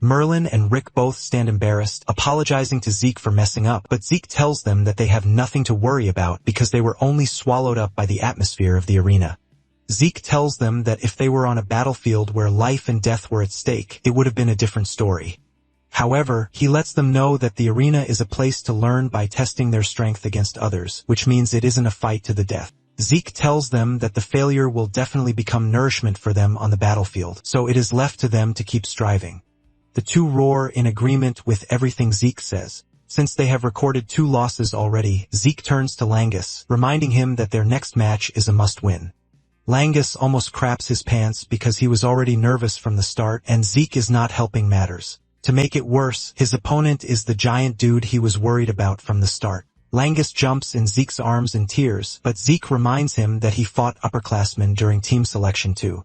Merlin and Rick both stand embarrassed, apologizing to Zeke for messing up, but Zeke tells them that they have nothing to worry about because they were only swallowed up by the atmosphere of the arena. Zeke tells them that if they were on a battlefield where life and death were at stake, it would have been a different story. However, he lets them know that the arena is a place to learn by testing their strength against others, which means it isn't a fight to the death. Zeke tells them that the failure will definitely become nourishment for them on the battlefield, so it is left to them to keep striving. The two roar in agreement with everything Zeke says. Since they have recorded 2 losses already, Zeke turns to Langus, reminding him that their next match is a must-win. Langus almost craps his pants because he was already nervous from the start, and Zeke is not helping matters. To make it worse, his opponent is the giant dude he was worried about from the start. Langus jumps in Zeke's arms in tears, but Zeke reminds him that he fought upperclassmen during team selection too.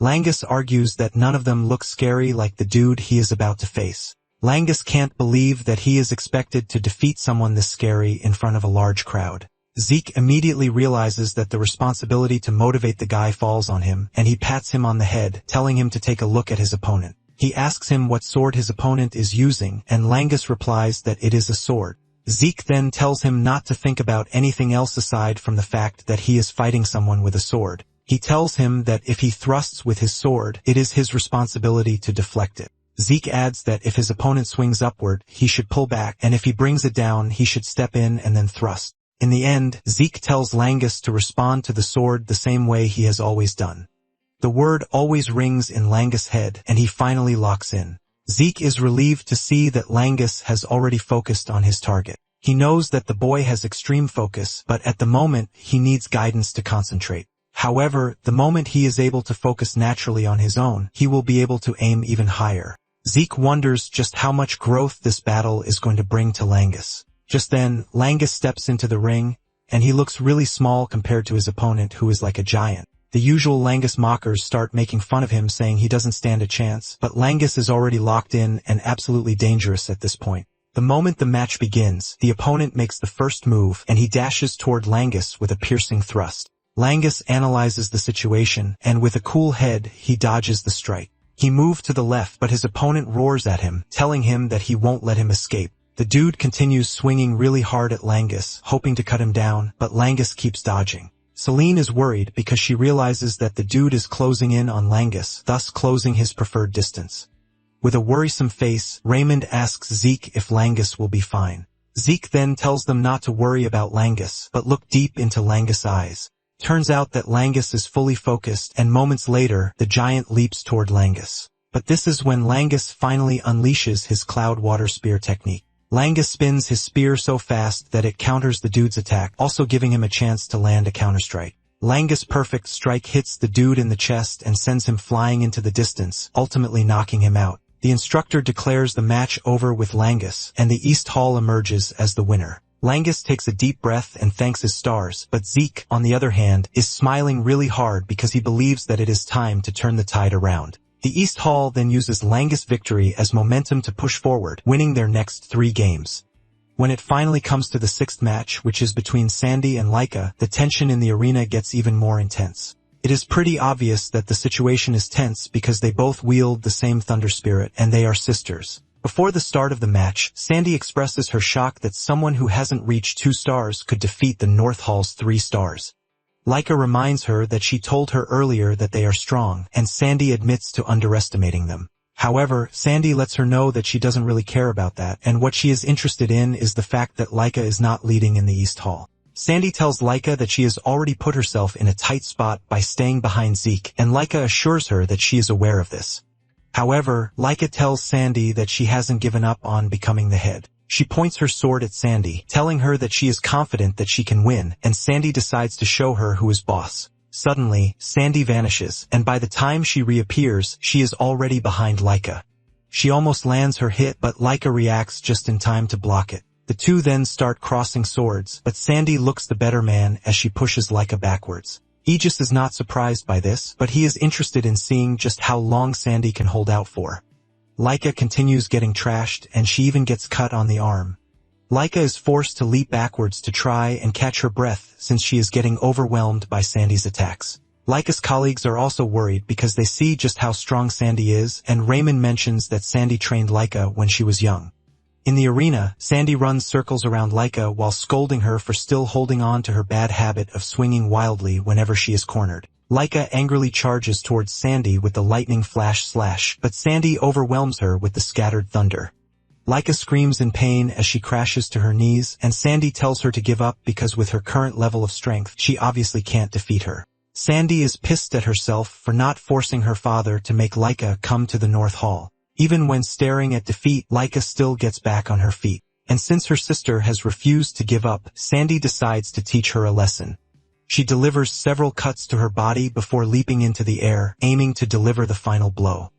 Langus argues that none of them look scary like the dude he is about to face. Langus can't believe that he is expected to defeat someone this scary in front of a large crowd. Zeke immediately realizes that the responsibility to motivate the guy falls on him, and he pats him on the head, telling him to take a look at his opponent. He asks him what sword his opponent is using, and Langus replies that it is a sword. Zeke then tells him not to think about anything else aside from the fact that he is fighting someone with a sword. He tells him that if he thrusts with his sword, it is his responsibility to deflect it. Zeke adds that if his opponent swings upward, he should pull back, and if he brings it down, he should step in and then thrust. In the end, Zeke tells Langus to respond to the sword the same way he has always done. The word always rings in Langus' head, and he finally locks in. Zeke is relieved to see that Langus has already focused on his target. He knows that the boy has extreme focus, but at the moment, he needs guidance to concentrate. However, the moment he is able to focus naturally on his own, he will be able to aim even higher. Zeke wonders just how much growth this battle is going to bring to Langus. Just then, Langus steps into the ring, and he looks really small compared to his opponent, who is like a giant. The usual Langus mockers start making fun of him, saying he doesn't stand a chance, but Langus is already locked in and absolutely dangerous at this point. The moment the match begins, the opponent makes the first move, and he dashes toward Langus with a piercing thrust. Langus analyzes the situation, and with a cool head, he dodges the strike. He moved to the left, but his opponent roars at him, telling him that he won't let him escape. The dude continues swinging really hard at Langus, hoping to cut him down, but Langus keeps dodging. Celine is worried because she realizes that the dude is closing in on Langus, thus closing his preferred distance. With a worrisome face, Raymond asks Zeke if Langus will be fine. Zeke then tells them not to worry about Langus, but look deep into Langus' eyes. Turns out that Langus is fully focused, and moments later, the giant leaps toward Langus. But this is when Langus finally unleashes his cloud water spear technique. Langus spins his spear so fast that it counters the dude's attack, also giving him a chance to land a counterstrike. Langus' perfect strike hits the dude in the chest and sends him flying into the distance, ultimately knocking him out. The instructor declares the match over with Langus, and the East Hall emerges as the winner. Langus takes a deep breath and thanks his stars, but Zeke, on the other hand, is smiling really hard because he believes that it is time to turn the tide around. The East Hall then uses Langus' victory as momentum to push forward, winning their next 3 games. When it finally comes to the 6th match, which is between Sandy and Laika, the tension in the arena gets even more intense. It is pretty obvious that the situation is tense because they both wield the same thunder spirit, and they are sisters. Before the start of the match, Sandy expresses her shock that someone who hasn't reached 2 stars could defeat the North Hall's 3 stars. Laika reminds her that she told her earlier that they are strong, and Sandy admits to underestimating them. However, Sandy lets her know that she doesn't really care about that, and what she is interested in is the fact that Laika is not leading in the East Hall. Sandy tells Laika that she has already put herself in a tight spot by staying behind Zeke, and Laika assures her that she is aware of this. However, Laika tells Sandy that she hasn't given up on becoming the head. She points her sword at Sandy, telling her that she is confident that she can win, and Sandy decides to show her who is boss. Suddenly, Sandy vanishes, and by the time she reappears, she is already behind Laika. She almost lands her hit, but Laika reacts just in time to block it. The two then start crossing swords, but Sandy looks the better man as she pushes Laika backwards. Aegis is not surprised by this, but he is interested in seeing just how long Sandy can hold out for. Laika continues getting trashed, and she even gets cut on the arm. Laika is forced to leap backwards to try and catch her breath since she is getting overwhelmed by Sandy's attacks. Laika's colleagues are also worried because they see just how strong Sandy is, and Raymond mentions that Sandy trained Laika when she was young. In the arena, Sandy runs circles around Laika while scolding her for still holding on to her bad habit of swinging wildly whenever she is cornered. Laika angrily charges towards Sandy with the lightning flash slash, but Sandy overwhelms her with the scattered thunder. Laika screams in pain as she crashes to her knees, and Sandy tells her to give up because with her current level of strength, she obviously can't defeat her. Sandy is pissed at herself for not forcing her father to make Laika come to the North Hall. Even when staring at defeat, Laika still gets back on her feet. And since her sister has refused to give up, Sandy decides to teach her a lesson. She delivers several cuts to her body before leaping into the air, aiming to deliver the final blow.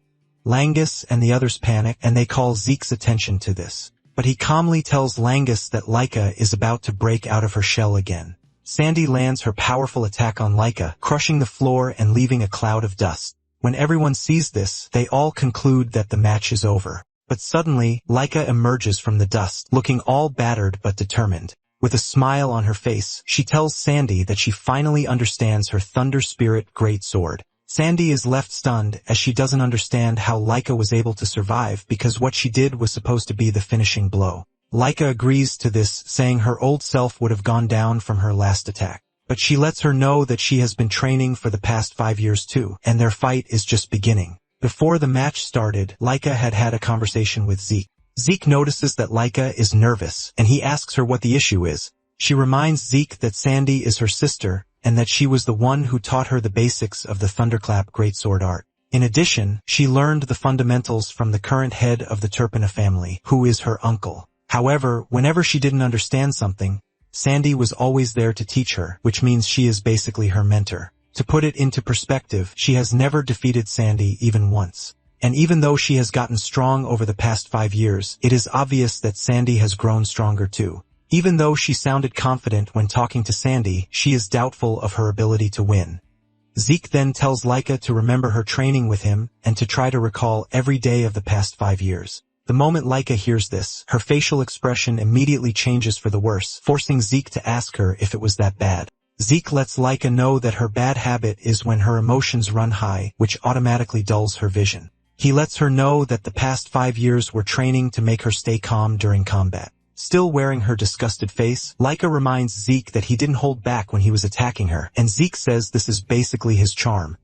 Langus and the others panic, and they call Zeke's attention to this. But he calmly tells Langus that Laika is about to break out of her shell again. Sandy lands her powerful attack on Laika, crushing the floor and leaving a cloud of dust. When everyone sees this, they all conclude that the match is over. But suddenly, Laika emerges from the dust, looking all battered but determined. With a smile on her face, she tells Sandy that she finally understands her Thunder Spirit Greatsword. Sandy is left stunned as she doesn't understand how Laika was able to survive because what she did was supposed to be the finishing blow. Laika agrees to this, saying her old self would have gone down from her last attack. But she lets her know that she has been training for the past 5 years too, and their fight is just beginning. Before the match started, Laika had had a conversation with Zeke. Zeke notices that Laika is nervous, and he asks her what the issue is. She reminds Zeke that Sandy is her sister, and that she was the one who taught her the basics of the Thunderclap Greatsword art. In addition, she learned the fundamentals from the current head of the Turpina family, who is her uncle. However, whenever she didn't understand something, Sandy was always there to teach her, which means she is basically her mentor. To put it into perspective, she has never defeated Sandy even once. And even though she has gotten strong over the past 5 years, it is obvious that Sandy has grown stronger too. Even though she sounded confident when talking to Sandy, she is doubtful of her ability to win. Zeke then tells Laika to remember her training with him and to try to recall every day of the past 5 years. The moment Laika hears this, her facial expression immediately changes for the worse, forcing Zeke to ask her if it was that bad. Zeke lets Laika know that her bad habit is when her emotions run high, which automatically dulls her vision. He lets her know that the past 5 years were training to make her stay calm during combat. Still wearing her disgusted face, Laika reminds Zeke that he didn't hold back when he was attacking her, and Zeke says this is basically his charm.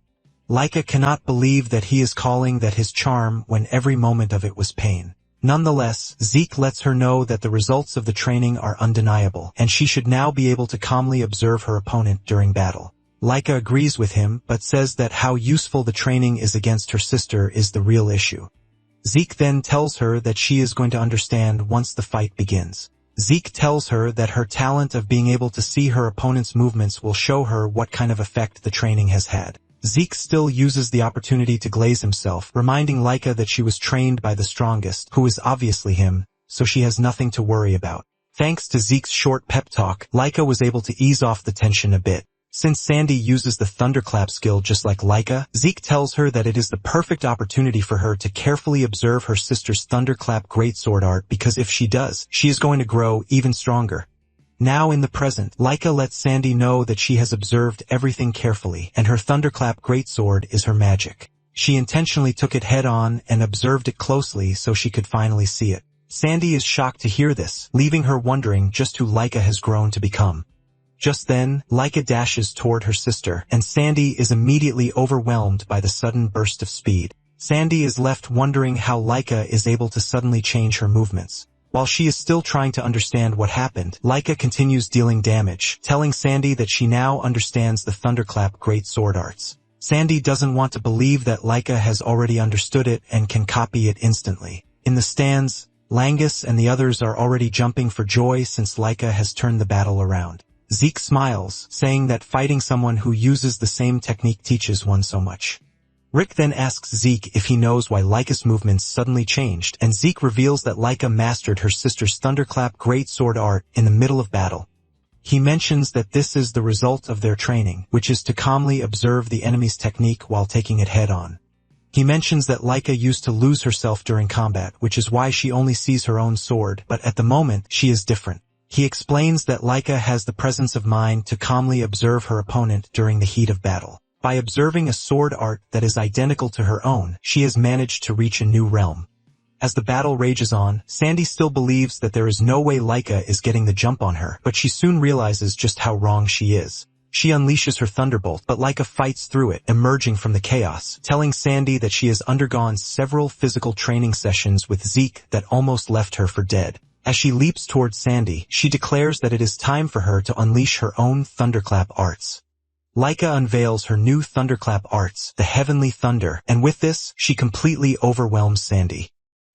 Laika cannot believe that he is calling that his charm when every moment of it was pain. Nonetheless, Zeke lets her know that the results of the training are undeniable, and she should now be able to calmly observe her opponent during battle. Laika agrees with him, but says that how useful the training is against her sister is the real issue. Zeke then tells her that she is going to understand once the fight begins. Zeke tells her that her talent of being able to see her opponent's movements will show her what kind of effect the training has had. Zeke still uses the opportunity to glaze himself, reminding Laika that she was trained by the strongest, who is obviously him, so she has nothing to worry about. Thanks to Zeke's short pep talk, Laika was able to ease off the tension a bit. Since Sandy uses the Thunderclap skill just like Laika, Zeke tells her that it is the perfect opportunity for her to carefully observe her sister's Thunderclap Greatsword art because if she does, she is going to grow even stronger. Now in the present, Laika lets Sandy know that she has observed everything carefully, and her Thunderclap Greatsword is her magic. She intentionally took it head-on and observed it closely so she could finally see it. Sandy is shocked to hear this, leaving her wondering just who Laika has grown to become. Just then, Laika dashes toward her sister, and Sandy is immediately overwhelmed by the sudden burst of speed. Sandy is left wondering how Laika is able to suddenly change her movements. While she is still trying to understand what happened, Laika continues dealing damage, telling Sandy that she now understands the Thunderclap Greatsword arts. Sandy doesn't want to believe that Laika has already understood it and can copy it instantly. In the stands, Langus and the others are already jumping for joy since Laika has turned the battle around. Zeke smiles, saying that fighting someone who uses the same technique teaches one so much. Rick then asks Zeke if he knows why Laika's movements suddenly changed, and Zeke reveals that Laika mastered her sister's Thunderclap Greatsword art in the middle of battle. He mentions that this is the result of their training, which is to calmly observe the enemy's technique while taking it head-on. He mentions that Laika used to lose herself during combat, which is why she only sees her own sword, but at the moment, she is different. He explains that Laika has the presence of mind to calmly observe her opponent during the heat of battle. By observing a sword art that is identical to her own, she has managed to reach a new realm. As the battle rages on, Sandy still believes that there is no way Laika is getting the jump on her, but she soon realizes just how wrong she is. She unleashes her thunderbolt, but Laika fights through it, emerging from the chaos, telling Sandy that she has undergone several physical training sessions with Zeke that almost left her for dead. As she leaps towards Sandy, she declares that it is time for her to unleash her own thunderclap arts. Laika unveils her new thunderclap arts, the Heavenly Thunder, and with this, she completely overwhelms Sandy.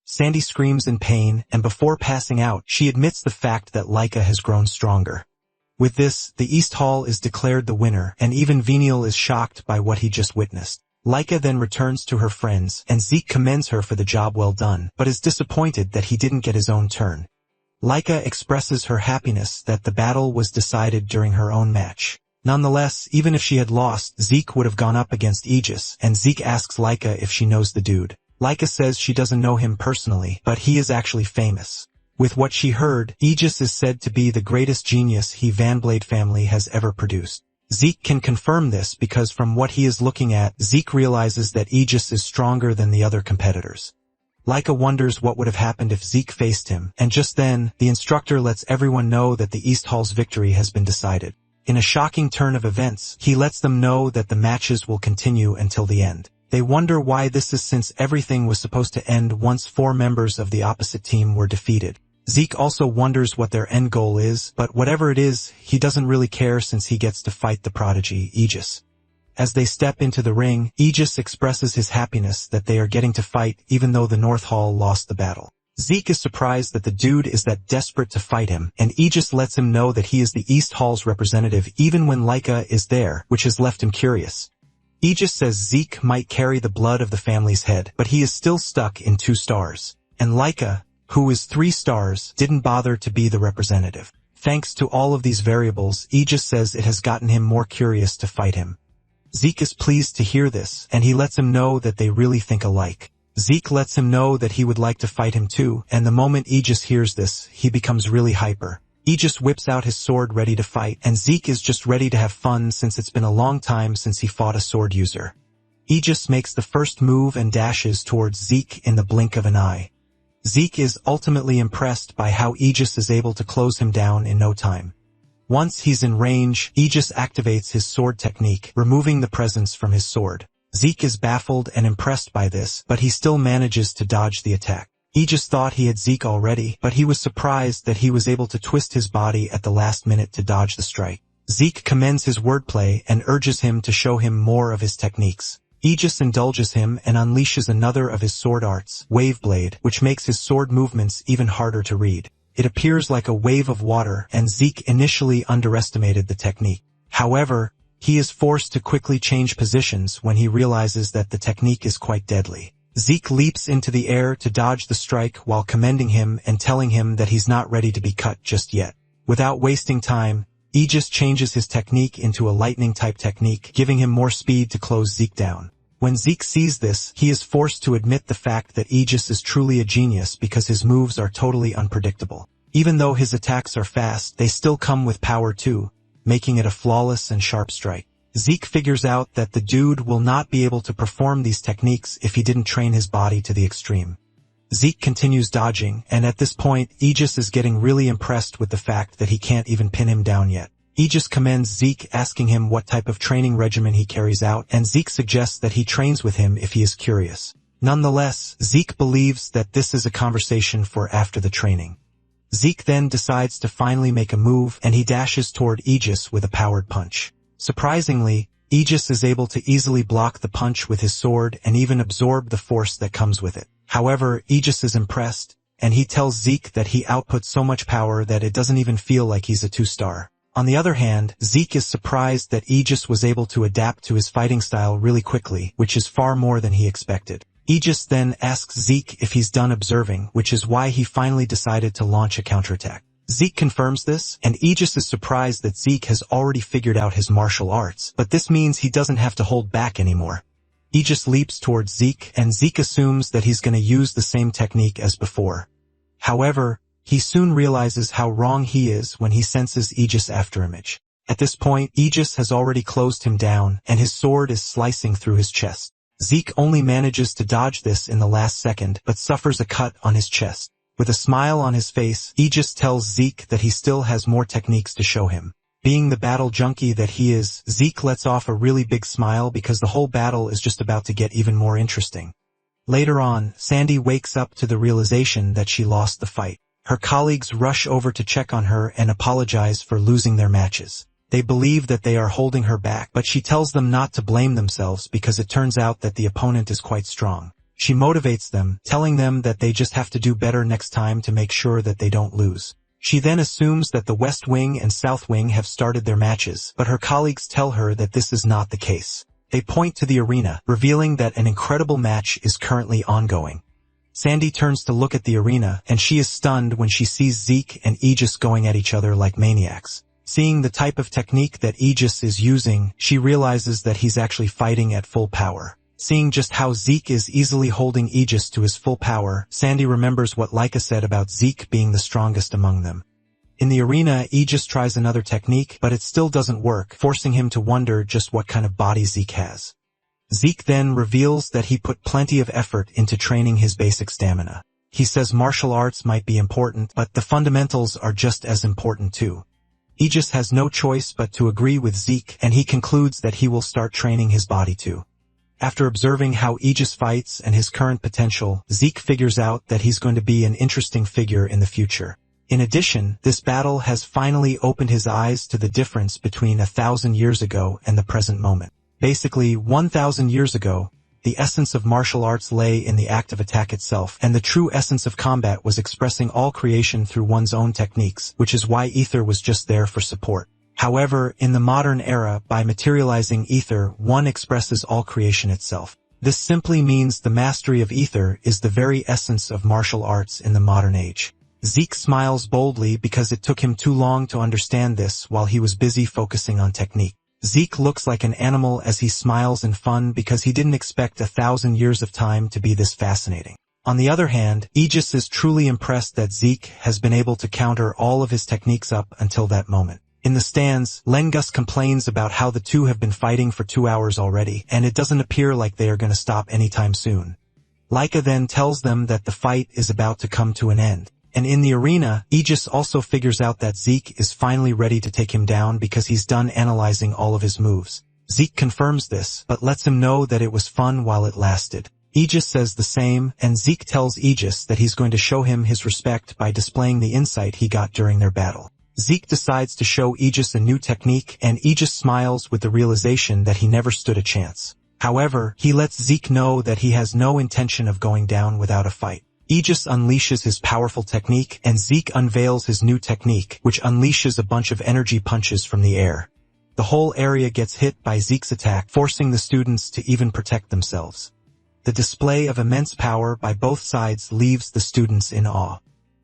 Sandy screams in pain, and before passing out, she admits the fact that Laika has grown stronger. With this, the East Hall is declared the winner, and even Venial is shocked by what he just witnessed. Laika then returns to her friends, and Zeke commends her for the job well done, but is disappointed that he didn't get his own turn. Laika expresses her happiness that the battle was decided during her own match. Nonetheless, even if she had lost, Zeke would have gone up against Aegis, and Zeke asks Laika if she knows the dude. Laika says she doesn't know him personally, but he is actually famous. With what she heard, Aegis is said to be the greatest genius he Vanblade family has ever produced. Zeke can confirm this because from what he is looking at, Zeke realizes that Aegis is stronger than the other competitors. Laika wonders what would have happened if Zeke faced him, and just then, the instructor lets everyone know that the East Hall's victory has been decided. In a shocking turn of events, he lets them know that the matches will continue until the end. They wonder why this is since everything was supposed to end once 4 members of the opposite team were defeated. Zeke also wonders what their end goal is, but whatever it is, he doesn't really care since he gets to fight the prodigy, Aegis. As they step into the ring, Aegis expresses his happiness that they are getting to fight even though the North Hall lost the battle. Zeke is surprised that the dude is that desperate to fight him, and Aegis lets him know that he is the East Hall's representative even when Laika is there, which has left him curious. Aegis says Zeke might carry the blood of the family's head, but he is still stuck in 2 stars. And Laika, who is 3 stars, didn't bother to be the representative. Thanks to all of these variables, Aegis says it has gotten him more curious to fight him. Zeke is pleased to hear this, and he lets him know that they really think alike. Zeke lets him know that he would like to fight him too, and the moment Aegis hears this, he becomes really hyper. Aegis whips out his sword ready to fight, and Zeke is just ready to have fun since it's been a long time since he fought a sword user. Aegis makes the first move and dashes towards Zeke in the blink of an eye. Zeke is ultimately impressed by how Aegis is able to close him down in no time. Once he's in range, Aegis activates his sword technique, removing the presence from his sword. Zeke is baffled and impressed by this, but he still manages to dodge the attack. Aegis thought he had Zeke already, but he was surprised that he was able to twist his body at the last minute to dodge the strike. Zeke commends his wordplay and urges him to show him more of his techniques. Aegis indulges him and unleashes another of his sword arts, Waveblade, which makes his sword movements even harder to read. It appears like a wave of water, and Zeke initially underestimated the technique. However, he is forced to quickly change positions when he realizes that the technique is quite deadly. Zeke leaps into the air to dodge the strike while commending him and telling him that he's not ready to be cut just yet. Without wasting time, Aegis changes his technique into a lightning-type technique, giving him more speed to close Zeke down. When Zeke sees this, he is forced to admit the fact that Aegis is truly a genius because his moves are totally unpredictable. Even though his attacks are fast, they still come with power too, making it a flawless and sharp strike. Zeke figures out that the dude will not be able to perform these techniques if he didn't train his body to the extreme. Zeke continues dodging, and at this point, Aegis is getting really impressed with the fact that he can't even pin him down yet. Aegis commends Zeke, asking him what type of training regimen he carries out, and Zeke suggests that he trains with him if he is curious. Nonetheless, Zeke believes that this is a conversation for after the training. Zeke then decides to finally make a move, and he dashes toward Aegis with a powered punch. Surprisingly, Aegis is able to easily block the punch with his sword and even absorb the force that comes with it. However, Aegis is impressed, and he tells Zeke that he outputs so much power that it doesn't even feel like he's a 2-star. On the other hand, Zeke is surprised that Aegis was able to adapt to his fighting style really quickly, which is far more than he expected. Aegis then asks Zeke if he's done observing, which is why he finally decided to launch a counterattack. Zeke confirms this, and Aegis is surprised that Zeke has already figured out his martial arts, but this means he doesn't have to hold back anymore. Aegis leaps towards Zeke, and Zeke assumes that he's going to use the same technique as before. However, he soon realizes how wrong he is when he senses Aegis' afterimage. At this point, Aegis has already closed him down, and his sword is slicing through his chest. Zeke only manages to dodge this in the last second, but suffers a cut on his chest. With a smile on his face, Aegis tells Zeke that he still has more techniques to show him. Being the battle junkie that he is, Zeke lets off a really big smile because the whole battle is just about to get even more interesting. Later on, Sandy wakes up to the realization that she lost the fight. Her colleagues rush over to check on her and apologize for losing their matches. They believe that they are holding her back, but she tells them not to blame themselves because it turns out that the opponent is quite strong. She motivates them, telling them that they just have to do better next time to make sure that they don't lose. She then assumes that the West Wing and South Wing have started their matches, but her colleagues tell her that this is not the case. They point to the arena, revealing that an incredible match is currently ongoing. Sandy turns to look at the arena, and she is stunned when she sees Zeke and Aegis going at each other like maniacs. Seeing the type of technique that Aegis is using, she realizes that he's actually fighting at full power. Seeing just how Zeke is easily holding Aegis to his full power, Sandy remembers what Laika said about Zeke being the strongest among them. In the arena, Aegis tries another technique, but it still doesn't work, forcing him to wonder just what kind of body Zeke has. Zeke then reveals that he put plenty of effort into training his basic stamina. He says martial arts might be important, but the fundamentals are just as important too. Aegis has no choice but to agree with Zeke, and he concludes that he will start training his body too. After observing how Aegis fights and his current potential, Zeke figures out that he's going to be an interesting figure in the future. In addition, this battle has finally opened his eyes to the difference between 1,000 years ago and the present moment. Basically, 1,000 years ago, the essence of martial arts lay in the act of attack itself, and the true essence of combat was expressing all creation through one's own techniques, which is why ether was just there for support. However, in the modern era, by materializing ether, one expresses all creation itself. This simply means the mastery of ether is the very essence of martial arts in the modern age. Zeke smiles boldly because it took him too long to understand this while he was busy focusing on technique. Zeke looks like an animal as he smiles in fun because he didn't expect 1,000 years of time to be this fascinating. On the other hand, Aegis is truly impressed that Zeke has been able to counter all of his techniques up until that moment. In the stands, Lengus complains about how the two have been fighting for 2 hours already, and it doesn't appear like they are going to stop anytime soon. Laika then tells them that the fight is about to come to an end. And in the arena, Aegis also figures out that Zeke is finally ready to take him down because he's done analyzing all of his moves. Zeke confirms this, but lets him know that it was fun while it lasted. Aegis says the same, and Zeke tells Aegis that he's going to show him his respect by displaying the insight he got during their battle. Zeke decides to show Aegis a new technique, and Aegis smiles with the realization that he never stood a chance. However, he lets Zeke know that he has no intention of going down without a fight. Aegis unleashes his powerful technique, and Zeke unveils his new technique, which unleashes a bunch of energy punches from the air. The whole area gets hit by Zeke's attack, forcing the students to even protect themselves. The display of immense power by both sides leaves the students in awe.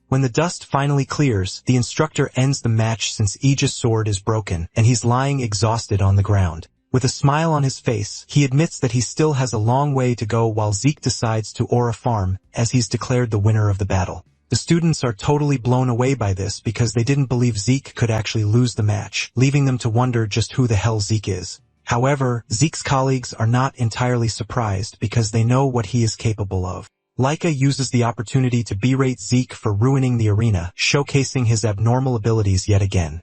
When the dust finally clears, the instructor ends the match since Aegis' sword is broken, and he's lying exhausted on the ground. With a smile on his face, he admits that he still has a long way to go while Zeke decides to aura farm, as he's declared the winner of the battle. The students are totally blown away by this because they didn't believe Zeke could actually lose the match, leaving them to wonder just who the hell Zeke is. However, Zeke's colleagues are not entirely surprised because they know what he is capable of. Laika uses the opportunity to berate Zeke for ruining the arena, showcasing his abnormal abilities yet again.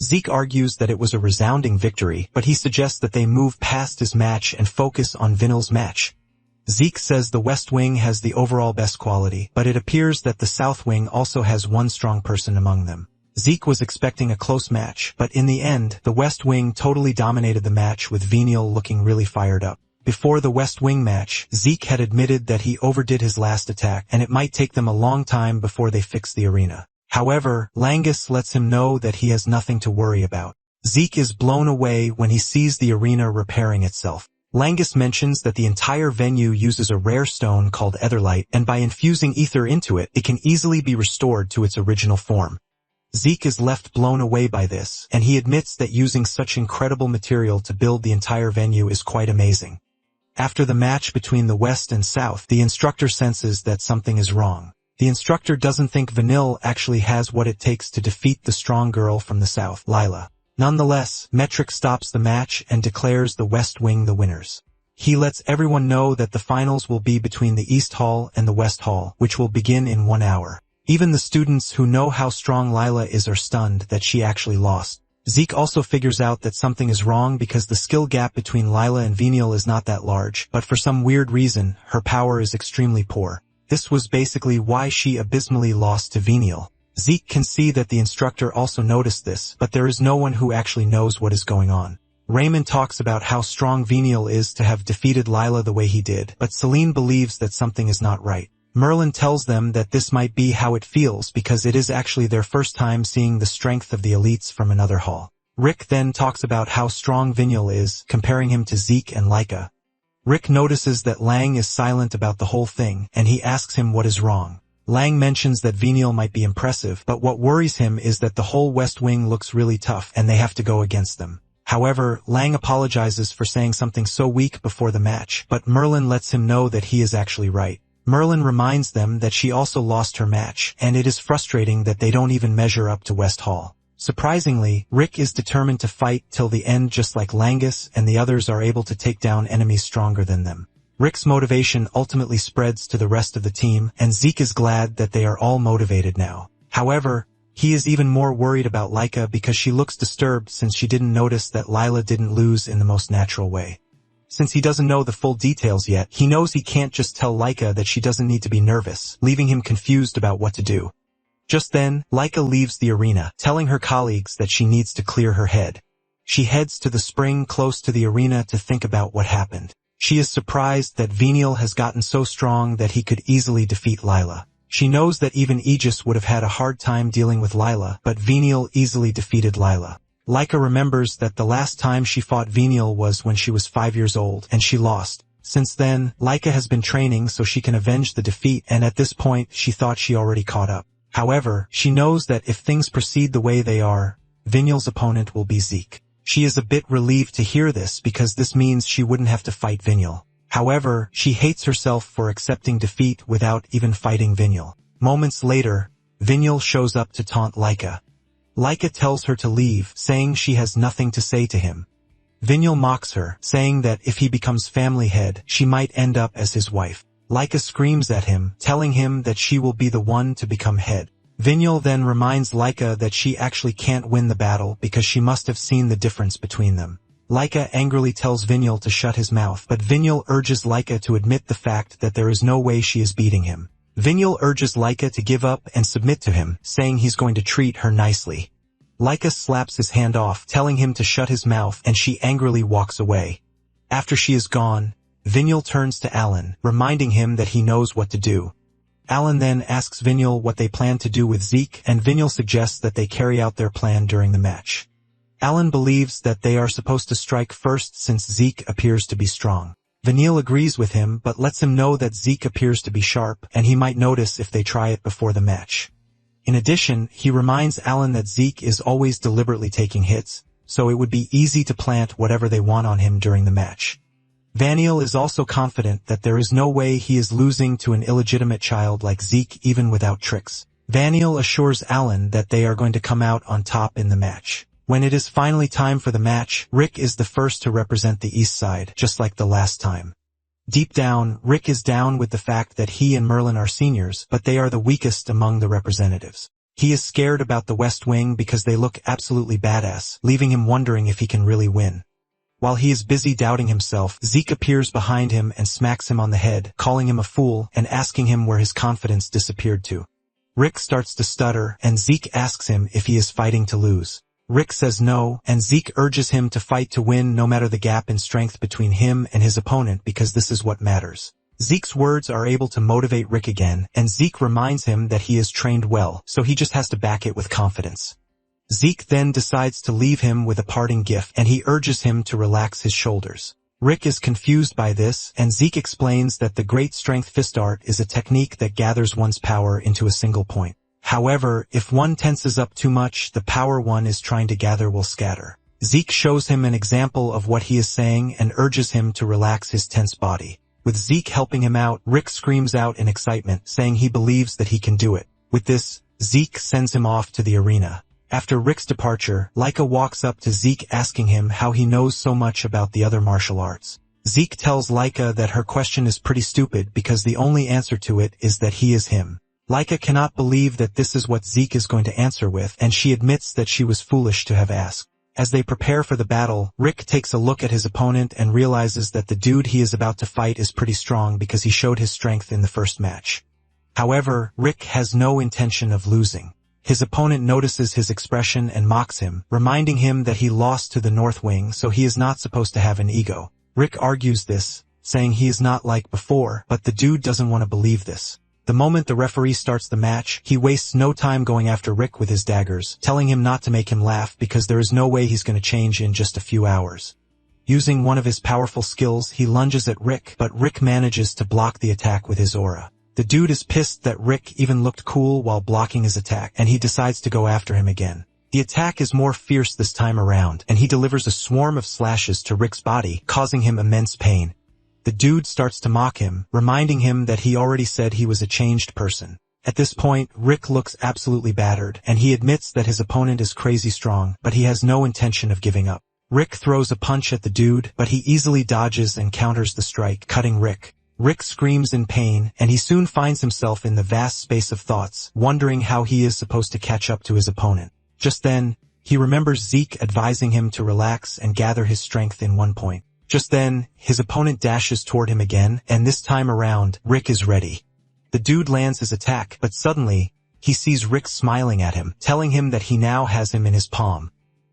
Zeke argues that it was a resounding victory, but he suggests that they move past his match and focus on Vinil's match. Zeke says the West Wing has the overall best quality, but it appears that the South Wing also has one strong person among them. Zeke was expecting a close match, but in the end, the West Wing totally dominated the match with Vinil looking really fired up. Before the West Wing match, Zeke had admitted that he overdid his last attack, and it might take them a long time before they fix the arena. However, Langus lets him know that he has nothing to worry about. Zeke is blown away when he sees the arena repairing itself. Langus mentions that the entire venue uses a rare stone called etherlight, and by infusing ether into it, it can easily be restored to its original form. Zeke is left blown away by this, and he admits that using such incredible material to build the entire venue is quite amazing. After the match between the West and South, the instructor senses that something is wrong. The instructor doesn't think Vanille actually has what it takes to defeat the strong girl from the South, Lila. Nonetheless, Metric stops the match and declares the West Wing the winners. He lets everyone know that the finals will be between the East Hall and the West Hall, which will begin in 1 hour. Even the students who know how strong Lila is are stunned that she actually lost. Zeke also figures out that something is wrong because the skill gap between Lila and Venial is not that large, but for some weird reason, her power is extremely poor. This was basically why she abysmally lost to Venial. Zeke can see that the instructor also noticed this, but there is no one who actually knows what is going on. Raymond talks about how strong Venial is to have defeated Lila the way he did, but Celine believes that something is not right. Merlin tells them that this might be how it feels because it is actually their first time seeing the strength of the elites from another hall. Rick then talks about how strong Venial is, comparing him to Zeke and Laika. Rick notices that Lang is silent about the whole thing, and he asks him what is wrong. Lang mentions that Venial might be impressive, but what worries him is that the whole West Wing looks really tough and they have to go against them. However, Lang apologizes for saying something so weak before the match, but Merlin lets him know that he is actually right. Merlin reminds them that she also lost her match, and it is frustrating that they don't even measure up to West Hall. Surprisingly, Rick is determined to fight till the end just like Langus, and the others are able to take down enemies stronger than them. Rick's motivation ultimately spreads to the rest of the team, and Zeke is glad that they are all motivated now. However, he is even more worried about Laika because she looks disturbed since she didn't notice that Lila didn't lose in the most natural way. Since he doesn't know the full details yet, he knows he can't just tell Laika that she doesn't need to be nervous, leaving him confused about what to do. Just then, Laika leaves the arena, telling her colleagues that she needs to clear her head. She heads to the spring close to the arena to think about what happened. She is surprised that Venial has gotten so strong that he could easily defeat Lila. She knows that even Aegis would have had a hard time dealing with Lila, but Venial easily defeated Lila. Laika remembers that the last time she fought Venial was when she was 5 years old, and she lost. Since then, Laika has been training so she can avenge the defeat, and at this point she thought she already caught up. However, she knows that if things proceed the way they are, Venial's opponent will be Zeke. She is a bit relieved to hear this because this means she wouldn't have to fight Venial. However, she hates herself for accepting defeat without even fighting Venial. Moments later, Venial shows up to taunt Laika. Laika tells her to leave, saying she has nothing to say to him. Venial mocks her, saying that if he becomes family head, she might end up as his wife. Laika screams at him, telling him that she will be the one to become head. Venial then reminds Laika that she actually can't win the battle because she must have seen the difference between them. Laika angrily tells Venial to shut his mouth, but Venial urges Laika to admit the fact that there is no way she is beating him. Venial urges Laika to give up and submit to him, saying he's going to treat her nicely. Laika slaps his hand off, telling him to shut his mouth, and she angrily walks away. After she is gone, Venial turns to Alan, reminding him that he knows what to do. Alan then asks Venial what they plan to do with Zeke, and Venial suggests that they carry out their plan during the match. Alan believes that they are supposed to strike first since Zeke appears to be strong. Venial agrees with him but lets him know that Zeke appears to be sharp, and he might notice if they try it before the match. In addition, he reminds Alan that Zeke is always deliberately taking hits, so it would be easy to plant whatever they want on him during the match. Vaniel is also confident that there is no way he is losing to an illegitimate child like Zeke even without tricks. Vaniel assures Alan that they are going to come out on top in the match. When it is finally time for the match, Rick is the first to represent the East Side, just like the last time. Deep down, Rick is down with the fact that he and Merlin are seniors, but they are the weakest among the representatives. He is scared about the West Wing because they look absolutely badass, leaving him wondering if he can really win. While he is busy doubting himself, Zeke appears behind him and smacks him on the head, calling him a fool and asking him where his confidence disappeared to. Rick starts to stutter, and Zeke asks him if he is fighting to lose. Rick says no, and Zeke urges him to fight to win no matter the gap in strength between him and his opponent because this is what matters. Zeke's words are able to motivate Rick again, and Zeke reminds him that he is trained well, so he just has to back it with confidence. Zeke then decides to leave him with a parting gift, and he urges him to relax his shoulders. Rick is confused by this, and Zeke explains that the Great Strength Fist Art is a technique that gathers one's power into a single point. However, if one tenses up too much, the power one is trying to gather will scatter. Zeke shows him an example of what he is saying and urges him to relax his tense body. With Zeke helping him out, Rick screams out in excitement, saying he believes that he can do it. With this, Zeke sends him off to the arena. After Rick's departure, Laika walks up to Zeke asking him how he knows so much about the other martial arts. Zeke tells Laika that her question is pretty stupid because the only answer to it is that he is him. Laika cannot believe that this is what Zeke is going to answer with, and she admits that she was foolish to have asked. As they prepare for the battle, Rick takes a look at his opponent and realizes that the dude he is about to fight is pretty strong because he showed his strength in the first match. However, Rick has no intention of losing. His opponent notices his expression and mocks him, reminding him that he lost to the North Wing, so he is not supposed to have an ego. Rick argues this, saying he is not like before, but the dude doesn't want to believe this. The moment the referee starts the match, he wastes no time going after Rick with his daggers, telling him not to make him laugh because there is no way he's going to change in just a few hours. Using one of his powerful skills, he lunges at Rick, but Rick manages to block the attack with his aura. The dude is pissed that Rick even looked cool while blocking his attack, and he decides to go after him again. The attack is more fierce this time around, and he delivers a swarm of slashes to Rick's body, causing him immense pain. The dude starts to mock him, reminding him that he already said he was a changed person. At this point, Rick looks absolutely battered, and he admits that his opponent is crazy strong, but he has no intention of giving up. Rick throws a punch at the dude, but he easily dodges and counters the strike, cutting Rick. Rick screams in pain, and he soon finds himself in the vast space of thoughts, wondering how he is supposed to catch up to his opponent. Just then, he remembers Zeke advising him to relax and gather his strength in one point. Just then, his opponent dashes toward him again, and this time around, Rick is ready. The dude lands his attack, but suddenly, he sees Rick smiling at him, telling him that he now has him in his palm.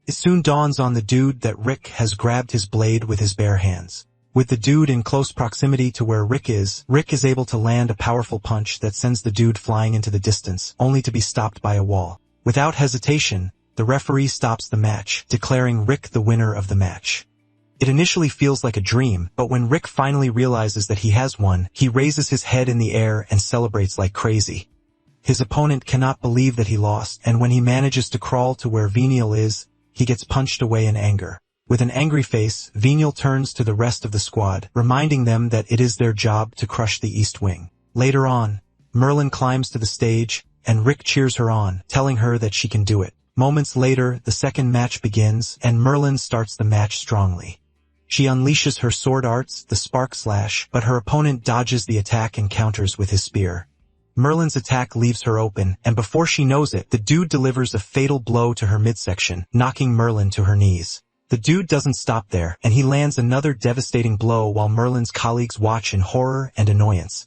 It soon dawns on the dude that Rick has grabbed his blade with his bare hands. With the dude in close proximity to where Rick is able to land a powerful punch that sends the dude flying into the distance, only to be stopped by a wall. Without hesitation, the referee stops the match, declaring Rick the winner of the match. It initially feels like a dream, but when Rick finally realizes that he has won, he raises his head in the air and celebrates like crazy. His opponent cannot believe that he lost, and when he manages to crawl to where Venial is, he gets punched away in anger. With an angry face, Venial turns to the rest of the squad, reminding them that it is their job to crush the East Wing. Later on, Merlin climbs to the stage, and Rick cheers her on, telling her that she can do it. Moments later, the second match begins, and Merlin starts the match strongly. She unleashes her sword arts, the Spark Slash, but her opponent dodges the attack and counters with his spear. Merlin's attack leaves her open, and before she knows it, the dude delivers a fatal blow to her midsection, knocking Merlin to her knees. The dude doesn't stop there, and he lands another devastating blow while Merlin's colleagues watch in horror and annoyance.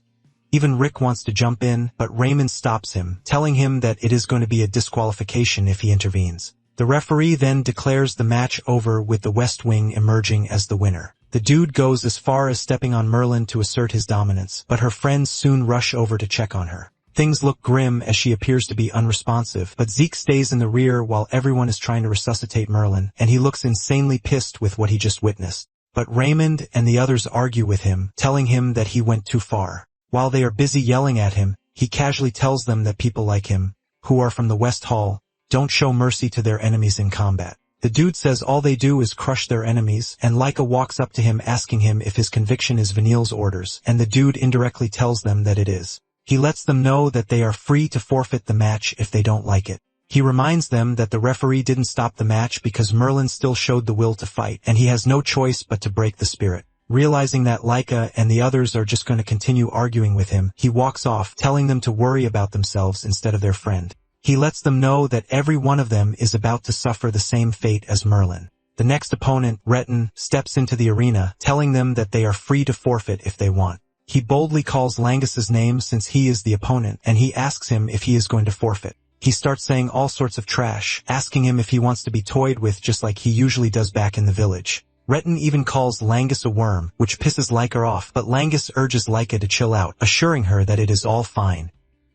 Even Rick wants to jump in, but Raymond stops him, telling him that it is going to be a disqualification if he intervenes. The referee then declares the match over with the West Wing emerging as the winner. The dude goes as far as stepping on Merlin to assert his dominance, but her friends soon rush over to check on her. Things look grim as she appears to be unresponsive, but Zeke stays in the rear while everyone is trying to resuscitate Merlin, and he looks insanely pissed with what he just witnessed. But Raymond and the others argue with him, telling him that he went too far. While they are busy yelling at him, he casually tells them that people like him, who are from the West Hall, don't show mercy to their enemies in combat. The dude says all they do is crush their enemies, and Laika walks up to him asking him if his conviction is Vanille's orders, and the dude indirectly tells them that it is. He lets them know that they are free to forfeit the match if they don't like it. He reminds them that the referee didn't stop the match because Merlin still showed the will to fight, and he has no choice but to break the spirit. Realizing that Laika and the others are just going to continue arguing with him, he walks off, telling them to worry about themselves instead of their friend. He lets them know that every one of them is about to suffer the same fate as Merlin. The next opponent, Retin, steps into the arena, telling them that they are free to forfeit if they want. He boldly calls Langus's name since he is the opponent, and he asks him if he is going to forfeit. He starts saying all sorts of trash, asking him if he wants to be toyed with just like he usually does back in the village. Retin even calls Langus a worm, which pisses Laika off, but Langus urges Laika to chill out, assuring her that it is all fine.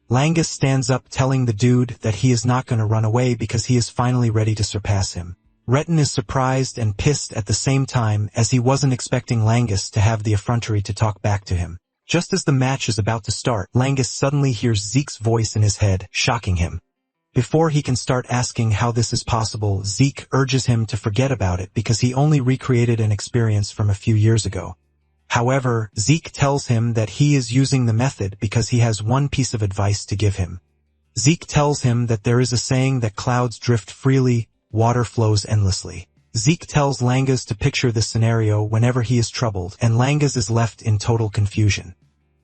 Langus stands up telling the dude that he is not going to run away because he is finally ready to surpass him. Retin is surprised and pissed at the same time as he wasn't expecting Langus to have the effrontery to talk back to him. Just as the match is about to start, Langus suddenly hears Zeke's voice in his head, shocking him. Before he can start asking how this is possible, Zeke urges him to forget about it because he only recreated an experience from a few years ago. However, Zeke tells him that he is using the method because he has one piece of advice to give him. Zeke tells him that there is a saying that clouds drift freely, water flows endlessly. Zeke tells Langas to picture this scenario whenever he is troubled, and Langas is left in total confusion.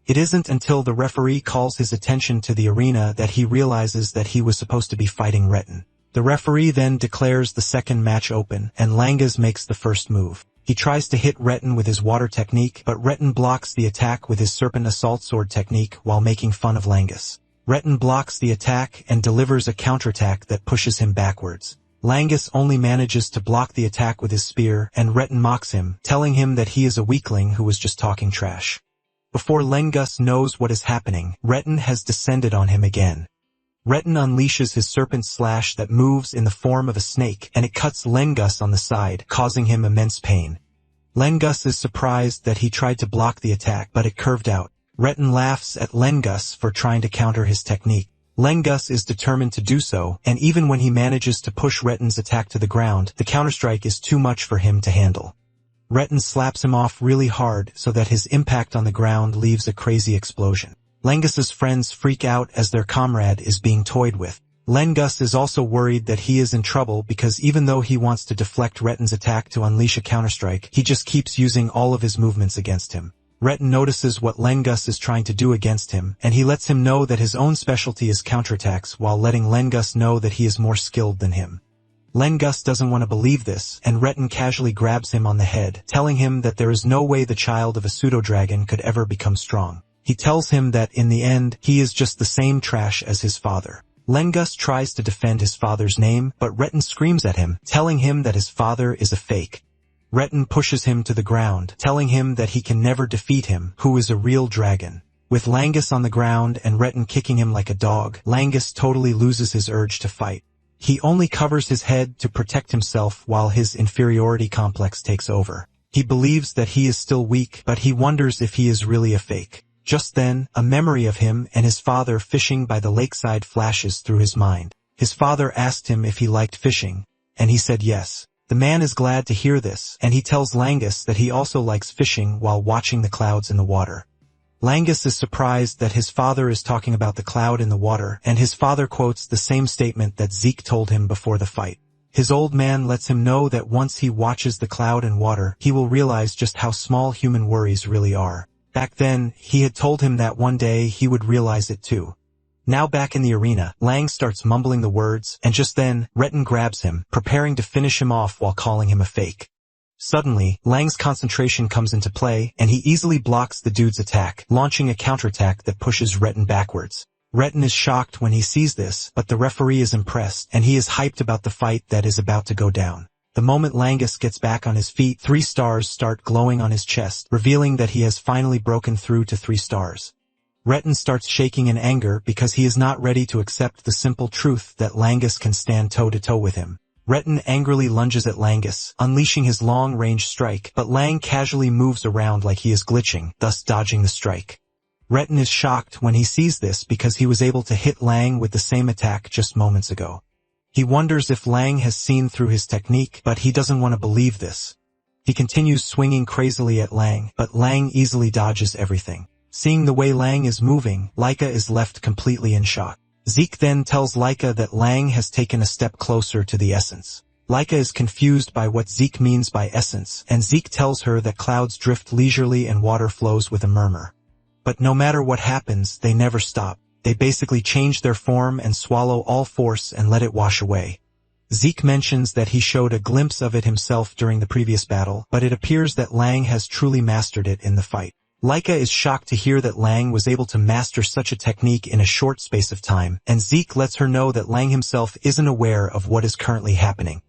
It isn't until the referee calls his attention to the arena that he realizes that he was supposed to be fighting Retin. The referee then declares the second match open, and Langas makes the first move. He tries to hit Retin with his water technique, but Retin blocks the attack with his serpent assault sword technique while making fun of Langas. Retin blocks the attack and delivers a counterattack that pushes him backwards. Langas only manages to block the attack with his spear, and Retin mocks him, telling him that he is a weakling who was just talking trash. Before Langas knows what is happening, Retin has descended on him again. Retin unleashes his serpent slash that moves in the form of a snake, and it cuts Langas on the side, causing him immense pain. Langas is surprised that he tried to block the attack, but it curved out. Retin laughs at Langas for trying to counter his technique. Langas is determined to do so, and even when he manages to push Retin's attack to the ground, the counterstrike is too much for him to handle. Retin slaps him off really hard so that his impact on the ground leaves a crazy explosion. Langas's friends freak out as their comrade is being toyed with. Langas is also worried that he is in trouble because even though he wants to deflect Retin's attack to unleash a counterstrike, he just keeps using all of his movements against him. Retin notices what Langas is trying to do against him, and he lets him know that his own specialty is counterattacks while letting Langas know that he is more skilled than him. Langas doesn't want to believe this, and Retin casually grabs him on the head, telling him that there is no way the child of a pseudo-dragon could ever become strong. He tells him that in the end, he is just the same trash as his father. Langas tries to defend his father's name, but Retin screams at him, telling him that his father is a fake. Retin pushes him to the ground, telling him that he can never defeat him, who is a real dragon. With Langas on the ground and Retin kicking him like a dog, Langas totally loses his urge to fight. He only covers his head to protect himself while his inferiority complex takes over. He believes that he is still weak, but he wonders if he is really a fake. Just then, a memory of him and his father fishing by the lakeside flashes through his mind. His father asked him if he liked fishing, and he said yes. The man is glad to hear this, and he tells Langas that he also likes fishing while watching the clouds in the water. Langas is surprised that his father is talking about the cloud in the water, and his father quotes the same statement that Zeke told him before the fight. His old man lets him know that once he watches the cloud and water, he will realize just how small human worries really are. Back then, he had told him that one day he would realize it too. Now back in the arena, Lang starts mumbling the words, and just then, Retin grabs him, preparing to finish him off while calling him a fake. Suddenly, Lang's concentration comes into play, and he easily blocks the dude's attack, launching a counterattack that pushes Retin backwards. Retin is shocked when he sees this, but the referee is impressed, and he is hyped about the fight that is about to go down. The moment Langas gets back on his feet, 3 stars start glowing on his chest, revealing that he has finally broken through to 3 stars. Retin starts shaking in anger because he is not ready to accept the simple truth that Langas can stand toe-to-toe with him. Retin angrily lunges at Langas, unleashing his long-range strike, but Lang casually moves around like he is glitching, thus dodging the strike. Retin is shocked when he sees this because he was able to hit Lang with the same attack just moments ago. He wonders if Lang has seen through his technique, but he doesn't want to believe this. He continues swinging crazily at Lang, but Lang easily dodges everything. Seeing the way Lang is moving, Laika is left completely in shock. Zeke then tells Laika that Lang has taken a step closer to the essence. Laika is confused by what Zeke means by essence, and Zeke tells her that clouds drift leisurely and water flows with a murmur. But no matter what happens, they never stop. They basically change their form and swallow all force and let it wash away. Zeke mentions that he showed a glimpse of it himself during the previous battle, but it appears that Lang has truly mastered it in the fight. Laika is shocked to hear that Lang was able to master such a technique in a short space of time, and Zeke lets her know that Lang himself isn't aware of what is currently happening.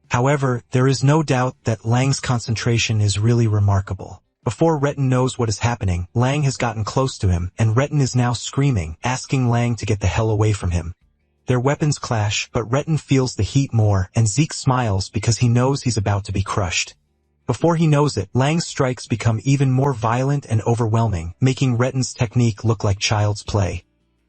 However, there is no doubt that Lang's concentration is really remarkable. Before Retin knows what is happening, Lang has gotten close to him, and Retin is now screaming, asking Lang to get the hell away from him. Their weapons clash, but Retin feels the heat more, and Zeke smiles because he knows he's about to be crushed. Before he knows it, Lang's strikes become even more violent and overwhelming, making Retin's technique look like child's play.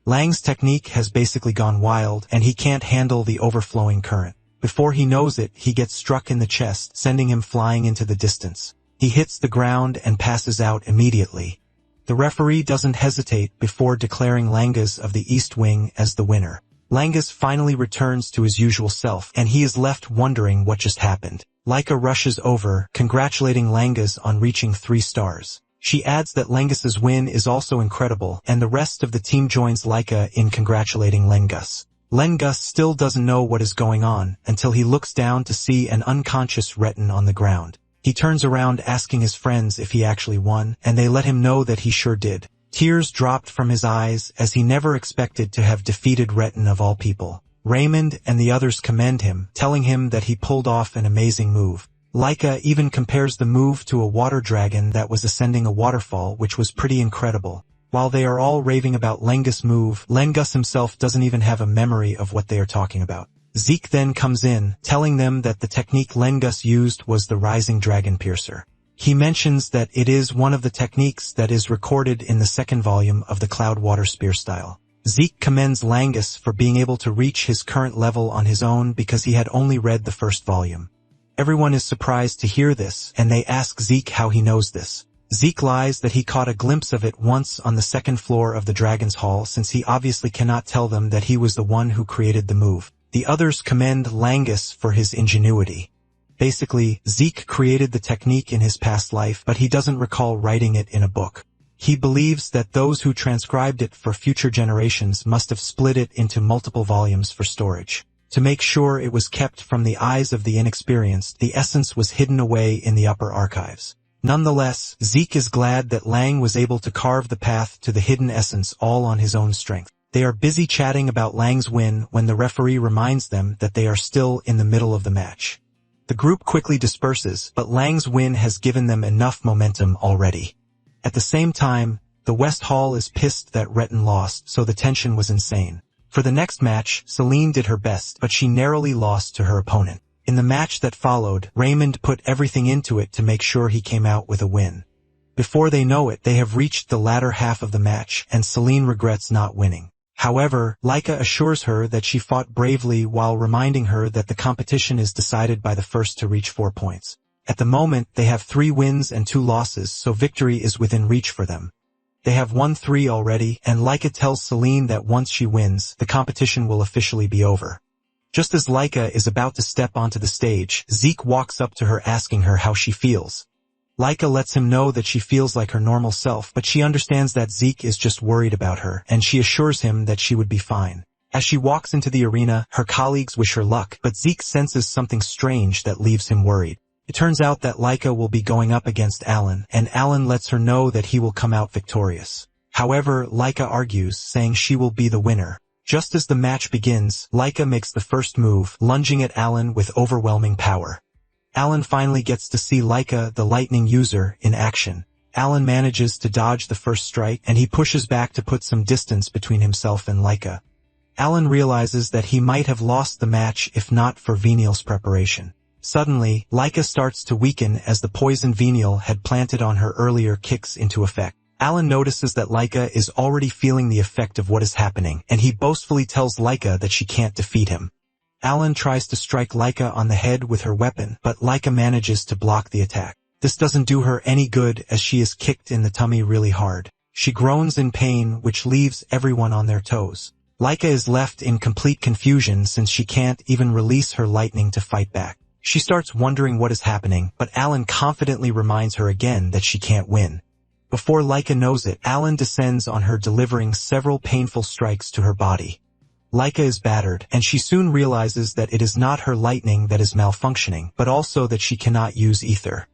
Lang's technique has basically gone wild, and he can't handle the overflowing current. Before he knows it, he gets struck in the chest, sending him flying into the distance. He hits the ground and passes out immediately. The referee doesn't hesitate before declaring Langas of the East Wing as the winner. Langas finally returns to his usual self, and he is left wondering what just happened. Laika rushes over, congratulating Langas on reaching 3 stars. She adds that Langas's win is also incredible, and the rest of the team joins Laika in congratulating Langas. Langas still doesn't know what is going on until he looks down to see an unconscious Retin on the ground. He turns around asking his friends if he actually won, and they let him know that he sure did. Tears dropped from his eyes as he never expected to have defeated Retin of all people. Raymond and the others commend him, telling him that he pulled off an amazing move. Laika even compares the move to a water dragon that was ascending a waterfall, which was pretty incredible. While they are all raving about Langas' move, Langas himself doesn't even have a memory of what they are talking about. Zeke then comes in, telling them that the technique Langas used was the Rising Dragon Piercer. He mentions that it is one of the techniques that is recorded in the 2nd volume of the Cloud Water Spear style. Zeke commends Langas for being able to reach his current level on his own because he had only read the 1st volume. Everyone is surprised to hear this, and they ask Zeke how he knows this. Zeke lies that he caught a glimpse of it once on the 2nd floor of the Dragon's Hall, since he obviously cannot tell them that he was the one who created the move. The others commend Langas for his ingenuity. Basically, Zeke created the technique in his past life, but he doesn't recall writing it in a book. He believes that those who transcribed it for future generations must have split it into multiple volumes for storage. To make sure it was kept from the eyes of the inexperienced, the essence was hidden away in the upper archives. Nonetheless, Zeke is glad that Lang was able to carve the path to the hidden essence all on his own strength. They are busy chatting about Lang's win when the referee reminds them that they are still in the middle of the match. The group quickly disperses, but Lang's win has given them enough momentum already. At the same time, the West Hall is pissed that Retin lost, so the tension was insane. For the next match, Celine did her best, but she narrowly lost to her opponent. In the match that followed, Raymond put everything into it to make sure he came out with a win. Before they know it, they have reached the latter half of the match, and Celine regrets not winning. However, Laika assures her that she fought bravely while reminding her that the competition is decided by the first to reach 4 points. At the moment, they have 3 wins and 2 losses, so victory is within reach for them. They have won 3 already, and Laika tells Celine that once she wins, the competition will officially be over. Just as Laika is about to step onto the stage, Zeke walks up to her asking her how she feels. Laika lets him know that she feels like her normal self, but she understands that Zeke is just worried about her, and she assures him that she would be fine. As she walks into the arena, her colleagues wish her luck, but Zeke senses something strange that leaves him worried. It turns out that Laika will be going up against Alan, and Alan lets her know that he will come out victorious. However, Laika argues, saying she will be the winner. Just as the match begins, Laika makes the first move, lunging at Alan with overwhelming power. Alan finally gets to see Laika, the lightning user, in action. Alan manages to dodge the first strike, and he pushes back to put some distance between himself and Laika. Alan realizes that he might have lost the match if not for Venial's preparation. Suddenly, Laika starts to weaken as the poison Venial had planted on her earlier kicks into effect. Alan notices that Laika is already feeling the effect of what is happening, and he boastfully tells Laika that she can't defeat him. Alan tries to strike Laika on the head with her weapon, but Laika manages to block the attack. This doesn't do her any good as she is kicked in the tummy really hard. She groans in pain, which leaves everyone on their toes. Laika is left in complete confusion since she can't even release her lightning to fight back. She starts wondering what is happening, but Alan confidently reminds her again that she can't win. Before Laika knows it, Alan descends on her, delivering several painful strikes to her body. Laika is battered, and she soon realizes that it is not her lightning that is malfunctioning, but also that she cannot use ether.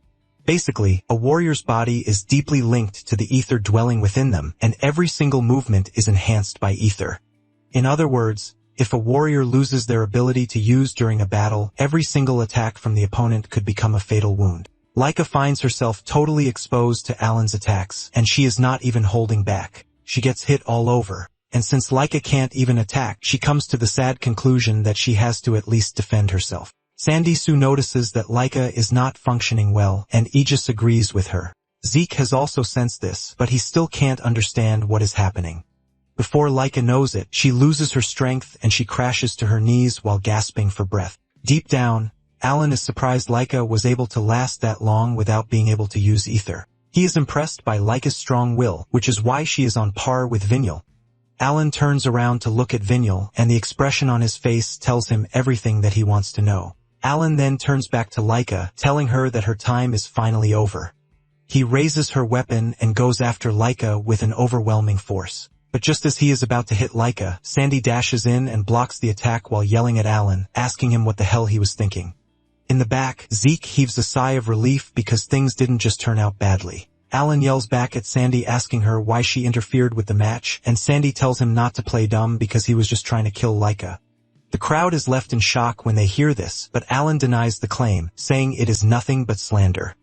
Basically, a warrior's body is deeply linked to the ether dwelling within them, and every single movement is enhanced by ether. In other words, if a warrior loses their ability to use during a battle, every single attack from the opponent could become a fatal wound. Laika finds herself totally exposed to Alan's attacks, and she is not even holding back. She gets hit all over. And since Laika can't even attack, she comes to the sad conclusion that she has to at least defend herself. Sandy Sue notices that Laika is not functioning well, and Aegis agrees with her. Zeke has also sensed this, but he still can't understand what is happening. Before Laika knows it, she loses her strength and she crashes to her knees while gasping for breath. Deep down, Alan is surprised Laika was able to last that long without being able to use ether. He is impressed by Laika's strong will, which is why she is on par with Vinyl. Alan turns around to look at Vinyl, and the expression on his face tells him everything that he wants to know. Alan then turns back to Laika, telling her that her time is finally over. He raises her weapon and goes after Laika with an overwhelming force. But just as he is about to hit Laika, Sandy dashes in and blocks the attack while yelling at Alan, asking him what the hell he was thinking. In the back, Zeke heaves a sigh of relief because things didn't just turn out badly. Alan yells back at Sandy asking her why she interfered with the match, and Sandy tells him not to play dumb because he was just trying to kill Laika. The crowd is left in shock when they hear this, but Alan denies the claim, saying it is nothing but slander.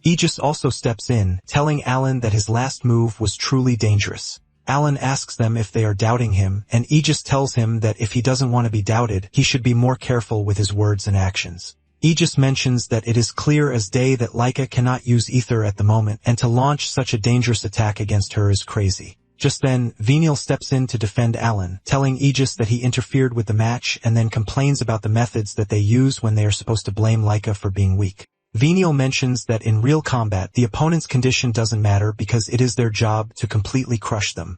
Aegis also steps in, telling Alan that his last move was truly dangerous. Alan asks them if they are doubting him, and Aegis tells him that if he doesn't want to be doubted, he should be more careful with his words and actions. Aegis mentions that it is clear as day that Laika cannot use ether at the moment, and to launch such a dangerous attack against her is crazy. Just then, Venial steps in to defend Alan, telling Aegis that he interfered with the match and then complains about the methods that they use when they are supposed to blame Laika for being weak. Venial mentions that in real combat, the opponent's condition doesn't matter because it is their job to completely crush them.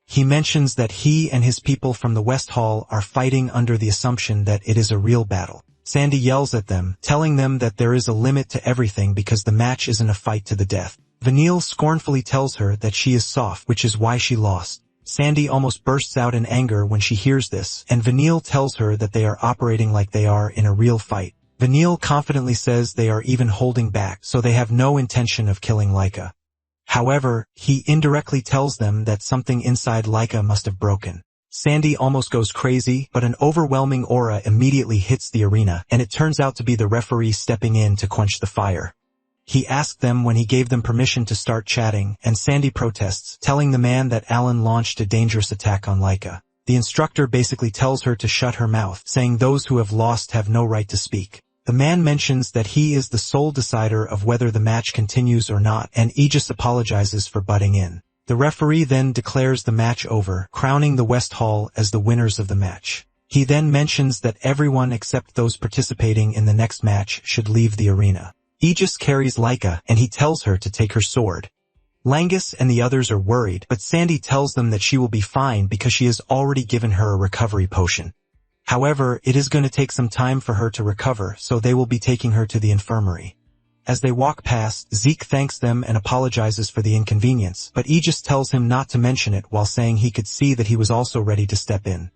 He mentions that he and his people from the West Hall are fighting under the assumption that it is a real battle. Sandy yells at them, telling them that there is a limit to everything because the match isn't a fight to the death. Vanille scornfully tells her that she is soft, which is why she lost. Sandy almost bursts out in anger when she hears this, and Vanille tells her that they are operating like they are in a real fight. Vanille confidently says they are even holding back, so they have no intention of killing Laika. However, he indirectly tells them that something inside Laika must have broken. Sandy almost goes crazy, but an overwhelming aura immediately hits the arena, and it turns out to be the referee stepping in to quench the fire. He asked them when he gave them permission to start chatting, and Sandy protests, telling the man that Alan launched a dangerous attack on Laika. The instructor basically tells her to shut her mouth, saying those who have lost have no right to speak. The man mentions that he is the sole decider of whether the match continues or not, and Aegis apologizes for butting in. The referee then declares the match over, crowning the West Hall as the winners of the match. He then mentions that everyone except those participating in the next match should leave the arena. Aegis carries Laika, and he tells her to take her sword. Langus and the others are worried, but Sandy tells them that she will be fine because she has already given her a recovery potion. However, it is going to take some time for her to recover, so they will be taking her to the infirmary. As they walk past, Zeke thanks them and apologizes for the inconvenience, but Aegis tells him not to mention it while saying he could see that he was also ready to step in.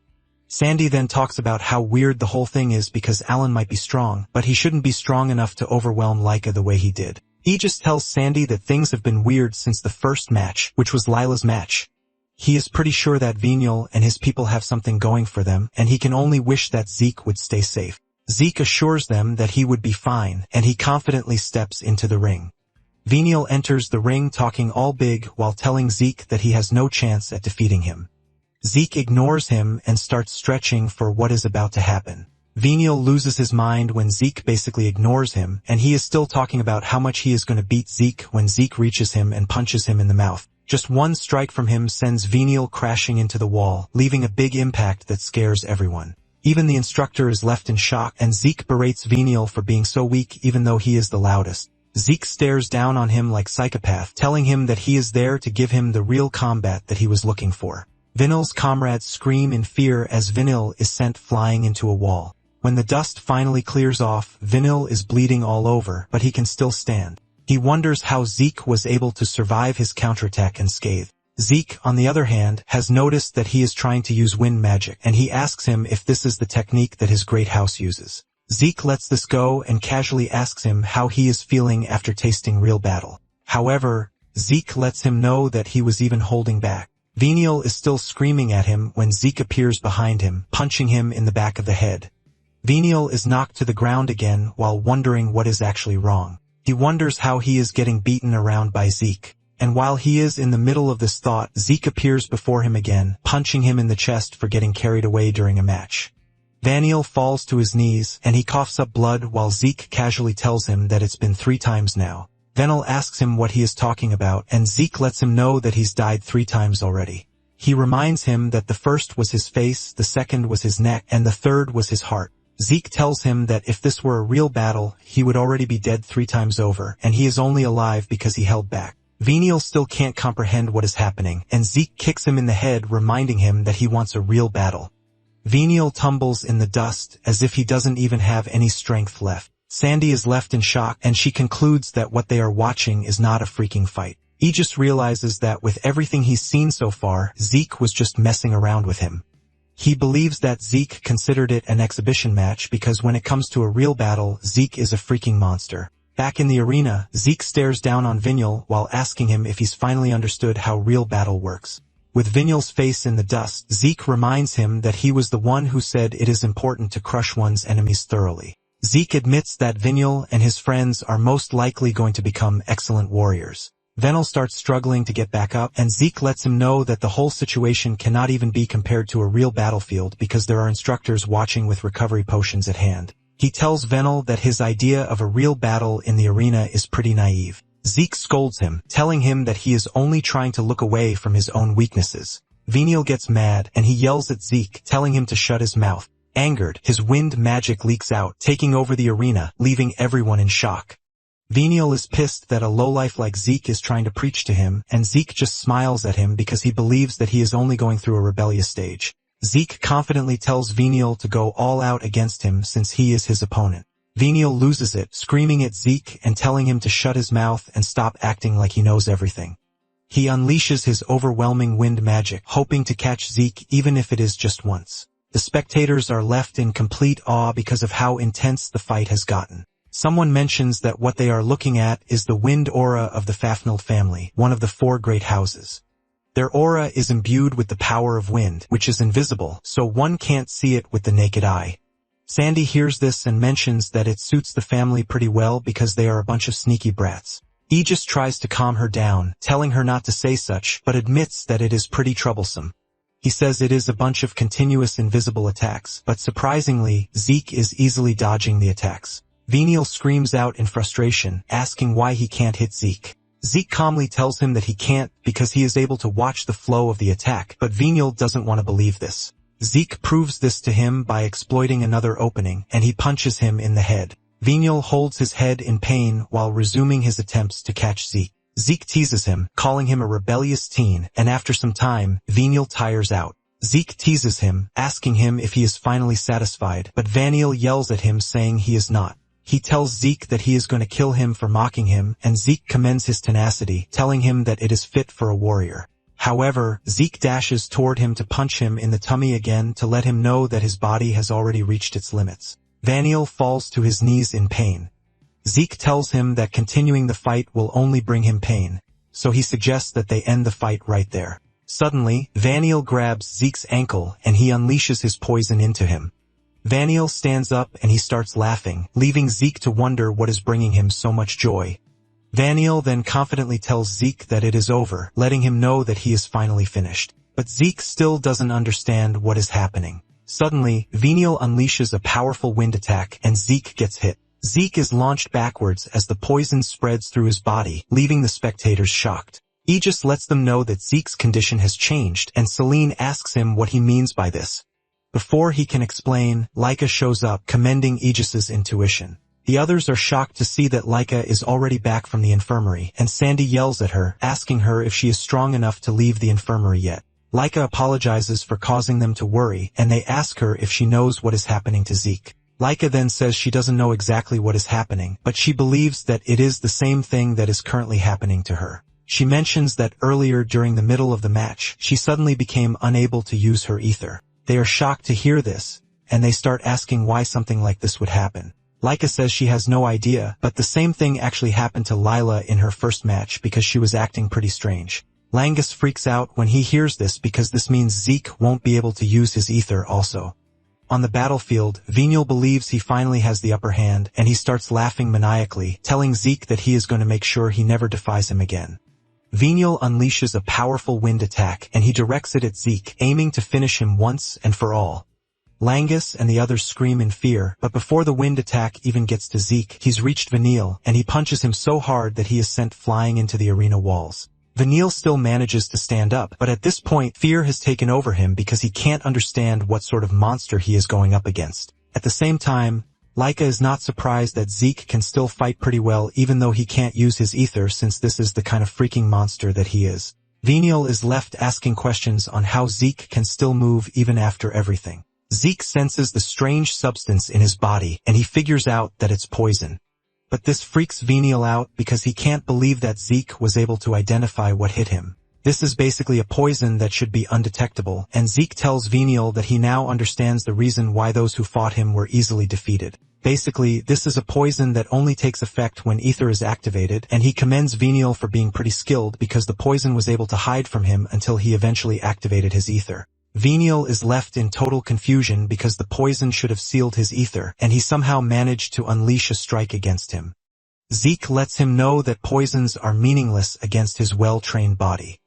Sandy then talks about how weird the whole thing is because Alan might be strong, but he shouldn't be strong enough to overwhelm Laika the way he did. Aegis tells Sandy that things have been weird since the first match, which was Lila's match. He is pretty sure that Venial and his people have something going for them, and he can only wish that Zeke would stay safe. Zeke assures them that he would be fine, and he confidently steps into the ring. Venial enters the ring talking all big while telling Zeke that he has no chance at defeating him. Zeke ignores him and starts stretching for what is about to happen. Venial loses his mind when Zeke basically ignores him, and he is still talking about how much he is going to beat Zeke when Zeke reaches him and punches him in the mouth. Just one strike from him sends Venial crashing into the wall, leaving a big impact that scares everyone. Even the instructor is left in shock, and Zeke berates Venial for being so weak even though he is the loudest. Zeke stares down on him like psychopath, telling him that he is there to give him the real combat that he was looking for. Vinil's comrades scream in fear as Vinil is sent flying into a wall. When the dust finally clears off, Vinil is bleeding all over, but he can still stand. He wonders how Zeke was able to survive his counterattack unscathed. Zeke, on the other hand, has noticed that he is trying to use wind magic, and he asks him if this is the technique that his great house uses. Zeke lets this go and casually asks him how he is feeling after tasting real battle. However, Zeke lets him know that he was even holding back. Venial is still screaming at him when Zeke appears behind him, punching him in the back of the head. Venial is knocked to the ground again while wondering what is actually wrong. He wonders how he is getting beaten around by Zeke. And while he is in the middle of this thought, Zeke appears before him again, punching him in the chest for getting carried away during a match. Vaniel falls to his knees, and he coughs up blood while Zeke casually tells him that it's been 3 times now. Venel asks him what he is talking about, and Zeke lets him know that he's died 3 times already. He reminds him that the first was his face, the second was his neck, and the third was his heart. Zeke tells him that if this were a real battle, he would already be dead 3 times over, and he is only alive because he held back. Venial still can't comprehend what is happening, and Zeke kicks him in the head, reminding him that he wants a real battle. Venial tumbles in the dust as if he doesn't even have any strength left. Sandy is left in shock, and she concludes that what they are watching is not a freaking fight. Aegis realizes that with everything he's seen so far, Zeke was just messing around with him. He believes that Zeke considered it an exhibition match because when it comes to a real battle, Zeke is a freaking monster. Back in the arena, Zeke stares down on Venial while asking him if he's finally understood how real battle works. With Venial's face in the dust, Zeke reminds him that he was the one who said it is important to crush one's enemies thoroughly. Zeke admits that Venial and his friends are most likely going to become excellent warriors. Venial starts struggling to get back up, and Zeke lets him know that the whole situation cannot even be compared to a real battlefield because there are instructors watching with recovery potions at hand. He tells Venial that his idea of a real battle in the arena is pretty naive. Zeke scolds him, telling him that he is only trying to look away from his own weaknesses. Venial gets mad, and he yells at Zeke, telling him to shut his mouth. Angered, his wind magic leaks out, taking over the arena, leaving everyone in shock. Venial is pissed that a lowlife like Zeke is trying to preach to him, and Zeke just smiles at him because he believes that he is only going through a rebellious stage. Zeke confidently tells Venial to go all out against him since he is his opponent. Venial loses it, screaming at Zeke and telling him to shut his mouth and stop acting like he knows everything. He unleashes his overwhelming wind magic, hoping to catch Zeke even if it is just once. The spectators are left in complete awe because of how intense the fight has gotten. Someone mentions that what they are looking at is the wind aura of the Fafnir family, one of the 4 great houses. Their aura is imbued with the power of wind, which is invisible, so one can't see it with the naked eye. Sandy hears this and mentions that it suits the family pretty well because they are a bunch of sneaky brats. Aegis tries to calm her down, telling her not to say such, but admits that it is pretty troublesome. He says it is a bunch of continuous invisible attacks, but surprisingly, Zeke is easily dodging the attacks. Venial screams out in frustration, asking why he can't hit Zeke. Zeke calmly tells him that he can't because he is able to watch the flow of the attack, but Venial doesn't want to believe this. Zeke proves this to him by exploiting another opening, and he punches him in the head. Venial holds his head in pain while resuming his attempts to catch Zeke. Zeke teases him, calling him a rebellious teen, and after some time, Venial tires out. Zeke teases him, asking him if he is finally satisfied, but Venial yells at him saying he is not. He tells Zeke that he is going to kill him for mocking him, and Zeke commends his tenacity, telling him that it is fit for a warrior. However, Zeke dashes toward him to punch him in the tummy again to let him know that his body has already reached its limits. Venial falls to his knees in pain. Zeke tells him that continuing the fight will only bring him pain, so he suggests that they end the fight right there. Suddenly, Venial grabs Zeke's ankle and he unleashes his poison into him. Venial stands up and he starts laughing, leaving Zeke to wonder what is bringing him so much joy. Venial then confidently tells Zeke that it is over, letting him know that he is finally finished. But Zeke still doesn't understand what is happening. Suddenly, Venial unleashes a powerful wind attack and Zeke gets hit. Zeke is launched backwards as the poison spreads through his body, leaving the spectators shocked. Aegis lets them know that Zeke's condition has changed, and Celine asks him what he means by this. Before he can explain, Laika shows up, commending Aegis's intuition. The others are shocked to see that Laika is already back from the infirmary, and Sandy yells at her, asking her if she is strong enough to leave the infirmary yet. Laika apologizes for causing them to worry, and they ask her if she knows what is happening to Zeke. Laika then says she doesn't know exactly what is happening, but she believes that it is the same thing that is currently happening to her. She mentions that earlier during the middle of the match, she suddenly became unable to use her ether. They are shocked to hear this, and they start asking why something like this would happen. Laika says she has no idea, but the same thing actually happened to Lila in her first match because she was acting pretty strange. Langus freaks out when he hears this because this means Zeke won't be able to use his ether also. On the battlefield, Venial believes he finally has the upper hand, and he starts laughing maniacally, telling Zeke that he is going to make sure he never defies him again. Venial unleashes a powerful wind attack, and he directs it at Zeke, aiming to finish him once and for all. Langus and the others scream in fear, but before the wind attack even gets to Zeke, he's reached Venial, and he punches him so hard that he is sent flying into the arena walls. Venial still manages to stand up, but at this point, fear has taken over him because he can't understand what sort of monster he is going up against. At the same time, Laika is not surprised that Zeke can still fight pretty well even though he can't use his ether, since this is the kind of freaking monster that he is. Venial is left asking questions on how Zeke can still move even after everything. Zeke senses the strange substance in his body, and he figures out that it's poison. But this freaks Venial out because he can't believe that Zeke was able to identify what hit him. This is basically a poison that should be undetectable, and Zeke tells Venial that he now understands the reason why those who fought him were easily defeated. Basically, this is a poison that only takes effect when ether is activated, and he commends Venial for being pretty skilled because the poison was able to hide from him until he eventually activated his ether. Venial is left in total confusion because the poison should have sealed his ether, and he somehow managed to unleash a strike against him. Zeke lets him know that poisons are meaningless against his well-trained body.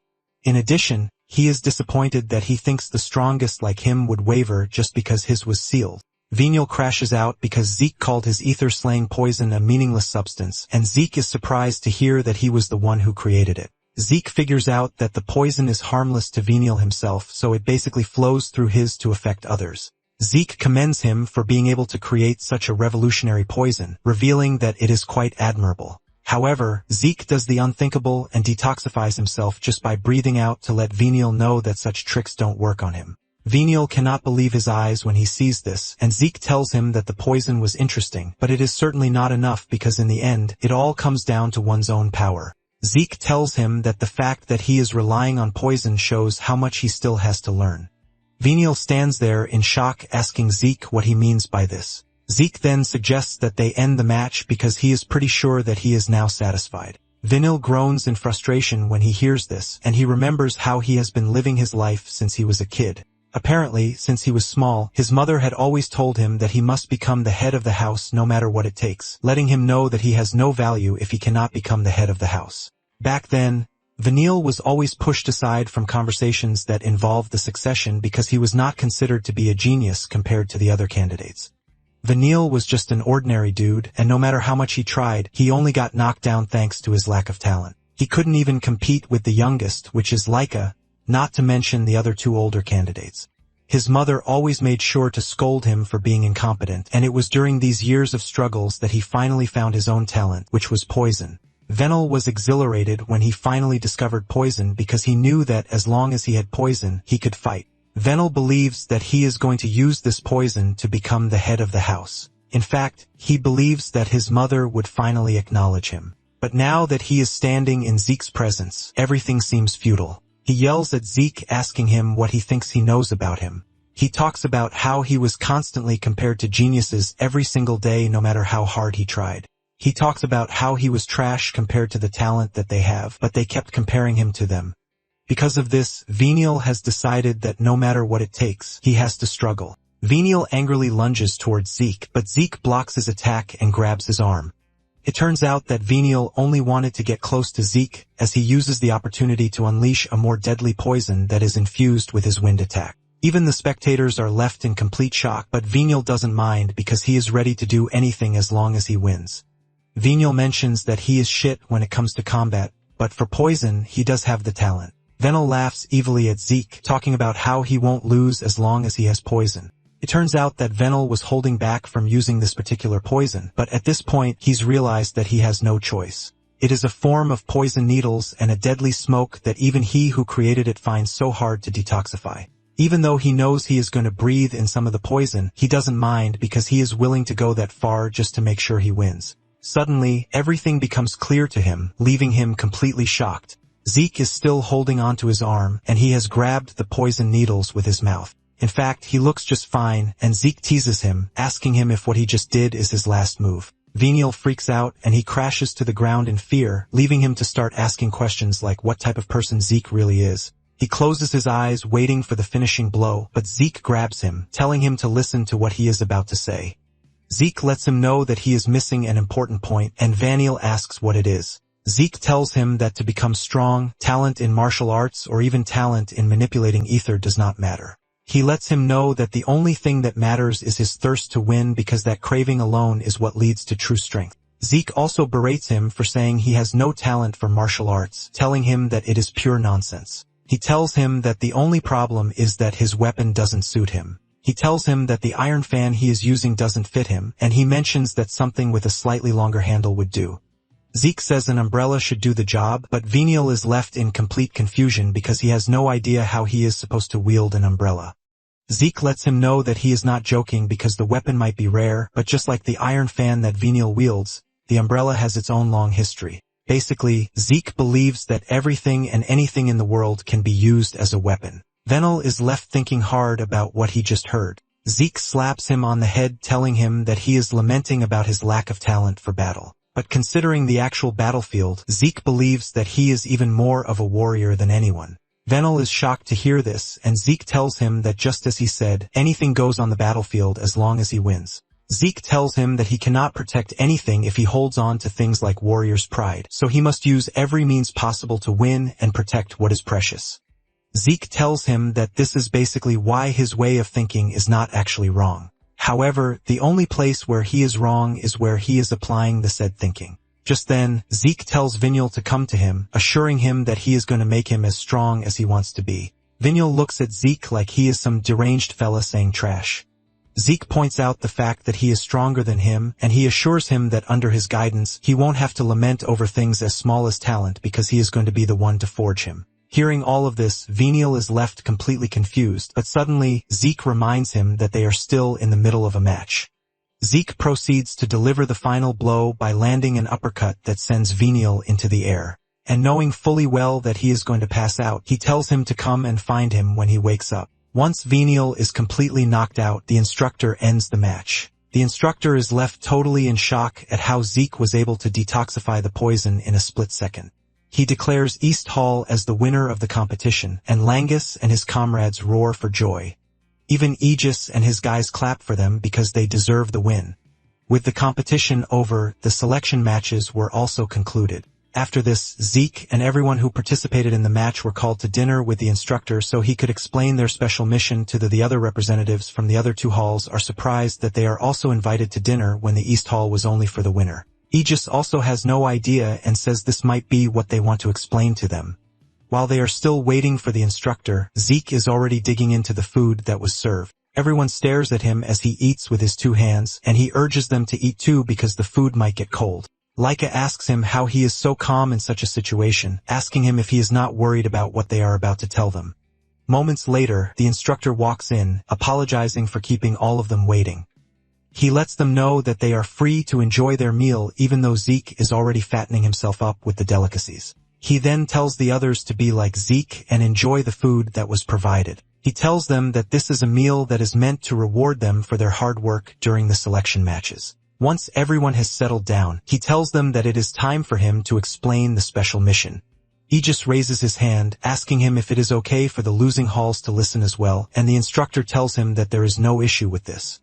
In addition, he is disappointed that he thinks the strongest like him would waver just because his was sealed. Venial crashes out because Zeke called his ether-slaying poison a meaningless substance, and Zeke is surprised to hear that he was the one who created it. Zeke figures out that the poison is harmless to Venial himself, so it basically flows through his to affect others. Zeke commends him for being able to create such a revolutionary poison, revealing that it is quite admirable. However, Zeke does the unthinkable and detoxifies himself just by breathing out to let Venial know that such tricks don't work on him. Venial cannot believe his eyes when he sees this, and Zeke tells him that the poison was interesting, but it is certainly not enough because in the end, it all comes down to one's own power. Zeke tells him that the fact that he is relying on poison shows how much he still has to learn. Venial stands there in shock, asking Zeke what he means by this. Zeke then suggests that they end the match because he is pretty sure that he is now satisfied. Venial groans in frustration when he hears this, and he remembers how he has been living his life since he was a kid. Apparently, since he was small, his mother had always told him that he must become the head of the house no matter what it takes, letting him know that he has no value if he cannot become the head of the house. Back then, Venial was always pushed aside from conversations that involved the succession because he was not considered to be a genius compared to the other candidates. Venial was just an ordinary dude, and no matter how much he tried, he only got knocked down thanks to his lack of talent. He couldn't even compete with the youngest, which is Laika, not to mention the other two older candidates. His mother always made sure to scold him for being incompetent, and it was during these years of struggles that he finally found his own talent, which was poison. Venial was exhilarated when he finally discovered poison because he knew that as long as he had poison, he could fight. Venial believes that he is going to use this poison to become the head of the house. In fact, he believes that his mother would finally acknowledge him. But now that he is standing in Zeke's presence, everything seems futile. He yells at Zeke, asking him what he thinks he knows about him. He talks about how he was constantly compared to geniuses every single day no matter how hard he tried. He talks about how he was trash compared to the talent that they have, but they kept comparing him to them. Because of this, Venial has decided that no matter what it takes, he has to struggle. Venial angrily lunges towards Zeke, but Zeke blocks his attack and grabs his arm. It turns out that Venial only wanted to get close to Zeke, as he uses the opportunity to unleash a more deadly poison that is infused with his wind attack. Even the spectators are left in complete shock, but Venial doesn't mind because he is ready to do anything as long as he wins. Venial mentions that he is shit when it comes to combat, but for poison, he does have the talent. Venial laughs evilly at Zeke, talking about how he won't lose as long as he has poison. It turns out that Venial was holding back from using this particular poison, but at this point he's realized that he has no choice. It is a form of poison needles and a deadly smoke that even he who created it finds so hard to detoxify. Even though he knows he is going to breathe in some of the poison, he doesn't mind because he is willing to go that far just to make sure he wins. Suddenly, everything becomes clear to him, leaving him completely shocked. Zeke is still holding onto his arm, and he has grabbed the poison needles with his mouth. In fact, he looks just fine, and Zeke teases him, asking him if what he just did is his last move. Venial freaks out, and he crashes to the ground in fear, leaving him to start asking questions like what type of person Zeke really is. He closes his eyes, waiting for the finishing blow, but Zeke grabs him, telling him to listen to what he is about to say. Zeke lets him know that he is missing an important point, and Venial asks what it is. Zeke tells him that to become strong, talent in martial arts or even talent in manipulating ether does not matter. He lets him know that the only thing that matters is his thirst to win because that craving alone is what leads to true strength. Zeke also berates him for saying he has no talent for martial arts, telling him that it is pure nonsense. He tells him that the only problem is that his weapon doesn't suit him. He tells him that the iron fan he is using doesn't fit him, and he mentions that something with a slightly longer handle would do. Zeke says an umbrella should do the job, but Venial is left in complete confusion because he has no idea how he is supposed to wield an umbrella. Zeke lets him know that he is not joking because the weapon might be rare, but just like the iron fan that Venial wields, the umbrella has its own long history. Basically, Zeke believes that everything and anything in the world can be used as a weapon. Venial is left thinking hard about what he just heard. Zeke slaps him on the head, telling him that he is lamenting about his lack of talent for battle. But considering the actual battlefield, Zeke believes that he is even more of a warrior than anyone. Venial is shocked to hear this, and Zeke tells him that just as he said, anything goes on the battlefield as long as he wins. Zeke tells him that he cannot protect anything if he holds on to things like warrior's pride, so he must use every means possible to win and protect what is precious. Zeke tells him that this is basically why his way of thinking is not actually wrong. However, the only place where he is wrong is where he is applying the said thinking. Just then, Zeke tells Venial to come to him, assuring him that he is going to make him as strong as he wants to be. Venial looks at Zeke like he is some deranged fella saying trash. Zeke points out the fact that he is stronger than him, and he assures him that under his guidance, he won't have to lament over things as small as talent because he is going to be the one to forge him. Hearing all of this, Venial is left completely confused, but suddenly, Zeke reminds him that they are still in the middle of a match. Zeke proceeds to deliver the final blow by landing an uppercut that sends Venial into the air. And knowing fully well that he is going to pass out, he tells him to come and find him when he wakes up. Once Venial is completely knocked out, the instructor ends the match. The instructor is left totally in shock at how Zeke was able to detoxify the poison in a split second. He declares East Hall as the winner of the competition, and Langus and his comrades roar for joy. Even Aegis and his guys clap for them because they deserve the win. With the competition over, the selection matches were also concluded. After this, Zeke and everyone who participated in the match were called to dinner with the instructor so he could explain their special mission to the other representatives from the other two halls are surprised that they are also invited to dinner when the East Hall was only for the winner. Aegis also has no idea and says this might be what they want to explain to them. While they are still waiting for the instructor, Zeke is already digging into the food that was served. Everyone stares at him as he eats with his two hands, and he urges them to eat too because the food might get cold. Laika asks him how he is so calm in such a situation, asking him if he is not worried about what they are about to tell them. Moments later, the instructor walks in, apologizing for keeping all of them waiting. He lets them know that they are free to enjoy their meal even though Zeke is already fattening himself up with the delicacies. He then tells the others to be like Zeke and enjoy the food that was provided. He tells them that this is a meal that is meant to reward them for their hard work during the selection matches. Once everyone has settled down, he tells them that it is time for him to explain the special mission. Aegis raises his hand, asking him if it is okay for the losing halls to listen as well, and the instructor tells him that there is no issue with this.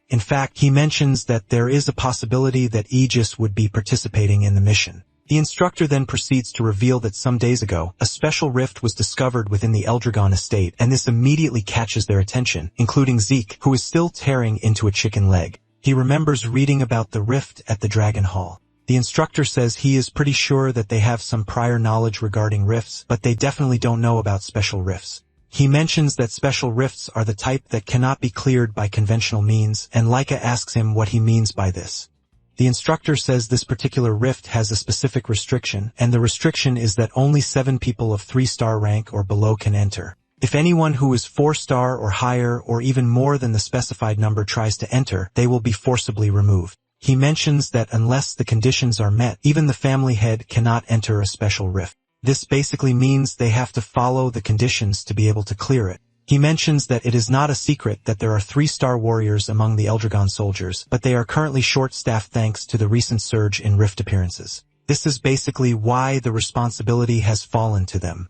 In fact, he mentions that there is a possibility that Aegis would be participating in the mission. The instructor then proceeds to reveal that some days ago, a special rift was discovered within the Eldragon estate, and this immediately catches their attention, including Zeke, who is still tearing into a chicken leg. He remembers reading about the rift at the Dragon Hall. The instructor says he is pretty sure that they have some prior knowledge regarding rifts, but they definitely don't know about special rifts. He mentions that special rifts are the type that cannot be cleared by conventional means, and Laika asks him what he means by this. The instructor says this particular rift has a specific restriction, and the restriction is that only 7 people of 3-star rank or below can enter. If anyone who is 4-star or higher or even more than the specified number tries to enter, they will be forcibly removed. He mentions that unless the conditions are met, even the family head cannot enter a special rift. This basically means they have to follow the conditions to be able to clear it. He mentions that it is not a secret that there are 3-star warriors among the Eldragon soldiers, but they are currently short-staffed thanks to the recent surge in rift appearances. This is basically why the responsibility has fallen to them.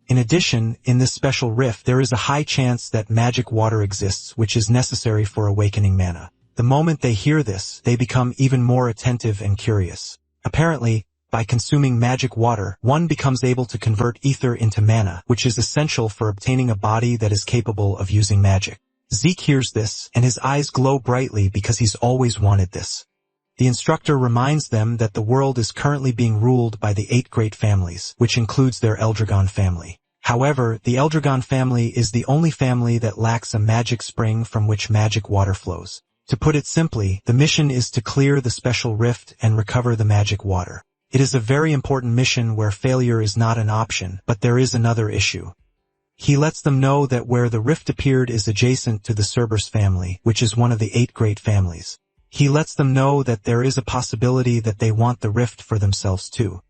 In addition, in this special rift, there is a high chance that magic water exists, which is necessary for awakening mana. The moment they hear this, they become even more attentive and curious. Apparently, by consuming magic water, one becomes able to convert ether into mana, which is essential for obtaining a body that is capable of using magic. Zeke hears this, and his eyes glow brightly because he's always wanted this. The instructor reminds them that the world is currently being ruled by the 8 great families, which includes their Eldragon family. However, the Eldragon family is the only family that lacks a magic spring from which magic water flows. To put it simply, the mission is to clear the special rift and recover the magic water. It is a very important mission where failure is not an option, but there is another issue. He lets them know that where the rift appeared is adjacent to the Cerberus family, which is one of the 8 great families. He lets them know that there is a possibility that they want the rift for themselves too.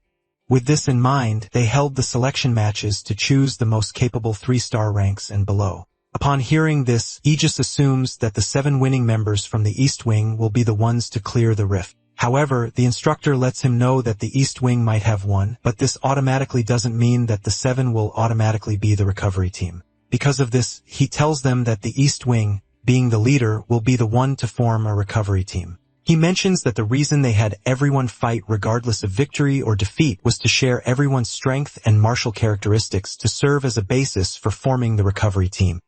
With this in mind, they held the selection matches to choose the most capable 3-star ranks and below. Upon hearing this, Aegis assumes that the 7 winning members from the East Wing will be the ones to clear the rift. However, the instructor lets him know that the East Wing might have won, but this automatically doesn't mean that the 7 will automatically be the recovery team. Because of this, he tells them that the East Wing, being the leader, will be the one to form a recovery team. He mentions that the reason they had everyone fight regardless of victory or defeat was to share everyone's strength and martial characteristics to serve as a basis for forming the recovery team.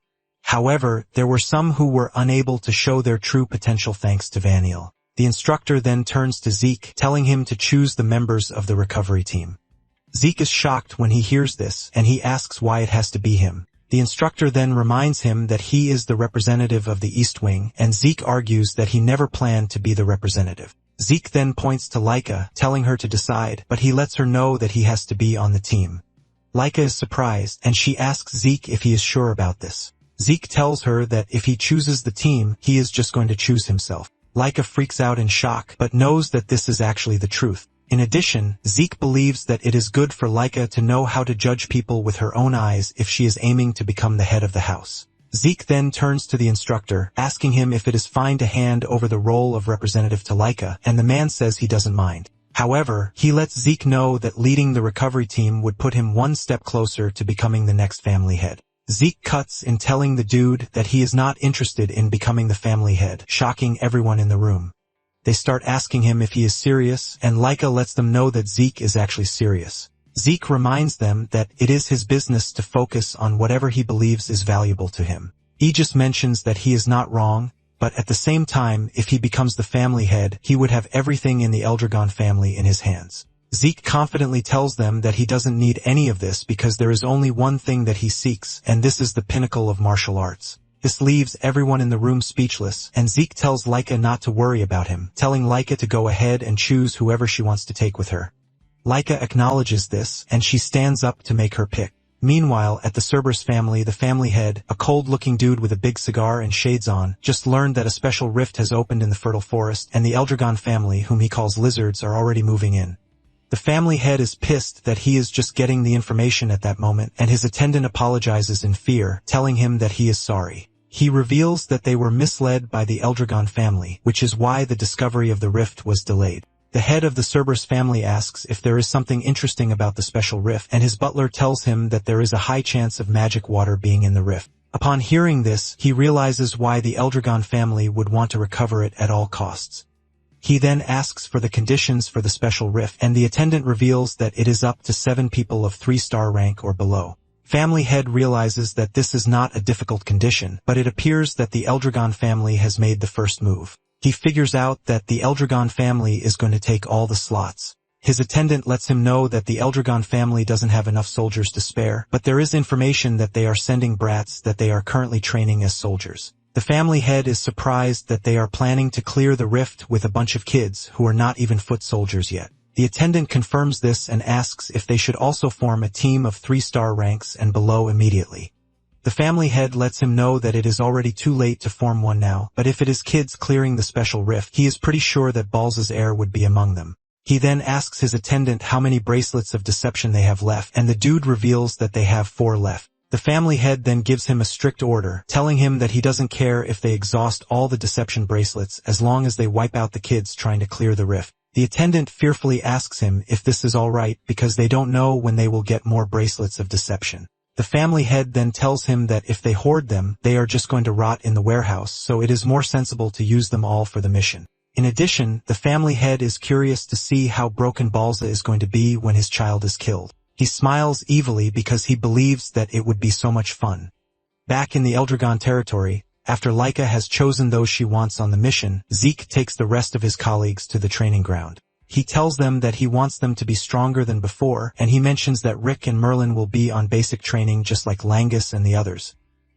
However, there were some who were unable to show their true potential thanks to Vaniel. The instructor then turns to Zeke, telling him to choose the members of the recovery team. Zeke is shocked when he hears this, and he asks why it has to be him. The instructor then reminds him that he is the representative of the East Wing, and Zeke argues that he never planned to be the representative. Zeke then points to Laika, telling her to decide, but he lets her know that he has to be on the team. Laika is surprised, and she asks Zeke if he is sure about this. Zeke tells her that if he chooses the team, he is just going to choose himself. Laika freaks out in shock, but knows that this is actually the truth. In addition, Zeke believes that it is good for Laika to know how to judge people with her own eyes if she is aiming to become the head of the house. Zeke then turns to the instructor, asking him if it is fine to hand over the role of representative to Laika, and the man says he doesn't mind. However, he lets Zeke know that leading the recovery team would put him one step closer to becoming the next family head. Zeke cuts in telling the dude that he is not interested in becoming the family head, shocking everyone in the room. They start asking him if he is serious, and Laika lets them know that Zeke is actually serious. Zeke reminds them that it is his business to focus on whatever he believes is valuable to him. Aegis mentions that he is not wrong, but at the same time, if he becomes the family head, he would have everything in the Eldragon family in his hands. Zeke confidently tells them that he doesn't need any of this because there is only one thing that he seeks, and this is the pinnacle of martial arts. This leaves everyone in the room speechless, and Zeke tells Laika not to worry about him, telling Laika to go ahead and choose whoever she wants to take with her. Laika acknowledges this, and she stands up to make her pick. Meanwhile, at the Cerberus family, the family head, a cold-looking dude with a big cigar and shades on, just learned that a special rift has opened in the fertile forest, and the Eldragon family, whom he calls lizards, are already moving in. The family head is pissed that he is just getting the information at that moment, and his attendant apologizes in fear, telling him that he is sorry. He reveals that they were misled by the Eldragon family, which is why the discovery of the rift was delayed. The head of the Cerberus family asks if there is something interesting about the special rift, and his butler tells him that there is a high chance of magic water being in the rift. Upon hearing this, he realizes why the Eldragon family would want to recover it at all costs. He then asks for the conditions for the special rift, and the attendant reveals that it is up to 7 people of 3-star rank or below. Family head realizes that this is not a difficult condition, but it appears that the Eldragon family has made the first move. He figures out that the Eldragon family is going to take all the slots. His attendant lets him know that the Eldragon family doesn't have enough soldiers to spare, but there is information that they are sending brats that they are currently training as soldiers. The family head is surprised that they are planning to clear the rift with a bunch of kids who are not even foot soldiers yet. The attendant confirms this and asks if they should also form a team of 3-star ranks and below immediately. The family head lets him know that it is already too late to form one now, but if it is kids clearing the special rift, he is pretty sure that Balza's heir would be among them. He then asks his attendant how many bracelets of deception they have left, and the dude reveals that they have 4 left. The family head then gives him a strict order, telling him that he doesn't care if they exhaust all the deception bracelets as long as they wipe out the kids trying to clear the rift. The attendant fearfully asks him if this is alright because they don't know when they will get more bracelets of deception. The family head then tells him that if they hoard them, they are just going to rot in the warehouse, so it is more sensible to use them all for the mission. In addition, the family head is curious to see how broken Balza is going to be when his child is killed. He smiles evilly because he believes that it would be so much fun. Back in the Eldragon territory, after Laika has chosen those she wants on the mission, Zeke takes the rest of his colleagues to the training ground. He tells them that he wants them to be stronger than before, and he mentions that Rick and Merlin will be on basic training just like Langus and the others.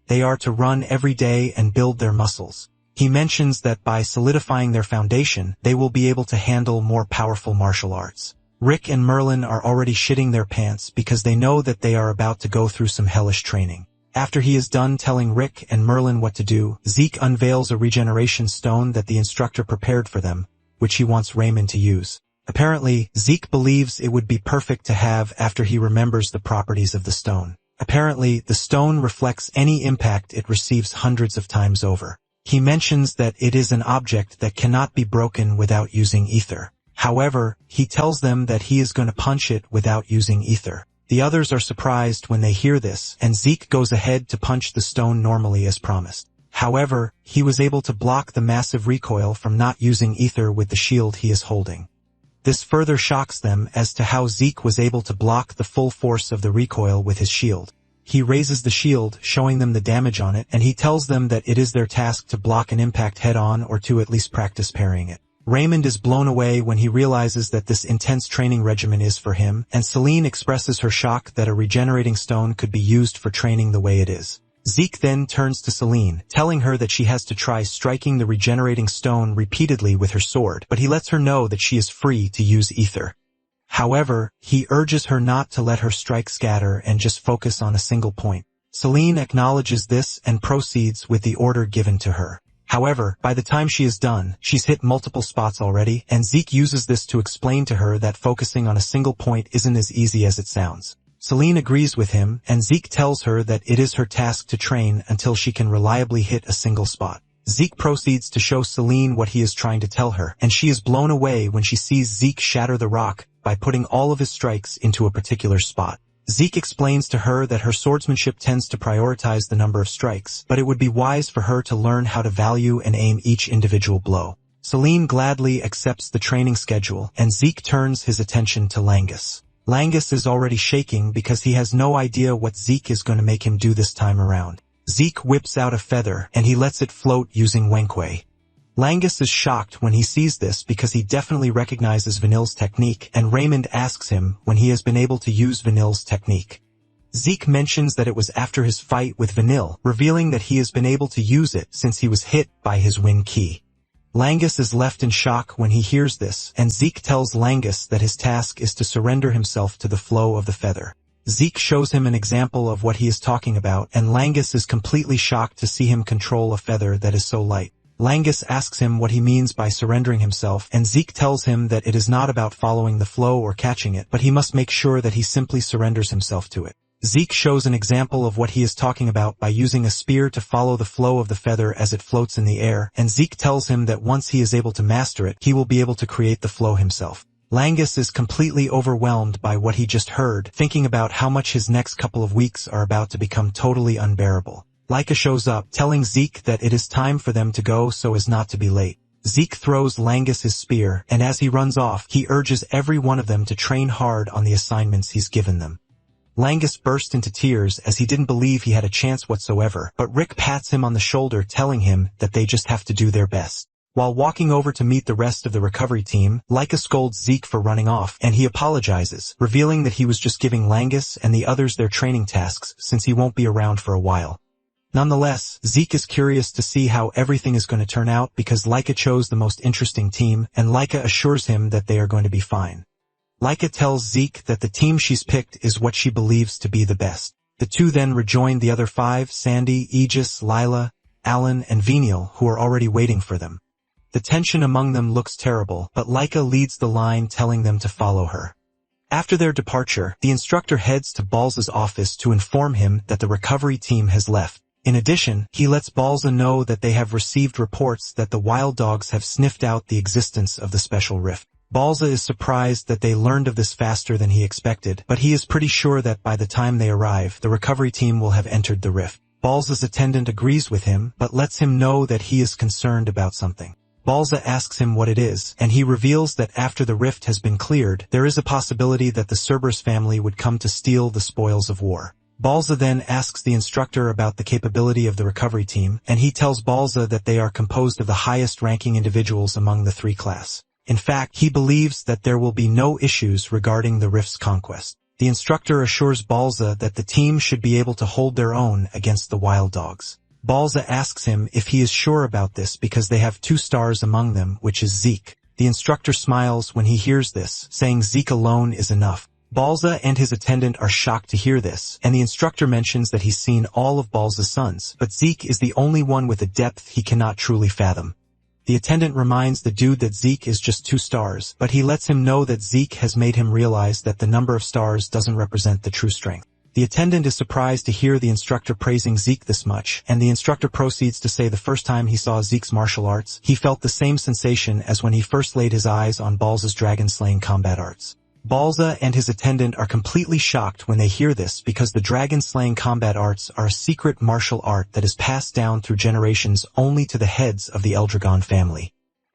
They are to run every day and build their muscles. He mentions that by solidifying their foundation, they will be able to handle more powerful martial arts. Rick and Merlin are already shitting their pants because they know that they are about to go through some hellish training. After he is done telling Rick and Merlin what to do, Zeke unveils a regeneration stone that the instructor prepared for them, which he wants Raymond to use. Apparently, Zeke believes it would be perfect to have after he remembers the properties of the stone. Apparently, the stone reflects any impact it receives hundreds of times over. He mentions that it is an object that cannot be broken without using ether. However, he tells them that he is going to punch it without using ether. The others are surprised when they hear this, and Zeke goes ahead to punch the stone normally as promised. However, he was able to block the massive recoil from not using ether with the shield he is holding. This further shocks them as to how Zeke was able to block the full force of the recoil with his shield. He raises the shield, showing them the damage on it, and he tells them that it is their task to block an impact head-on or to at least practice parrying it. Raymond is blown away when he realizes that this intense training regimen is for him, and Celine expresses her shock that a regenerating stone could be used for training the way it is. Zeke then turns to Celine, telling her that she has to try striking the regenerating stone repeatedly with her sword, but he lets her know that she is free to use ether. However, he urges her not to let her strike scatter and just focus on a single point. Celine acknowledges this and proceeds with the order given to her. However, by the time she is done, she's hit multiple spots already, and Zeke uses this to explain to her that focusing on a single point isn't as easy as it sounds. Celine agrees with him, and Zeke tells her that it is her task to train until she can reliably hit a single spot. Zeke proceeds to show Celine what he is trying to tell her, and she is blown away when she sees Zeke shatter the rock by putting all of his strikes into a particular spot. Zeke explains to her that her swordsmanship tends to prioritize the number of strikes, but it would be wise for her to learn how to value and aim each individual blow. Celine gladly accepts the training schedule, and Zeke turns his attention to Langus. Langus is already shaking because he has no idea what Zeke is going to make him do this time around. Zeke whips out a feather, and he lets it float using Wenkwei. Langus is shocked when he sees this because he definitely recognizes Vanille's technique, and Raymond asks him when he has been able to use Vanille's technique. Zeke mentions that it was after his fight with Vanille, revealing that he has been able to use it since he was hit by his wind key. Langus is left in shock when he hears this, and Zeke tells Langus that his task is to surrender himself to the flow of the feather. Zeke shows him an example of what he is talking about, and Langus is completely shocked to see him control a feather that is so light. Langus asks him what he means by surrendering himself, and Zeke tells him that it is not about following the flow or catching it, but he must make sure that he simply surrenders himself to it. Zeke shows an example of what he is talking about by using a spear to follow the flow of the feather as it floats in the air, and Zeke tells him that once he is able to master it, he will be able to create the flow himself. Langus is completely overwhelmed by what he just heard, thinking about how much his next couple of weeks are about to become totally unbearable. Laika shows up, telling Zeke that it is time for them to go so as not to be late. Zeke throws Langus his spear, and as he runs off, he urges every one of them to train hard on the assignments he's given them. Langus burst into tears as he didn't believe he had a chance whatsoever, but Rick pats him on the shoulder, telling him that they just have to do their best. While walking over to meet the rest of the recovery team, Laika scolds Zeke for running off, and he apologizes, revealing that he was just giving Langus and the others their training tasks since he won't be around for a while. Nonetheless, Zeke is curious to see how everything is going to turn out because Laika chose the most interesting team, and Laika assures him that they are going to be fine. Laika tells Zeke that the team she's picked is what she believes to be the best. The two then rejoin the other five, Sandy, Aegis, Lila, Alan, and Venial, who are already waiting for them. The tension among them looks terrible, but Laika leads the line, telling them to follow her. After their departure, the instructor heads to Balza's office to inform him that the recovery team has left. In addition, he lets Balza know that they have received reports that the wild dogs have sniffed out the existence of the special rift. Balza is surprised that they learned of this faster than he expected, but he is pretty sure that by the time they arrive, the recovery team will have entered the rift. Balza's attendant agrees with him, but lets him know that he is concerned about something. Balza asks him what it is, and he reveals that after the rift has been cleared, there is a possibility that the Cerberus family would come to steal the spoils of war. Balza then asks the instructor about the capability of the recovery team, and he tells Balza that they are composed of the highest-ranking individuals among the three class. In fact, he believes that there will be no issues regarding the rift's conquest. The instructor assures Balza that the team should be able to hold their own against the wild dogs. Balza asks him if he is sure about this because they have 2 stars among them, which is Zeke. The instructor smiles when he hears this, saying Zeke alone is enough. Balza and his attendant are shocked to hear this, and the instructor mentions that he's seen all of Balza's sons, but Zeke is the only one with a depth he cannot truly fathom. The attendant reminds the dude that Zeke is just 2 stars, but he lets him know that Zeke has made him realize that the number of stars doesn't represent the true strength. The attendant is surprised to hear the instructor praising Zeke this much, and the instructor proceeds to say the first time he saw Zeke's martial arts, he felt the same sensation as when he first laid his eyes on Balza's dragon-slaying combat arts. Balza and his attendant are completely shocked when they hear this because the dragon-slaying combat arts are a secret martial art that is passed down through generations only to the heads of the Eldragon family.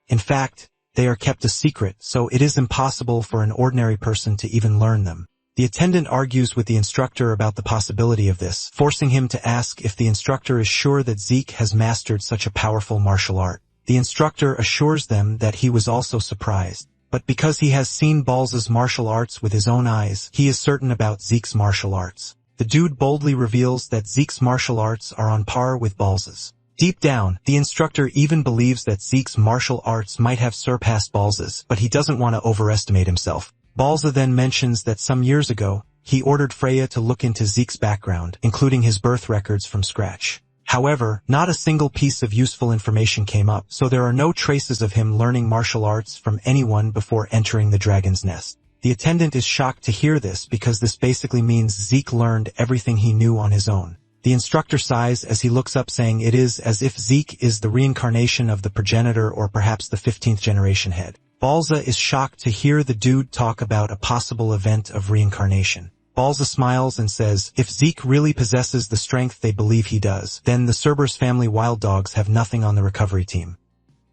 In fact, they are kept a secret, so it is impossible for an ordinary person to even learn them. The attendant argues with the instructor about the possibility of this, forcing him to ask if the instructor is sure that Zeke has mastered such a powerful martial art. The instructor assures them that he was also surprised, but because he has seen Balza's martial arts with his own eyes, he is certain about Zeke's martial arts. The dude boldly reveals that Zeke's martial arts are on par with Balza's. Deep down, the instructor even believes that Zeke's martial arts might have surpassed Balza's, but he doesn't want to overestimate himself. Balza then mentions that some years ago, he ordered Freya to look into Zeke's background, including his birth records from scratch. However, not a single piece of useful information came up, so there are no traces of him learning martial arts from anyone before entering the dragon's nest. The attendant is shocked to hear this because this basically means Zeke learned everything he knew on his own. The instructor sighs as he looks up, saying it is as if Zeke is the reincarnation of the progenitor or perhaps the 15th generation head. Balza is shocked to hear the dude talk about a possible event of reincarnation. Balza smiles and says, if Zeke really possesses the strength they believe he does, then the Cerberus family wild dogs have nothing on the recovery team.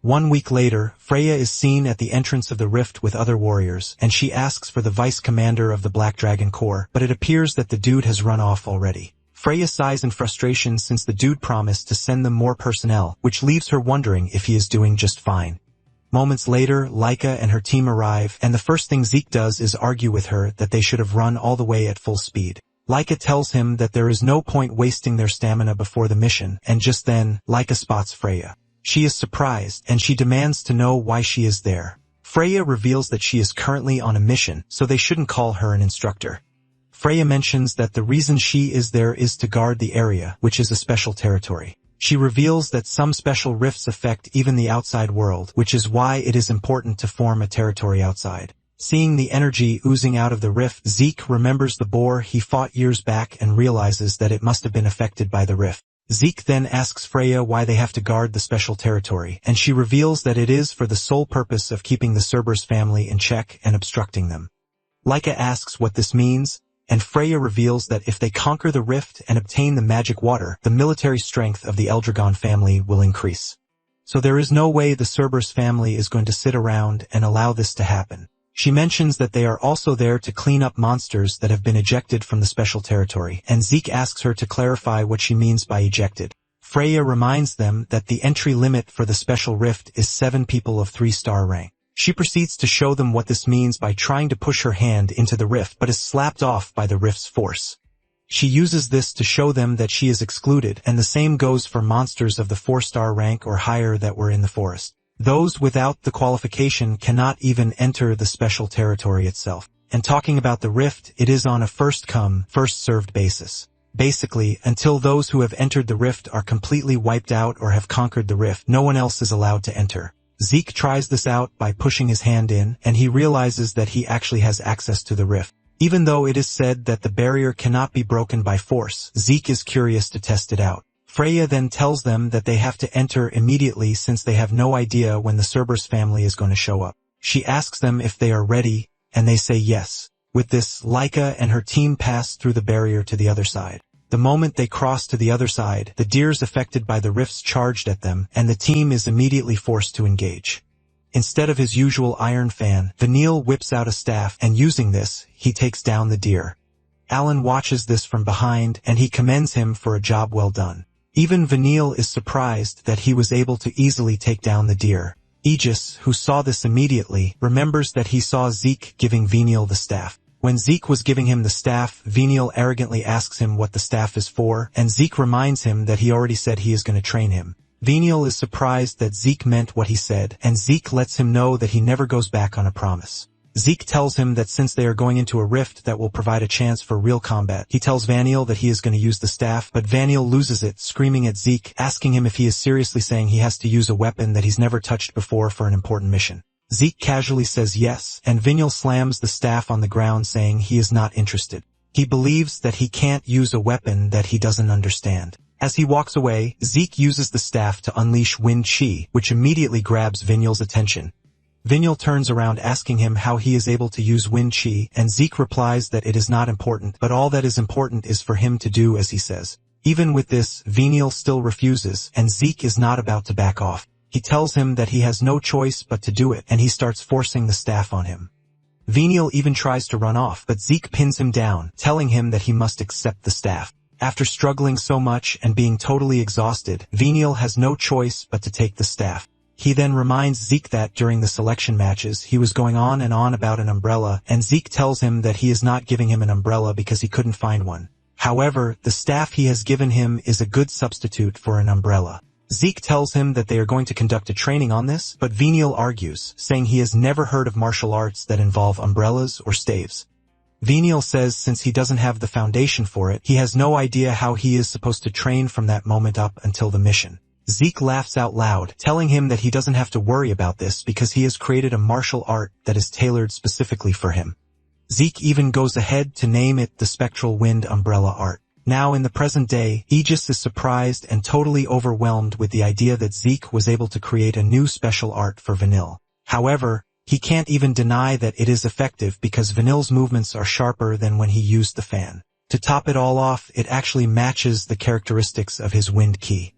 1 week later, Freya is seen at the entrance of the rift with other warriors, and she asks for the vice commander of the Black Dragon Corps, but it appears that the dude has run off already. Freya sighs in frustration since the dude promised to send them more personnel, which leaves her wondering if he is doing just fine. Moments later, Laika and her team arrive, and the first thing Zeke does is argue with her that they should have run all the way at full speed. Laika tells him that there is no point wasting their stamina before the mission, and just then, Laika spots Freya. She is surprised, and she demands to know why she is there. Freya reveals that she is currently on a mission, so they shouldn't call her an instructor. Freya mentions that the reason she is there is to guard the area, which is a special territory. She reveals that some special rifts affect even the outside world, which is why it is important to form a territory outside. Seeing the energy oozing out of the rift, Zeke remembers the boar he fought years back and realizes that it must have been affected by the rift. Zeke then asks Freya why they have to guard the special territory, and she reveals that it is for the sole purpose of keeping the Cerberus family in check and obstructing them. Laika asks what this means, and Freya reveals that if they conquer the rift and obtain the magic water, the military strength of the Eldragon family will increase. So there is no way the Cerberus family is going to sit around and allow this to happen. She mentions that they are also there to clean up monsters that have been ejected from the special territory, and Zeke asks her to clarify what she means by ejected. Freya reminds them that the entry limit for the special rift is 7 people of 3-star rank. She proceeds to show them what this means by trying to push her hand into the rift but is slapped off by the rift's force. She uses this to show them that she is excluded, and the same goes for monsters of the 4-star rank or higher that were in the forest. Those without the qualification cannot even enter the special territory itself. And talking about the rift, it is on a first-come, first-served basis. Basically, until those who have entered the rift are completely wiped out or have conquered the rift, no one else is allowed to enter. Zeke tries this out by pushing his hand in, and he realizes that he actually has access to the rift. Even though it is said that the barrier cannot be broken by force, Zeke is curious to test it out. Freya then tells them that they have to enter immediately since they have no idea when the Cerberus family is going to show up. She asks them if they are ready, and they say yes. With this, Laika and her team pass through the barrier to the other side. The moment they cross to the other side, the deers affected by the rifts charged at them, and the team is immediately forced to engage. Instead of his usual iron fan, Vanille whips out a staff, and using this, he takes down the deer. Alan watches this from behind, and he commends him for a job well done. Even Vanille is surprised that he was able to easily take down the deer. Aegis, who saw this immediately, remembers that he saw Zeke giving Venial the staff. When Zeke was giving him the staff, Venial arrogantly asks him what the staff is for, and Zeke reminds him that he already said he is going to train him. Venial is surprised that Zeke meant what he said, and Zeke lets him know that he never goes back on a promise. Zeke tells him that since they are going into a rift that will provide a chance for real combat, he tells Venial that he is going to use the staff, but Venial loses it, screaming at Zeke, asking him if he is seriously saying he has to use a weapon that he's never touched before for an important mission. Zeke casually says yes, and Venial slams the staff on the ground saying he is not interested. He believes that he can't use a weapon that he doesn't understand. As he walks away, Zeke uses the staff to unleash Wind Chi, which immediately grabs Venial's attention. Venial turns around asking him how he is able to use Wind Chi, and Zeke replies that it is not important, but all that is important is for him to do as he says. Even with this, Venial still refuses, and Zeke is not about to back off. He tells him that he has no choice but to do it, and he starts forcing the staff on him. Venial even tries to run off, but Zeke pins him down, telling him that he must accept the staff. After struggling so much and being totally exhausted, Venial has no choice but to take the staff. He then reminds Zeke that during the selection matches he was going on and on about an umbrella, and Zeke tells him that he is not giving him an umbrella because he couldn't find one. However, the staff he has given him is a good substitute for an umbrella. Zeke tells him that they are going to conduct a training on this, but Venial argues, saying he has never heard of martial arts that involve umbrellas or staves. Venial says since he doesn't have the foundation for it, he has no idea how he is supposed to train from that moment up until the mission. Zeke laughs out loud, telling him that he doesn't have to worry about this because he has created a martial art that is tailored specifically for him. Zeke even goes ahead to name it the Spectral Wind Umbrella Art. Now in the present day, Aegis is surprised and totally overwhelmed with the idea that Zeke was able to create a new special art for Vanille. However, he can't even deny that it is effective because Vanille's movements are sharper than when he used the fan. To top it all off, it actually matches the characteristics of his wind key.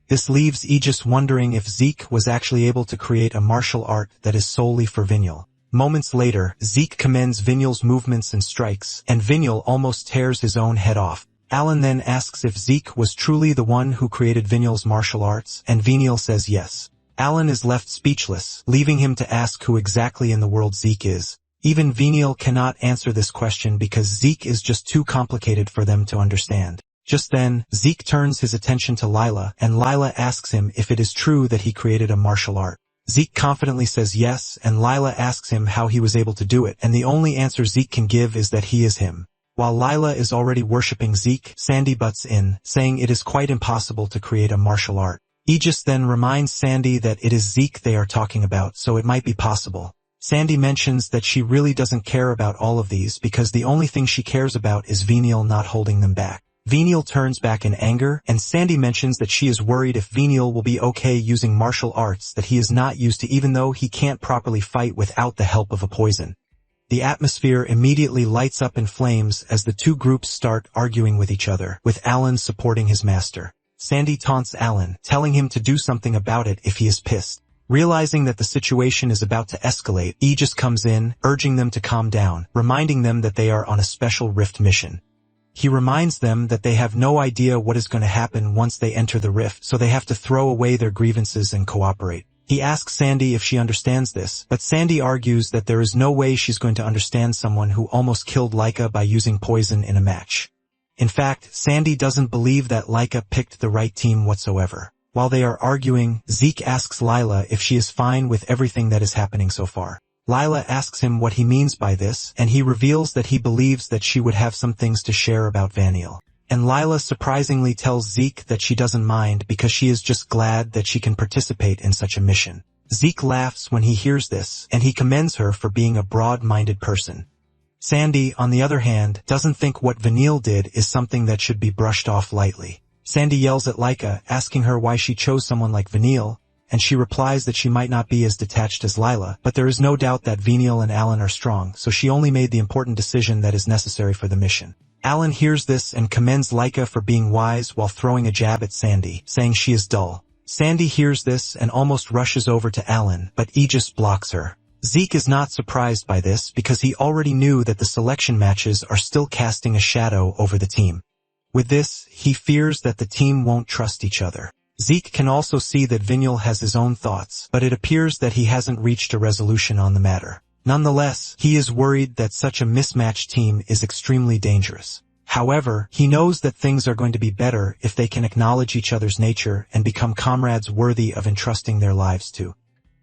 This leaves Aegis wondering if Zeke was actually able to create a martial art that is solely for Vinyl. Moments later, Zeke commends Vinyl's movements and strikes, and Vinyl almost tears his own head off. Alan then asks if Zeke was truly the one who created Vinyl's martial arts, and Vinyl says yes. Alan is left speechless, leaving him to ask who exactly in the world Zeke is. Even Vinyl cannot answer this question because Zeke is just too complicated for them to understand. Just then, Zeke turns his attention to Lila, and Lila asks him if it is true that he created a martial art. Zeke confidently says yes, and Lila asks him how he was able to do it, and the only answer Zeke can give is that he is him. While Lila is already worshipping Zeke, Sandy butts in, saying it is quite impossible to create a martial art. Aegis then reminds Sandy that it is Zeke they are talking about, so it might be possible. Sandy mentions that she really doesn't care about all of these because the only thing she cares about is Venial not holding them back. Venial turns back in anger, and Sandy mentions that she is worried if Venial will be okay using martial arts that he is not used to even though he can't properly fight without the help of a poison. The atmosphere immediately lights up in flames as the two groups start arguing with each other, with Alan supporting his master. Sandy taunts Alan, telling him to do something about it if he is pissed. Realizing that the situation is about to escalate, Aegis comes in, urging them to calm down, reminding them that they are on a special rift mission. He reminds them that they have no idea what is going to happen once they enter the rift, so they have to throw away their grievances and cooperate. He asks Sandy if she understands this, but Sandy argues that there is no way she's going to understand someone who almost killed Laika by using poison in a match. In fact, Sandy doesn't believe that Laika picked the right team whatsoever. While they are arguing, Zeke asks Lila if she is fine with everything that is happening so far. Lila asks him what he means by this, and he reveals that he believes that she would have some things to share about Vaniel. And Lila surprisingly tells Zeke that she doesn't mind because she is just glad that she can participate in such a mission. Zeke laughs when he hears this, and he commends her for being a broad-minded person. Sandy, on the other hand, doesn't think what Vanille did is something that should be brushed off lightly. Sandy yells at Laika, asking her why she chose someone like Vanille, and she replies that she might not be as detached as Lila, but there is no doubt that Venial and Alan are strong, so she only made the important decision that is necessary for the mission. Alan hears this and commends Laika for being wise while throwing a jab at Sandy, saying she is dull. Sandy hears this and almost rushes over to Alan, but Aegis blocks her. Zeke is not surprised by this because he already knew that the selection matches are still casting a shadow over the team. With this, he fears that the team won't trust each other. Zeke can also see that Vinyl has his own thoughts, but it appears that he hasn't reached a resolution on the matter. Nonetheless, he is worried that such a mismatched team is extremely dangerous. However, he knows that things are going to be better if they can acknowledge each other's nature and become comrades worthy of entrusting their lives to.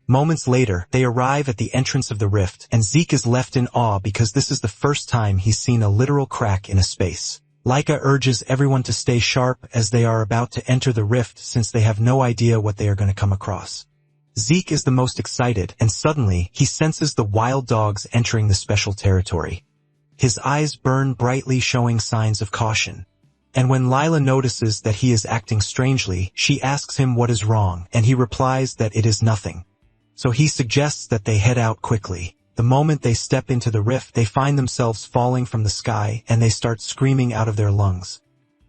Moments later, they arrive at the entrance of the rift, and Zeke is left in awe because this is the first time he's seen a literal crack in a space. Laika urges everyone to stay sharp as they are about to enter the rift since they have no idea what they are going to come across. Zeke is the most excited, and suddenly, he senses the wild dogs entering the special territory. His eyes burn brightly, showing signs of caution. And when Lila notices that he is acting strangely, she asks him what is wrong, and he replies that it is nothing. So he suggests that they head out quickly. The moment they step into the rift, they find themselves falling from the sky, and they start screaming out of their lungs.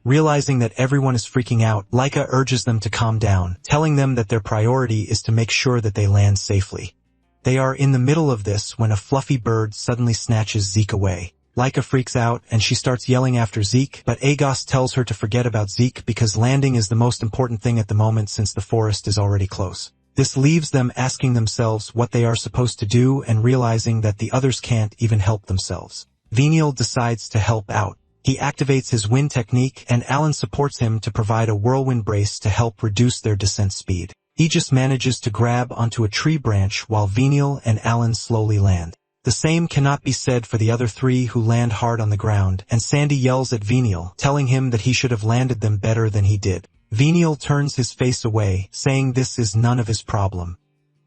Realizing that everyone is freaking out, Laika urges them to calm down, telling them that their priority is to make sure that they land safely. They are in the middle of this when a fluffy bird suddenly snatches Zeke away. Laika freaks out, and she starts yelling after Zeke, but Agos tells her to forget about Zeke because landing is the most important thing at the moment since the forest is already close. This leaves them asking themselves what they are supposed to do and realizing that the others can't even help themselves. Vinyl decides to help out. He activates his wind technique, and Alan supports him to provide a whirlwind brace to help reduce their descent speed. Aegis manages to grab onto a tree branch while Vinyl and Alan slowly land. The same cannot be said for the other three who land hard on the ground, and Sandy yells at Vinyl, telling him that he should have landed them better than he did. Vinyl turns his face away, saying this is none of his problem.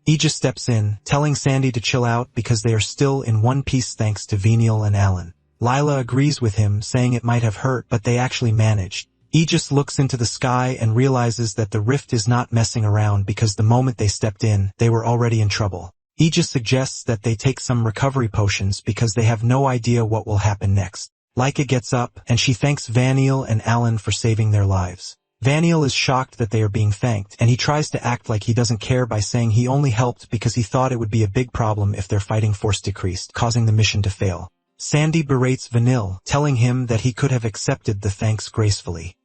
Aegis steps in, telling Sandy to chill out because they are still in one piece thanks to Vinyl and Alan. Lila agrees with him, saying it might have hurt, but they actually managed. Aegis looks into the sky and realizes that the rift is not messing around because the moment they stepped in, they were already in trouble. Aegis suggests that they take some recovery potions because they have no idea what will happen next. Laika gets up, and she thanks Vinyl and Alan for saving their lives. Vinyl is shocked that they are being thanked, and he tries to act like he doesn't care by saying he only helped because he thought it would be a big problem if their fighting force decreased, causing the mission to fail. Sandy berates Vinyl, telling him that he could have accepted the thanks gracefully.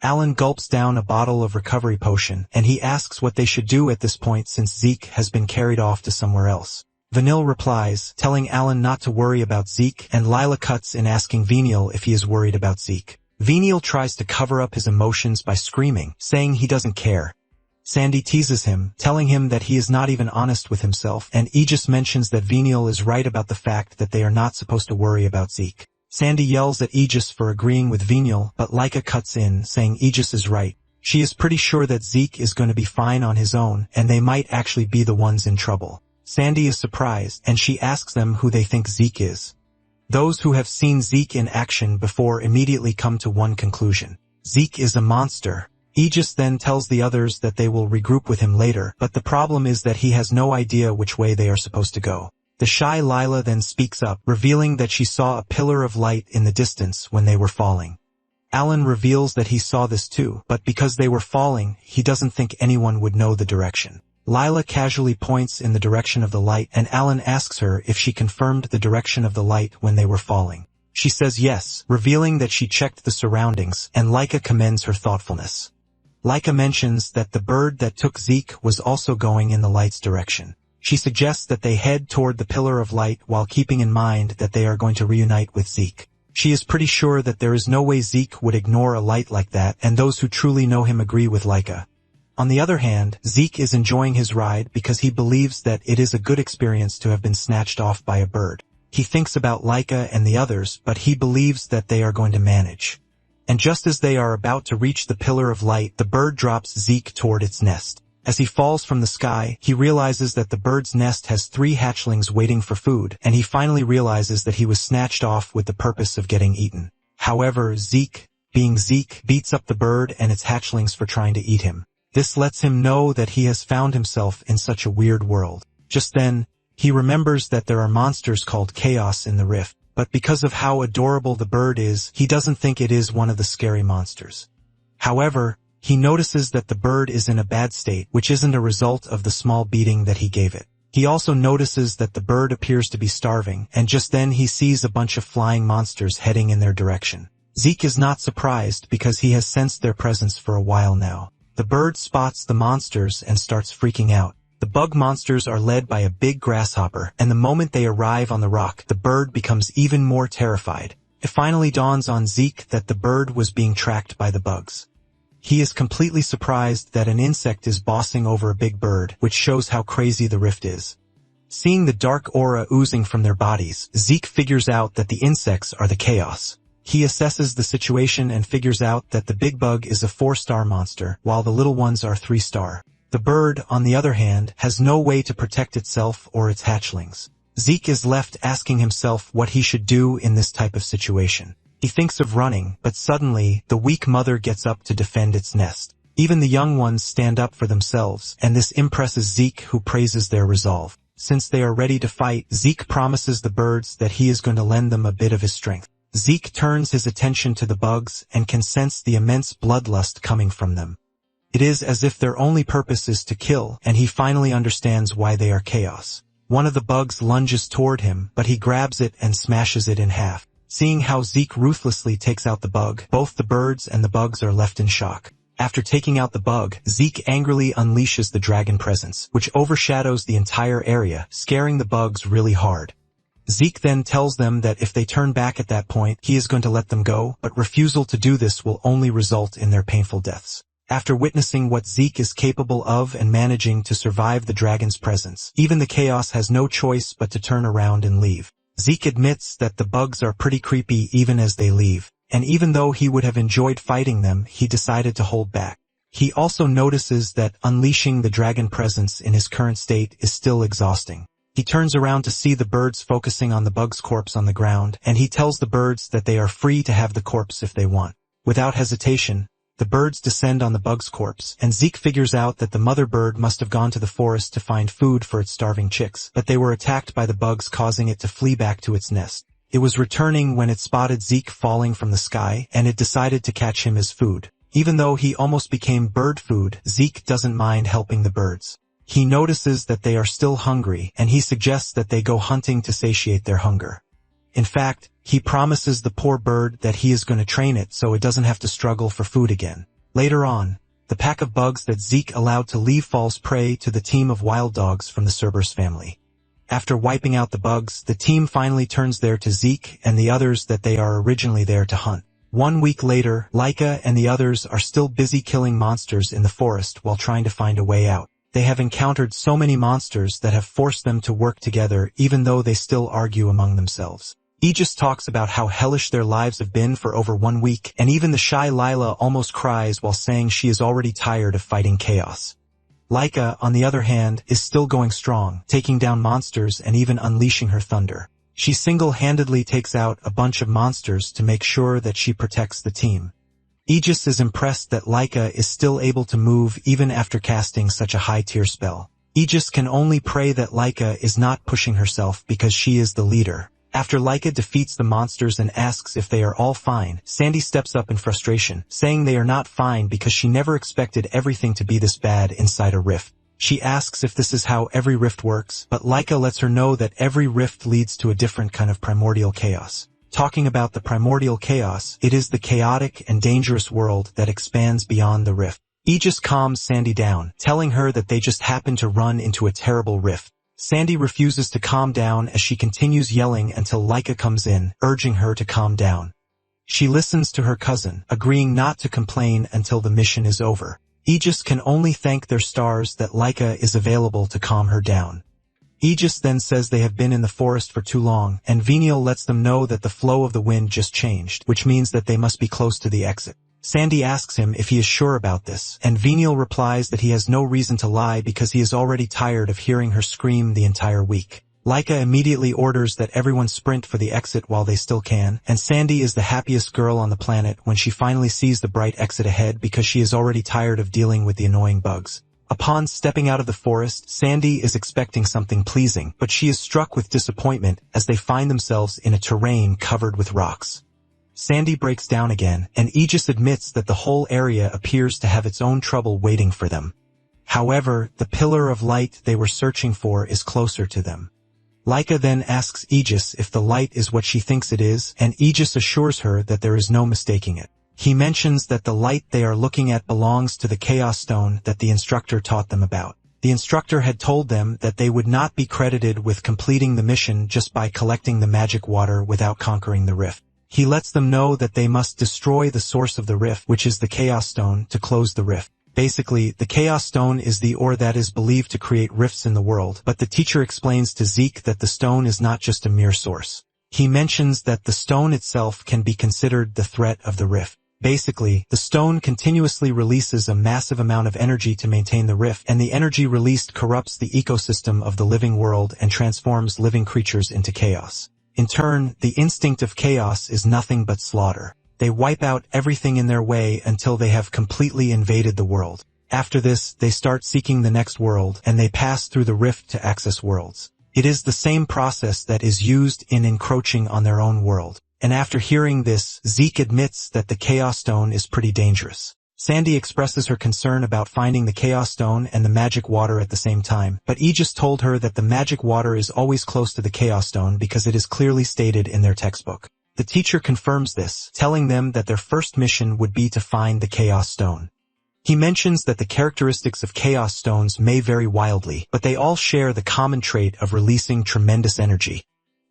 Alan gulps down a bottle of recovery potion, and he asks what they should do at this point since Zeke has been carried off to somewhere else. Vinyl replies, telling Alan not to worry about Zeke, and Lila cuts in asking Vinyl if he is worried about Zeke. Vinyl tries to cover up his emotions by screaming, saying he doesn't care. Sandy teases him, telling him that he is not even honest with himself, and Aegis mentions that Vinyl is right about the fact that they are not supposed to worry about Zeke. Sandy yells at Aegis for agreeing with Vinyl, but Laika cuts in, saying Aegis is right. She is pretty sure that Zeke is going to be fine on his own, and they might actually be the ones in trouble. Sandy is surprised, and she asks them who they think Zeke is. Those who have seen Zeke in action before immediately come to one conclusion. Zeke is a monster. Aegis then tells the others that they will regroup with him later, but the problem is that he has no idea which way they are supposed to go. The shy Lila then speaks up, revealing that she saw a pillar of light in the distance when they were falling. Alan reveals that he saw this too, but because they were falling, he doesn't think anyone would know the direction. Lila casually points in the direction of the light, and Alan asks her if she confirmed the direction of the light when they were falling. She says yes, revealing that she checked the surroundings, and Laika commends her thoughtfulness. Laika mentions that the bird that took Zeke was also going in the light's direction. She suggests that they head toward the pillar of light while keeping in mind that they are going to reunite with Zeke. She is pretty sure that there is no way Zeke would ignore a light like that, and those who truly know him agree with Laika. On the other hand, Zeke is enjoying his ride because he believes that it is a good experience to have been snatched off by a bird. He thinks about Laika and the others, but he believes that they are going to manage. And just as they are about to reach the pillar of light, the bird drops Zeke toward its nest. As he falls from the sky, he realizes that the bird's nest has 3 hatchlings waiting for food, and he finally realizes that he was snatched off with the purpose of getting eaten. However, Zeke, being Zeke, beats up the bird and its hatchlings for trying to eat him. This lets him know that he has found himself in such a weird world. Just then, he remembers that there are monsters called Chaos in the rift, but because of how adorable the bird is, he doesn't think it is one of the scary monsters. However, he notices that the bird is in a bad state, which isn't a result of the small beating that he gave it. He also notices that the bird appears to be starving, and just then he sees a bunch of flying monsters heading in their direction. Zeke is not surprised because he has sensed their presence for a while now. The bird spots the monsters and starts freaking out. The bug monsters are led by a big grasshopper, and the moment they arrive on the rock, the bird becomes even more terrified. It finally dawns on Zeke that the bird was being tracked by the bugs. He is completely surprised that an insect is bossing over a big bird, which shows how crazy the rift is. Seeing the dark aura oozing from their bodies, Zeke figures out that the insects are the chaos. He assesses the situation and figures out that the big bug is a 4-star monster, while the little ones are 3-star. The bird, on the other hand, has no way to protect itself or its hatchlings. Zeke is left asking himself what he should do in this type of situation. He thinks of running, but suddenly, the weak mother gets up to defend its nest. Even the young ones stand up for themselves, and this impresses Zeke, who praises their resolve. Since they are ready to fight, Zeke promises the birds that he is going to lend them a bit of his strength. Zeke turns his attention to the bugs and can sense the immense bloodlust coming from them. It is as if their only purpose is to kill, and he finally understands why they are chaos. One of the bugs lunges toward him, but he grabs it and smashes it in half. Seeing how Zeke ruthlessly takes out the bug, both the birds and the bugs are left in shock. After taking out the bug, Zeke angrily unleashes the dragon presence, which overshadows the entire area, scaring the bugs really hard. Zeke then tells them that if they turn back at that point, he is going to let them go, but refusal to do this will only result in their painful deaths. After witnessing what Zeke is capable of and managing to survive the dragon's presence, even the chaos has no choice but to turn around and leave. Zeke admits that the bugs are pretty creepy even as they leave, and even though he would have enjoyed fighting them, he decided to hold back. He also notices that unleashing the dragon presence in his current state is still exhausting. He turns around to see the birds focusing on the bug's corpse on the ground, and he tells the birds that they are free to have the corpse if they want. Without hesitation, the birds descend on the bug's corpse, and Zeke figures out that the mother bird must have gone to the forest to find food for its starving chicks, but they were attacked by the bugs, causing it to flee back to its nest. It was returning when it spotted Zeke falling from the sky, and it decided to catch him as food. Even though he almost became bird food, Zeke doesn't mind helping the birds. He notices that they are still hungry, and he suggests that they go hunting to satiate their hunger. In fact, he promises the poor bird that he is going to train it so it doesn't have to struggle for food again. Later on, the pack of bugs that Zeke allowed to leave falls prey to the team of wild dogs from the Cerberus family. After wiping out the bugs, the team finally turns there to Zeke and the others that they are originally there to hunt. 1 week later, Laika and the others are still busy killing monsters in the forest while trying to find a way out. They have encountered so many monsters that have forced them to work together even though they still argue among themselves. Aegis talks about how hellish their lives have been for over 1 week, and even the shy Lila almost cries while saying she is already tired of fighting chaos. Laika, on the other hand, is still going strong, taking down monsters and even unleashing her thunder. She single-handedly takes out a bunch of monsters to make sure that she protects the team. Aegis is impressed that Laika is still able to move even after casting such a high-tier spell. Aegis can only pray that Laika is not pushing herself because she is the leader. After Laika defeats the monsters and asks if they are all fine, Sandy steps up in frustration, saying they are not fine because she never expected everything to be this bad inside a rift. She asks if this is how every rift works, but Laika lets her know that every rift leads to a different kind of primordial chaos. Talking about the primordial chaos, it is the chaotic and dangerous world that expands beyond the rift. Aegis calms Sandy down, telling her that they just happened to run into a terrible rift. Sandy refuses to calm down as she continues yelling until Laika comes in, urging her to calm down. She listens to her cousin, agreeing not to complain until the mission is over. Aegis can only thank their stars that Laika is available to calm her down. Aegis then says they have been in the forest for too long, and Venial lets them know that the flow of the wind just changed, which means that they must be close to the exit. Sandy asks him if he is sure about this, and Venial replies that he has no reason to lie because he is already tired of hearing her scream the entire week. Laika immediately orders that everyone sprint for the exit while they still can, and Sandy is the happiest girl on the planet when she finally sees the bright exit ahead because she is already tired of dealing with the annoying bugs. Upon stepping out of the forest, Sandy is expecting something pleasing, but she is struck with disappointment as they find themselves in a terrain covered with rocks. Sandy breaks down again, and Aegis admits that the whole area appears to have its own trouble waiting for them. However, the pillar of light they were searching for is closer to them. Laika then asks Aegis if the light is what she thinks it is, and Aegis assures her that there is no mistaking it. He mentions that the light they are looking at belongs to the Chaos Stone that the instructor taught them about. The instructor had told them that they would not be credited with completing the mission just by collecting the magic water without conquering the rift. He lets them know that they must destroy the source of the rift, which is the Chaos Stone, to close the rift. Basically, the Chaos Stone is the ore that is believed to create rifts in the world, but the teacher explains to Zeke that the stone is not just a mere source. He mentions that the stone itself can be considered the threat of the rift. Basically, the stone continuously releases a massive amount of energy to maintain the rift, and the energy released corrupts the ecosystem of the living world and transforms living creatures into chaos. In turn, the instinct of chaos is nothing but slaughter. They wipe out everything in their way until they have completely invaded the world. After this, they start seeking the next world, and they pass through the rift to access worlds. It is the same process that is used in encroaching on their own world. And after hearing this, Zeke admits that the Chaos Stone is pretty dangerous. Sandy expresses her concern about finding the Chaos Stone and the magic water at the same time, but Aegis told her that the magic water is always close to the Chaos Stone because it is clearly stated in their textbook. The teacher confirms this, telling them that their first mission would be to find the Chaos Stone. He mentions that the characteristics of Chaos Stones may vary wildly, but they all share the common trait of releasing tremendous energy.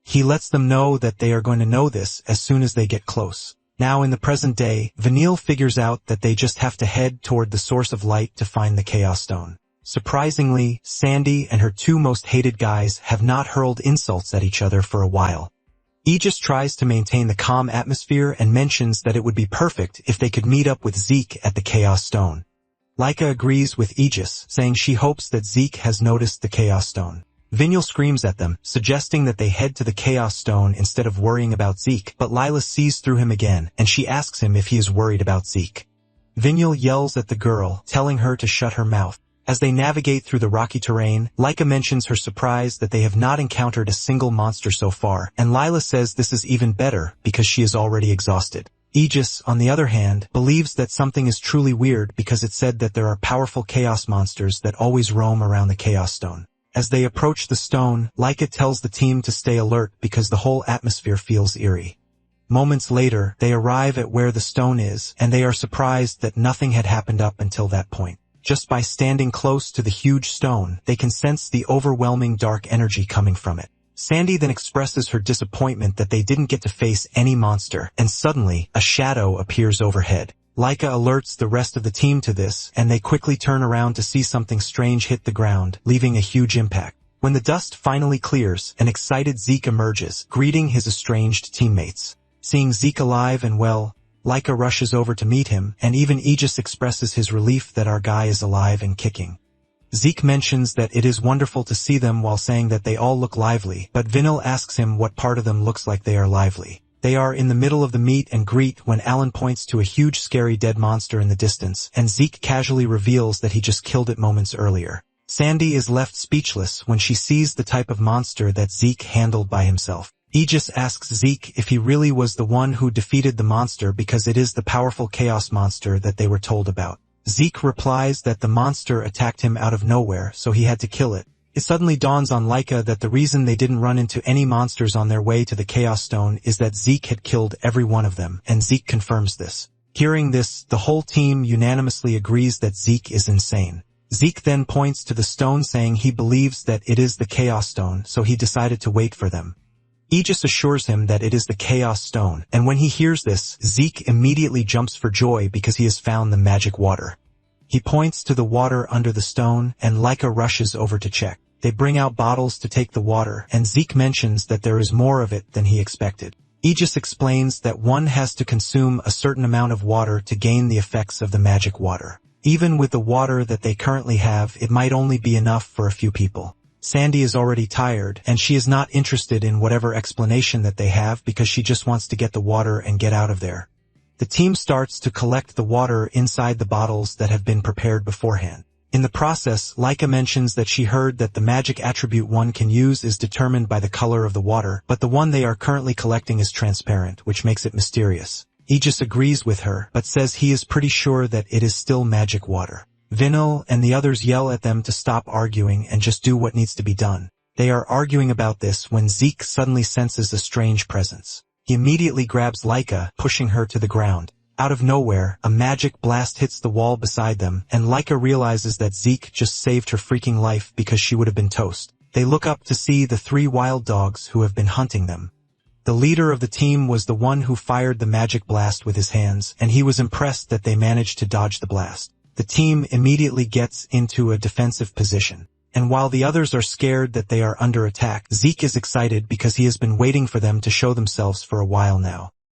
He lets them know that they are going to know this as soon as they get close. Now in the present day, Vanille figures out that they just have to head toward the source of light to find the Chaos Stone. Surprisingly, Sandy and her two most hated guys have not hurled insults at each other for a while. Aegis tries to maintain the calm atmosphere and mentions that it would be perfect if they could meet up with Zeke at the Chaos Stone. Laika agrees with Aegis, saying she hopes that Zeke has noticed the Chaos Stone. Vinyl screams at them, suggesting that they head to the Chaos Stone instead of worrying about Zeke, but Lila sees through him again, and she asks him if he is worried about Zeke. Vinyl yells at the girl, telling her to shut her mouth. As they navigate through the rocky terrain, Laika mentions her surprise that they have not encountered a single monster so far, and Lila says this is even better because she is already exhausted. Aegis, on the other hand, believes that something is truly weird because it said that there are powerful chaos monsters that always roam around the Chaos Stone. As they approach the stone, Laika tells the team to stay alert because the whole atmosphere feels eerie. Moments later, they arrive at where the stone is, and they are surprised that nothing had happened up until that point. Just by standing close to the huge stone, they can sense the overwhelming dark energy coming from it. Sandy then expresses her disappointment that they didn't get to face any monster, and suddenly, a shadow appears overhead. Laika alerts the rest of the team to this, and they quickly turn around to see something strange hit the ground, leaving a huge impact. When the dust finally clears, an excited Zeke emerges, greeting his estranged teammates. Seeing Zeke alive and well, Laika rushes over to meet him, and even Aegis expresses his relief that our guy is alive and kicking. Zeke mentions that it is wonderful to see them while saying that they all look lively, but Vinyl asks him what part of them looks like they are lively. They are in the middle of the meet and greet when Alan points to a huge scary dead monster in the distance, and Zeke casually reveals that he just killed it moments earlier. Sandy is left speechless when she sees the type of monster that Zeke handled by himself. Aegis asks Zeke if he really was the one who defeated the monster because it is the powerful chaos monster that they were told about. Zeke replies that the monster attacked him out of nowhere, so he had to kill it. It suddenly dawns on Laika that the reason they didn't run into any monsters on their way to the Chaos Stone is that Zeke had killed every one of them, and Zeke confirms this. Hearing this, the whole team unanimously agrees that Zeke is insane. Zeke then points to the stone saying he believes that it is the Chaos Stone, so he decided to wait for them. Aegis assures him that it is the Chaos Stone, and when he hears this, Zeke immediately jumps for joy because he has found the magic water. He points to the water under the stone, and Laika rushes over to check. They bring out bottles to take the water, and Zeke mentions that there is more of it than he expected. Aegis explains that one has to consume a certain amount of water to gain the effects of the magic water. Even with the water that they currently have, it might only be enough for a few people. Sandy is already tired, and she is not interested in whatever explanation that they have because she just wants to get the water and get out of there. The team starts to collect the water inside the bottles that have been prepared beforehand. In the process, Laika mentions that she heard that the magic attribute one can use is determined by the color of the water, but the one they are currently collecting is transparent, which makes it mysterious. Aegis agrees with her, but says he is pretty sure that it is still magic water. Vinyl and the others yell at them to stop arguing and just do what needs to be done. They are arguing about this when Zeke suddenly senses a strange presence. He immediately grabs Laika, pushing her to the ground. Out of nowhere, a magic blast hits the wall beside them, and Laika realizes that Zeke just saved her freaking life because she would have been toast. They look up to see the 3 wild dogs who have been hunting them. The leader of the team was the one who fired the magic blast with his hands, and he was impressed that they managed to dodge the blast. The team immediately gets into a defensive position. And while the others are scared that they are under attack, Zeke is excited because he has been waiting for them to show themselves for a while now.